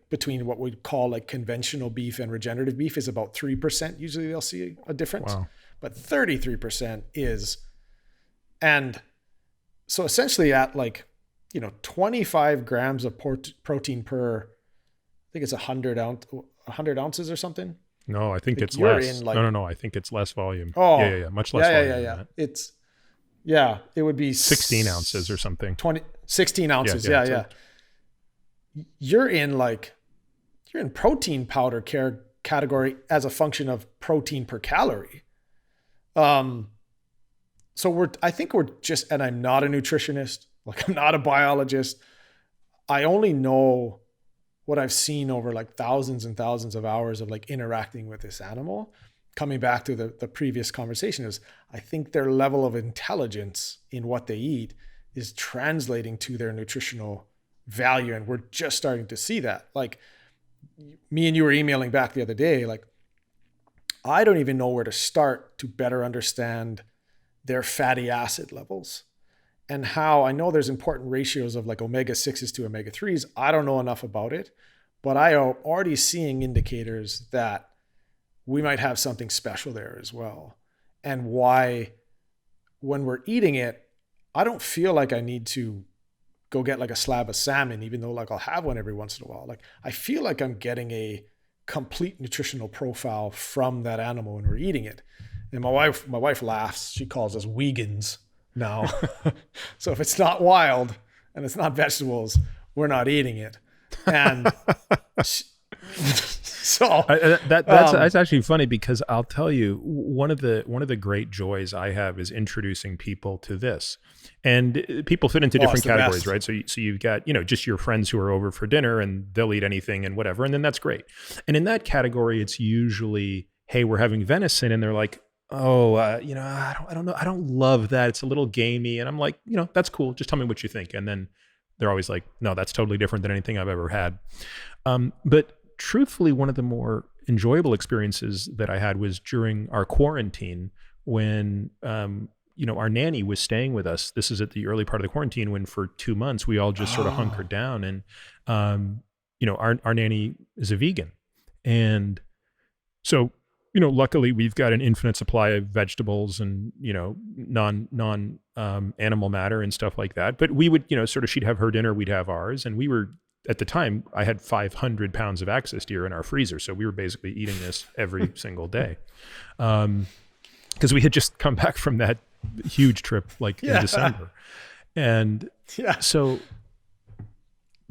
Speaker 2: between what we call like conventional beef and regenerative beef is about 3%. Usually they'll see a difference,
Speaker 1: wow.
Speaker 2: But 33% is. And so essentially at 25 grams of protein per, I think it's 100 ounces or something.
Speaker 1: No, I think it's less. No. I think it's less volume.
Speaker 2: Oh,
Speaker 1: yeah. Much less volume.
Speaker 2: Yeah. It would be
Speaker 1: 16 ounces or something.
Speaker 2: 16 ounces. Yeah. You're in protein powder category as a function of protein per calorie. So I think we're just, and I'm not a nutritionist, I'm not a biologist. I only know what I've seen over thousands and thousands of hours of interacting with this animal. Coming back to the previous conversation is, I think their level of intelligence in what they eat is translating to their nutritional value. And we're just starting to see that. Me and you were emailing back the other day, I don't even know where to start to better understand their fatty acid levels and how. I know there's important ratios of omega-6s to omega-3s. I don't know enough about it, but I am already seeing indicators that we might have something special there as well. And why, when we're eating it, I don't feel like I need to go get a slab of salmon, even though I'll have one every once in a while. I feel like I'm getting a complete nutritional profile from that animal when we're eating it. And my wife laughs. She calls us vegans now. So if it's not wild and it's not vegetables, we're not eating it. And So
Speaker 1: That's actually funny because I'll tell you one of the great joys I have is introducing people to this, and people fit into different
Speaker 2: it's the
Speaker 1: categories,
Speaker 2: best.
Speaker 1: right? So you've got just your friends who are over for dinner and they'll eat anything and whatever, and then that's great. And in that category, it's usually, hey, we're having venison, and they're like, oh, I don't know, I don't love that. It's a little gamey, and I'm like, that's cool. Just tell me what you think, and then they're always like, no, that's totally different than anything I've ever had. But truthfully, one of the more enjoyable experiences that I had was during our quarantine when, our nanny was staying with us. This is at the early part of the quarantine when for 2 months, we all just sort of hunkered down. And, our nanny is a vegan. And so, luckily we've got an infinite supply of vegetables and, non animal matter and stuff like that. But we would, sort of, she'd have her dinner, we'd have ours. And we were, at the time, I had 500 pounds of axis deer in our freezer. So we were basically eating this every single day. Because we had just come back from that huge trip in December. And so,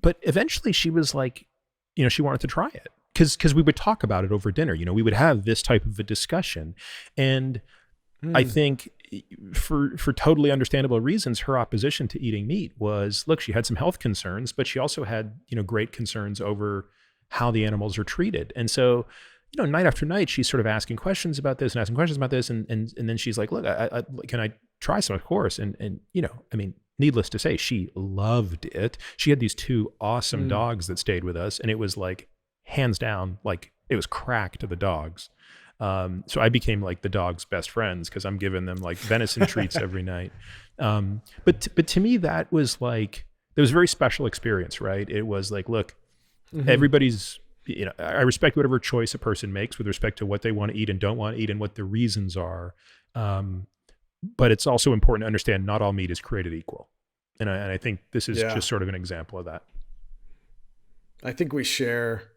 Speaker 1: but eventually she was like, she wanted to try it. Because we would talk about it over dinner. We would have this type of a discussion. And I think for totally understandable reasons, her opposition to eating meat was, look, she had some health concerns, but she also had, great concerns over how the animals are treated. And so, night after night, she's sort of asking questions about this and asking questions about this. And then she's like, look, I can I try some? Of course. And needless to say, she loved it. She had these 2 awesome dogs that stayed with us. And it was like, hands down, like it was crack to the dogs. So I became like the dog's best friends because I'm giving them like venison treats every night. But to me, that was like, it was a very special experience, right? It was like, look, everybody's, I respect whatever choice a person makes with respect to what they want to eat and don't want to eat and what the reasons are. But it's also important to understand not all meat is created equal. And I think this is just sort of an example of that.
Speaker 2: I think we share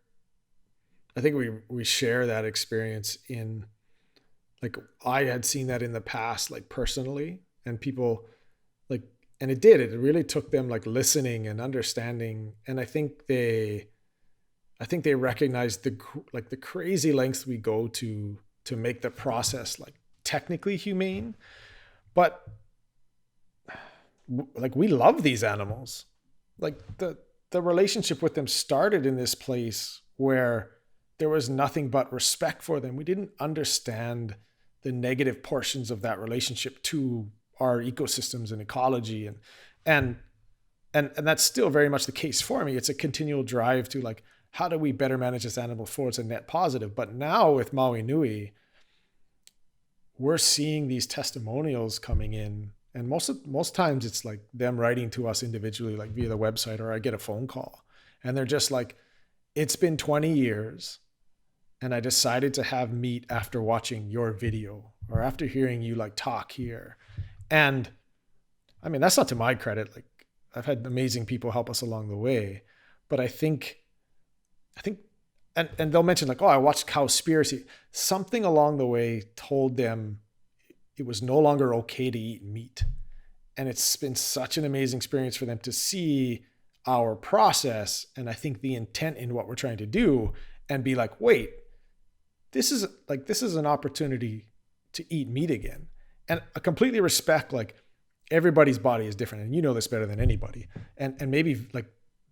Speaker 2: that experience in, like, I had seen that in the past, like personally, and people like, and it really took them like listening and understanding. And I think they recognized the crazy lengths we go to make the process like technically humane, but like we love these animals. Like the relationship with them started in this place where there was nothing but respect for them. We didn't understand the negative portions of that relationship to our ecosystems and ecology. And that's still very much the case for me. It's a continual drive to like, how do we better manage this animal for it's a net positive? But now with Maui Nui, we're seeing these testimonials coming in. And most times it's like them writing to us individually, like via the website, or I get a phone call and they're just like, it's been 20 years. And I decided to have meat after watching your video or after hearing you like talk here. And I mean, that's not to my credit. Like I've had amazing people help us along the way, but I think, and they'll mention like, oh, I watched Cowspiracy. Something along the way told them it was no longer okay to eat meat. And it's been such an amazing experience for them to see our process. And I think the intent in what we're trying to do and be like, wait, this is an opportunity to eat meat again. And I completely respect, like, everybody's body is different. And you know this better than anybody. And maybe like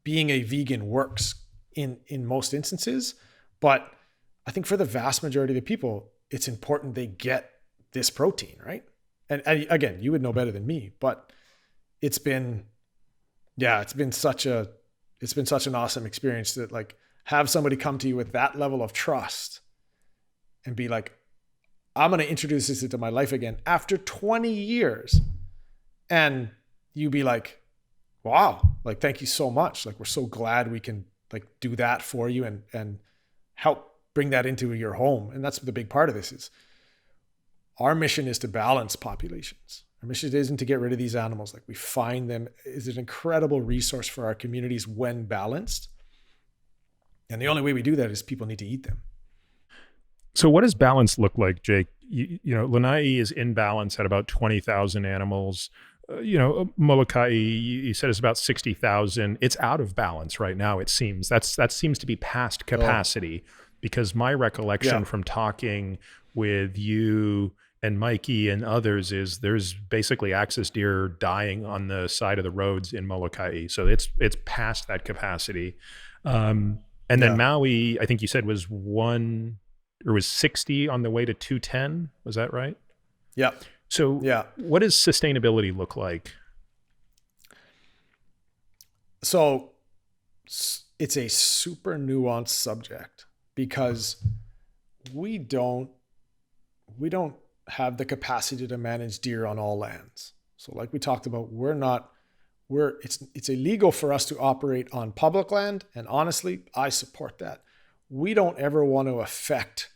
Speaker 2: being a vegan works in most instances, but I think for the vast majority of the people, it's important they get this protein, right? And again, you would know better than me, but it's been such an awesome experience that like have somebody come to you with that level of trust and be like, I'm going to introduce this into my life again after 20 years. And you be like, wow, like, thank you so much. Like, we're so glad we can like do that for you and help bring that into your home. And that's the big part of this is our mission is to balance populations. Our mission isn't to get rid of these animals. Like we find them is an incredible resource for our communities when balanced. And the only way we do that is people need to eat them.
Speaker 1: So what does balance look like, Jake? Lanai is in balance at about 20,000 animals. Molokai, you said it's about 60,000. It's out of balance right now, it seems. That seems to be past capacity. Because my recollection
Speaker 2: Yeah.
Speaker 1: from talking with you and Mikey and others is there's basically axis deer dying on the side of the roads in Molokai. So it's past that capacity. And then
Speaker 2: Yeah.
Speaker 1: Maui, I think you said was 60 on the way to 210. Was that right?
Speaker 2: Yeah.
Speaker 1: So
Speaker 2: Yeah.
Speaker 1: what does sustainability look like?
Speaker 2: So it's a super nuanced subject because we don't have the capacity to manage deer on all lands. So like we talked about, it's illegal for us to operate on public land. And honestly, I support that. We don't ever want to affect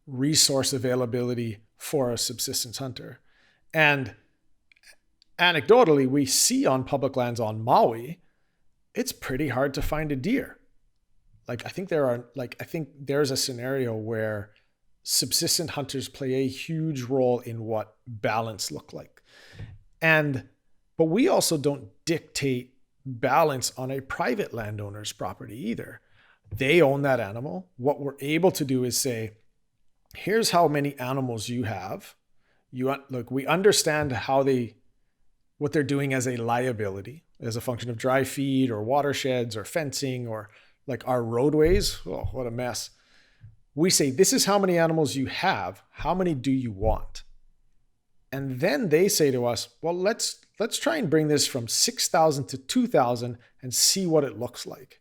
Speaker 2: resource availability for a subsistence hunter. And anecdotally, we see on public lands on Maui, it's pretty hard to find a deer. I think there's a scenario where subsistent hunters play a huge role in what balance look like. But we also don't dictate balance on a private landowner's property either. They own that animal. What we're able to do is say, here's how many animals you have. We understand what they're doing as a liability, as a function of dry feed or watersheds or fencing or like our roadways. Oh, what a mess. We say, this is how many animals you have. How many do you want? And then they say to us, well, let's try and bring this from 6,000 to 2,000 and see what it looks like.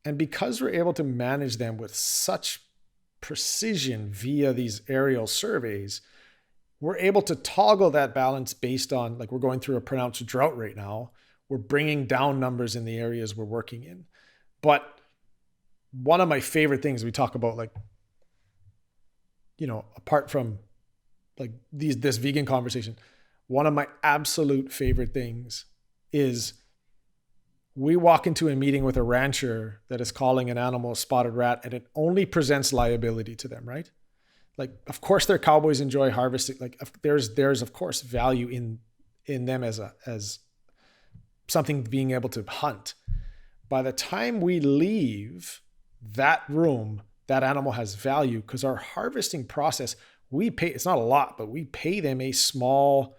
Speaker 2: And because we're able to manage them with such precision via these aerial surveys, we're able to toggle that balance based on, like, we're going through a pronounced drought right now. We're bringing down numbers in the areas we're working in. But one of my favorite things we talk about, like, apart from like this vegan conversation, one of my absolute favorite things is we walk into a meeting with a rancher that is calling an animal a spotted rat, and it only presents liability to them, right? Like, of course, their cowboys enjoy harvesting. Like, there's of course value in them as something being able to hunt. By the time we leave that room, that animal has value because our harvesting process, we pay, it's not a lot, but we pay them a small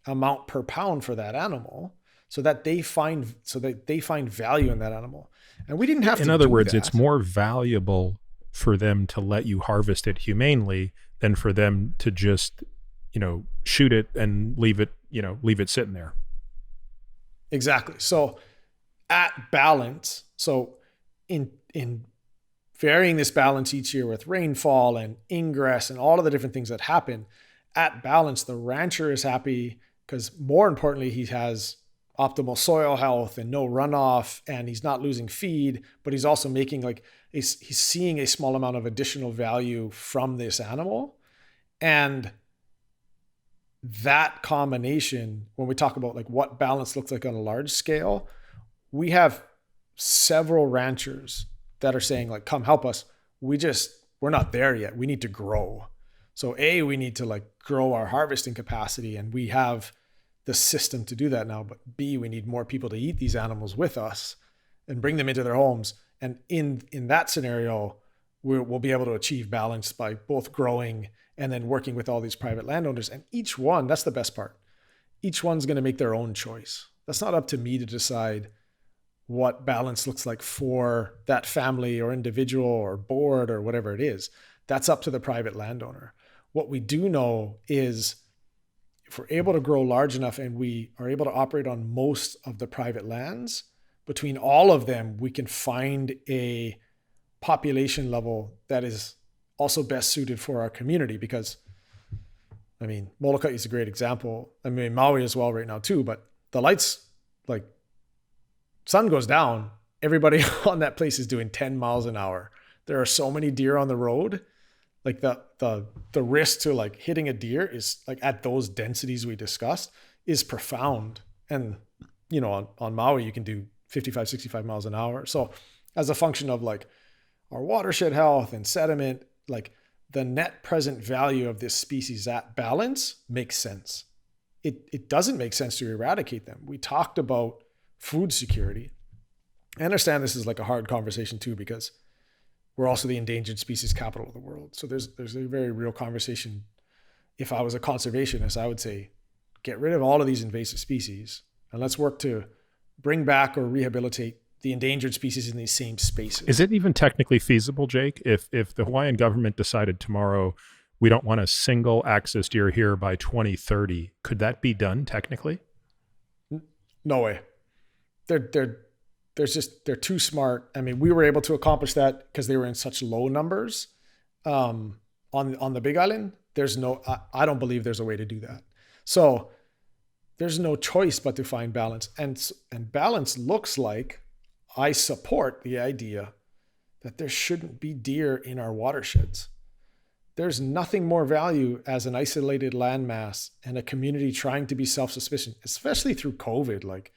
Speaker 2: amount per pound for that animal so that they find value in that animal. And we didn't have to do that.
Speaker 1: In other words, it's more valuable for them to let you harvest it humanely than for them to just, shoot it and leave it sitting there.
Speaker 2: Exactly. So at balance, in varying this balance each year with rainfall and ingress and all of the different things that happen, at balance, the rancher is happy because, more importantly, he has optimal soil health and no runoff, and he's not losing feed, but he's also making he's seeing a small amount of additional value from this animal. And that combination, when we talk about like what balance looks like on a large scale, we have several ranchers that are saying, like, come help us. We're not there yet. We need to grow. So we need to like grow our harvesting capacity, and we have the system to do that now. But B, we need more people to eat these animals with us and bring them into their homes. And in that scenario, we'll be able to achieve balance by both growing and then working with all these private landowners. And each one, that's the best part. Each one's going to make their own choice. That's not up to me to decide what balance looks like for that family or individual or board or whatever it is. That's up to the private landowner. What we do know is if we're able to grow large enough and we are able to operate on most of the private lands, between all of them, we can find a population level that is also best suited for our community. Because, Molokai is a great example. Maui as well right now too, but the lights, like, sun goes down, everybody on that place is doing 10 miles an hour. There are so many deer on the road. Like the risk to like hitting a deer is like at those densities we discussed is profound. And, on Maui, you can do 55, 65 miles an hour. So as a function of like our watershed health and sediment, like the net present value of this species at balance makes sense. It doesn't make sense to eradicate them. We talked about food security. I understand this is like a hard conversation too, because we're also the endangered species capital of the world. So there's a very real conversation. If I was a conservationist, I would say, get rid of all of these invasive species and let's work to bring back or rehabilitate the endangered species in these same spaces.
Speaker 1: Is it even technically feasible, Jake? If the Hawaiian government decided tomorrow we don't want a single axis deer here by 2030, could that be done technically?
Speaker 2: No way. They're too smart. I mean, we were able to accomplish that because they were in such low numbers on the Big Island. I don't believe there's a way to do that. So there's no choice but to find balance. And balance looks like I support the idea that there shouldn't be deer in our watersheds. There's nothing more value as an isolated landmass and a community trying to be self-sufficient, especially through COVID. Like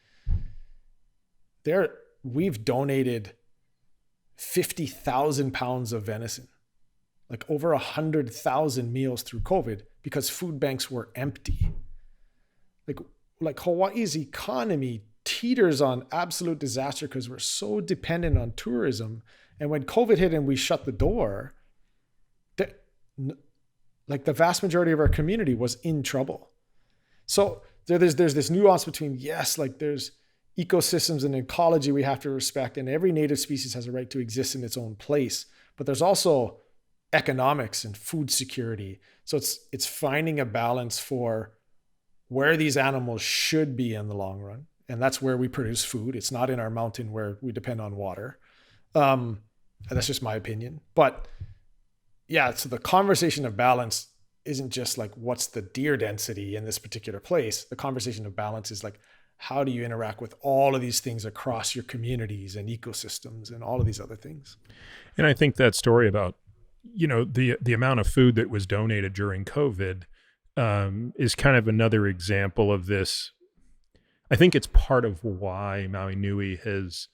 Speaker 2: we've donated 50,000 pounds of venison, like over 100,000 meals through COVID because food banks were empty. Like Hawaii's economy teeters on absolute disaster because we're so dependent on tourism. And when COVID hit and we shut the door, like the vast majority of our community was in trouble. So there's this nuance between, yes, like there's ecosystems and ecology we have to respect, and every native species has a right to exist in its own place. But there's also economics and food security. So it's finding a balance for where these animals should be in the long run. And that's where we produce food. It's not in our mountain where we depend on water. That's just my opinion. But yeah, so the conversation of balance isn't just like, what's the deer density in this particular place? The conversation of balance is like, how do you interact with all of these things across your communities and ecosystems and all of these other things?
Speaker 1: And I think that story about, the amount of food that was donated during COVID is kind of another example of this. I think it's part of why Maui Nui has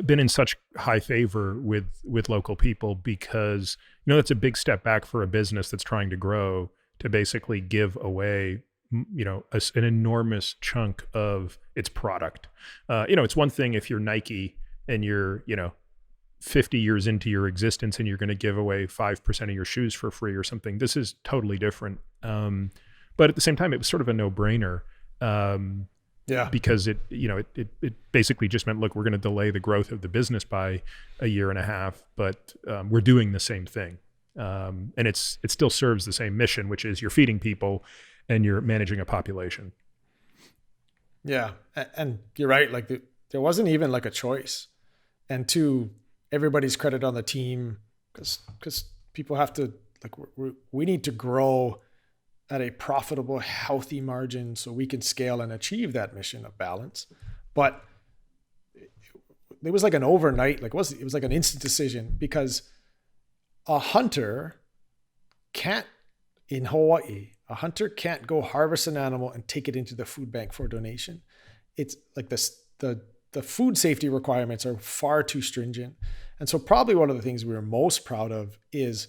Speaker 1: been in such high favor with local people, because that's a big step back for a business that's trying to grow to basically give away an enormous chunk of its product. It's one thing if you're Nike and you're 50 years into your existence and you're going to give away 5% of your shoes for free or something. This is totally different. But at the same time, it was sort of a no-brainer. Because it basically just meant, look, we're going to delay the growth of the business by a year and a half, but we're doing the same thing. And it still serves the same mission, which is you're feeding people and you're managing a population.
Speaker 2: Yeah. And you're right. Like there wasn't even like a choice. And to everybody's credit on the team, because people have to, like, we need to grow at a profitable, healthy margin so we can scale and achieve that mission of balance. But it was like an overnight, it was like an instant decision, because a hunter can't, in Hawaii, a hunter can't go harvest an animal and take it into the food bank for donation. It's like the food safety requirements are far too stringent. And so probably one of the things we were most proud of is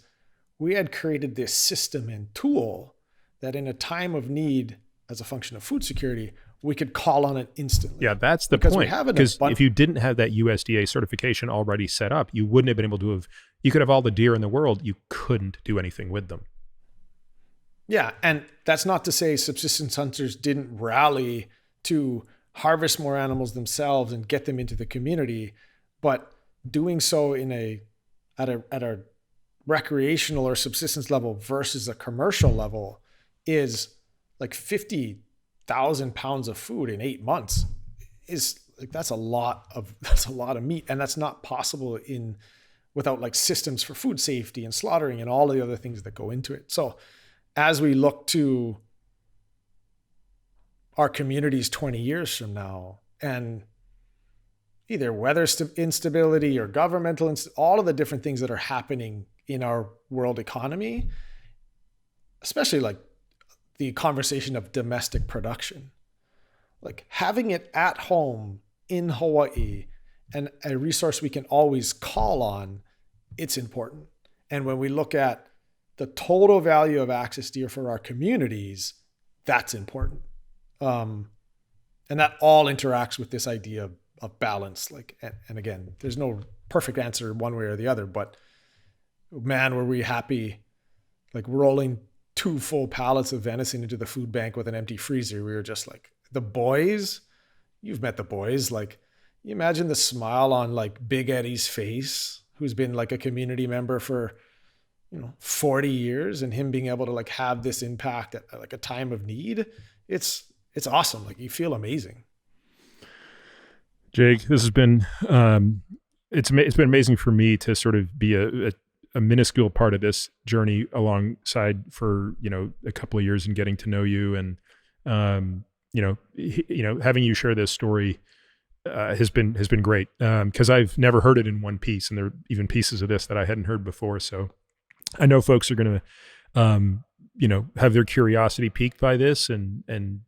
Speaker 2: we had created this system and tool that in a time of need, as a function of food security, we could call on it instantly.
Speaker 1: Yeah, that's the point. Because if you didn't have that USDA certification already set up, you wouldn't have been able to you could have all the deer in the world, you couldn't do anything with them.
Speaker 2: Yeah, and that's not to say subsistence hunters didn't rally to harvest more animals themselves and get them into the community, but doing so at a recreational or subsistence level versus a commercial level is like 50,000 pounds of food in 8 months is like, that's a lot of meat. And that's not possible without like systems for food safety and slaughtering and all of the other things that go into it. So as we look to our communities 20 years from now, and either weather instability or governmental, all of the different things that are happening in our world economy, especially like the conversation of domestic production, like having it at home in Hawaii and a resource we can always call on, it's important. And when we look at the total value of access deer for our communities, that's important. And that all interacts with this idea of balance. And again, there's no perfect answer one way or the other, but man, were we happy, like rolling 2 full pallets of venison into the food bank with an empty freezer. We were just like, the boys, you've met the boys. Like, you imagine the smile on like Big Eddie's face, who's been like a community member for, 40 years, and him being able to like have this impact at like a time of need. It's awesome. Like, you feel amazing.
Speaker 1: Jake, this has been, it's been amazing for me to sort of be a minuscule part of this journey alongside for, a couple of years and getting to know you. And, having you share this story has been great. Cause I've never heard it in one piece, and there are even pieces of this that I hadn't heard before. So I know folks are going to, have their curiosity piqued by this and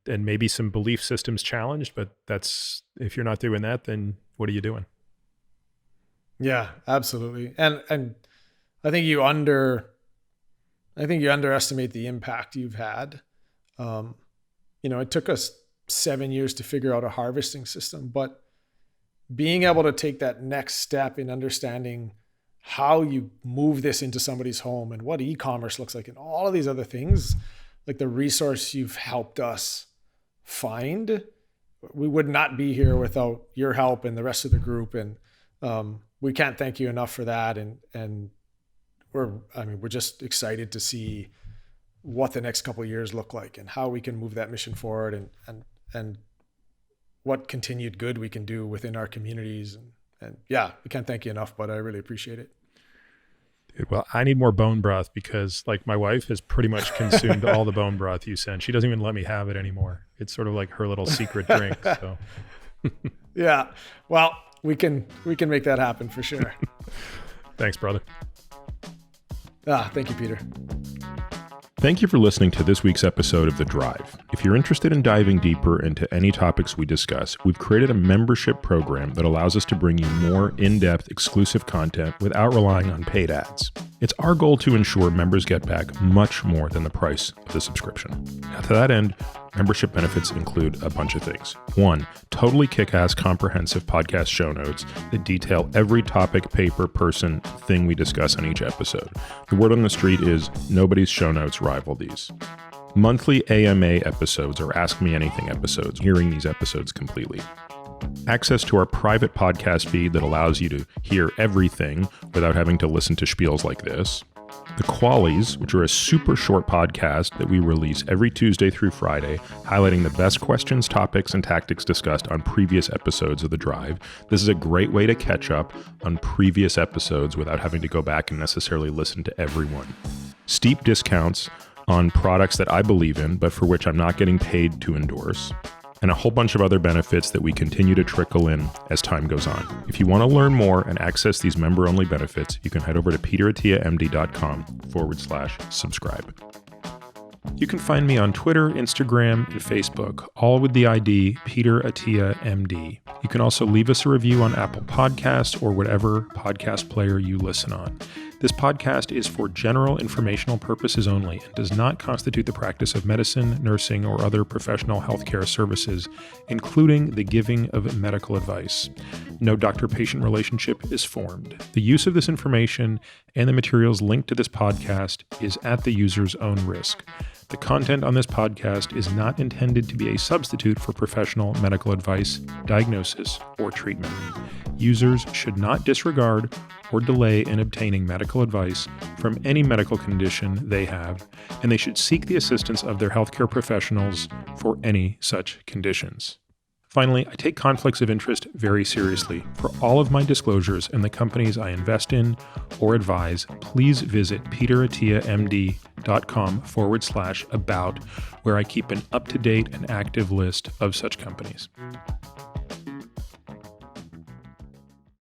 Speaker 1: maybe some belief systems challenged, but if you're not doing that, then what are you doing?
Speaker 2: Yeah, absolutely. And I think you underestimate the impact you've had. It took us 7 years to figure out a harvesting system, but being able to take that next step in understanding how you move this into somebody's home and what e-commerce looks like and all of these other things, like the resource you've helped us find, we would not be here without your help and the rest of the group. And we can't thank you enough for that. And we're just excited to see what the next couple of years look like and how we can move that mission forward and what continued good we can do within our communities. And yeah, we can't thank you enough, but I really appreciate it.
Speaker 1: Well, I need more bone broth because like my wife has pretty much consumed all the bone broth you sent. She doesn't even let me have it anymore. It's sort of like her little secret drink. So
Speaker 2: yeah, well, we can make that happen for sure.
Speaker 1: Thanks, brother.
Speaker 2: Thank you, Peter.
Speaker 3: Thank you for listening to this week's episode of The Drive. If you're interested in diving deeper into any topics we discuss, we've created a membership program that allows us to bring you more in-depth, exclusive content without relying on paid ads. It's our goal to ensure members get back much more than the price of the subscription. Now, to that end, membership benefits include a bunch of things. 1, totally kick-ass comprehensive podcast show notes that detail every topic, paper, person, thing we discuss on each episode. The word on the street is nobody's show notes rival these. Monthly AMA episodes or Ask Me Anything episodes, hearing these episodes completely. Access to our private podcast feed that allows you to hear everything without having to listen to spiels like this. The Qualies, which are a super short podcast that we release every Tuesday through Friday, highlighting the best questions, topics, and tactics discussed on previous episodes of The Drive. This is a great way to catch up on previous episodes without having to go back and necessarily listen to everyone. Steep discounts on products that I believe in, but for which I'm not getting paid to endorse. And a whole bunch of other benefits that we continue to trickle in as time goes on. If you want to learn more and access these member-only benefits, you can head over to peteratiamd.com/subscribe. You can find me on Twitter, Instagram, and Facebook, all with the ID Peter Attia MD. You can also leave us a review on Apple Podcasts or whatever podcast player you listen on. This podcast is for general informational purposes only and does not constitute the practice of medicine, nursing, or other professional healthcare services, including the giving of medical advice. No doctor-patient relationship is formed. The use of this information and the materials linked to this podcast is at the user's own risk. The content on this podcast is not intended to be a substitute for professional medical advice, diagnosis, or treatment. Users should not disregard or delay in obtaining medical advice from any medical condition they have, and they should seek the assistance of their healthcare professionals for any such conditions. Finally, I take conflicts of interest very seriously. For all of my disclosures and the companies I invest in or advise, please visit peteratiamd.com/about, where I keep an up-to-date and active list of such companies.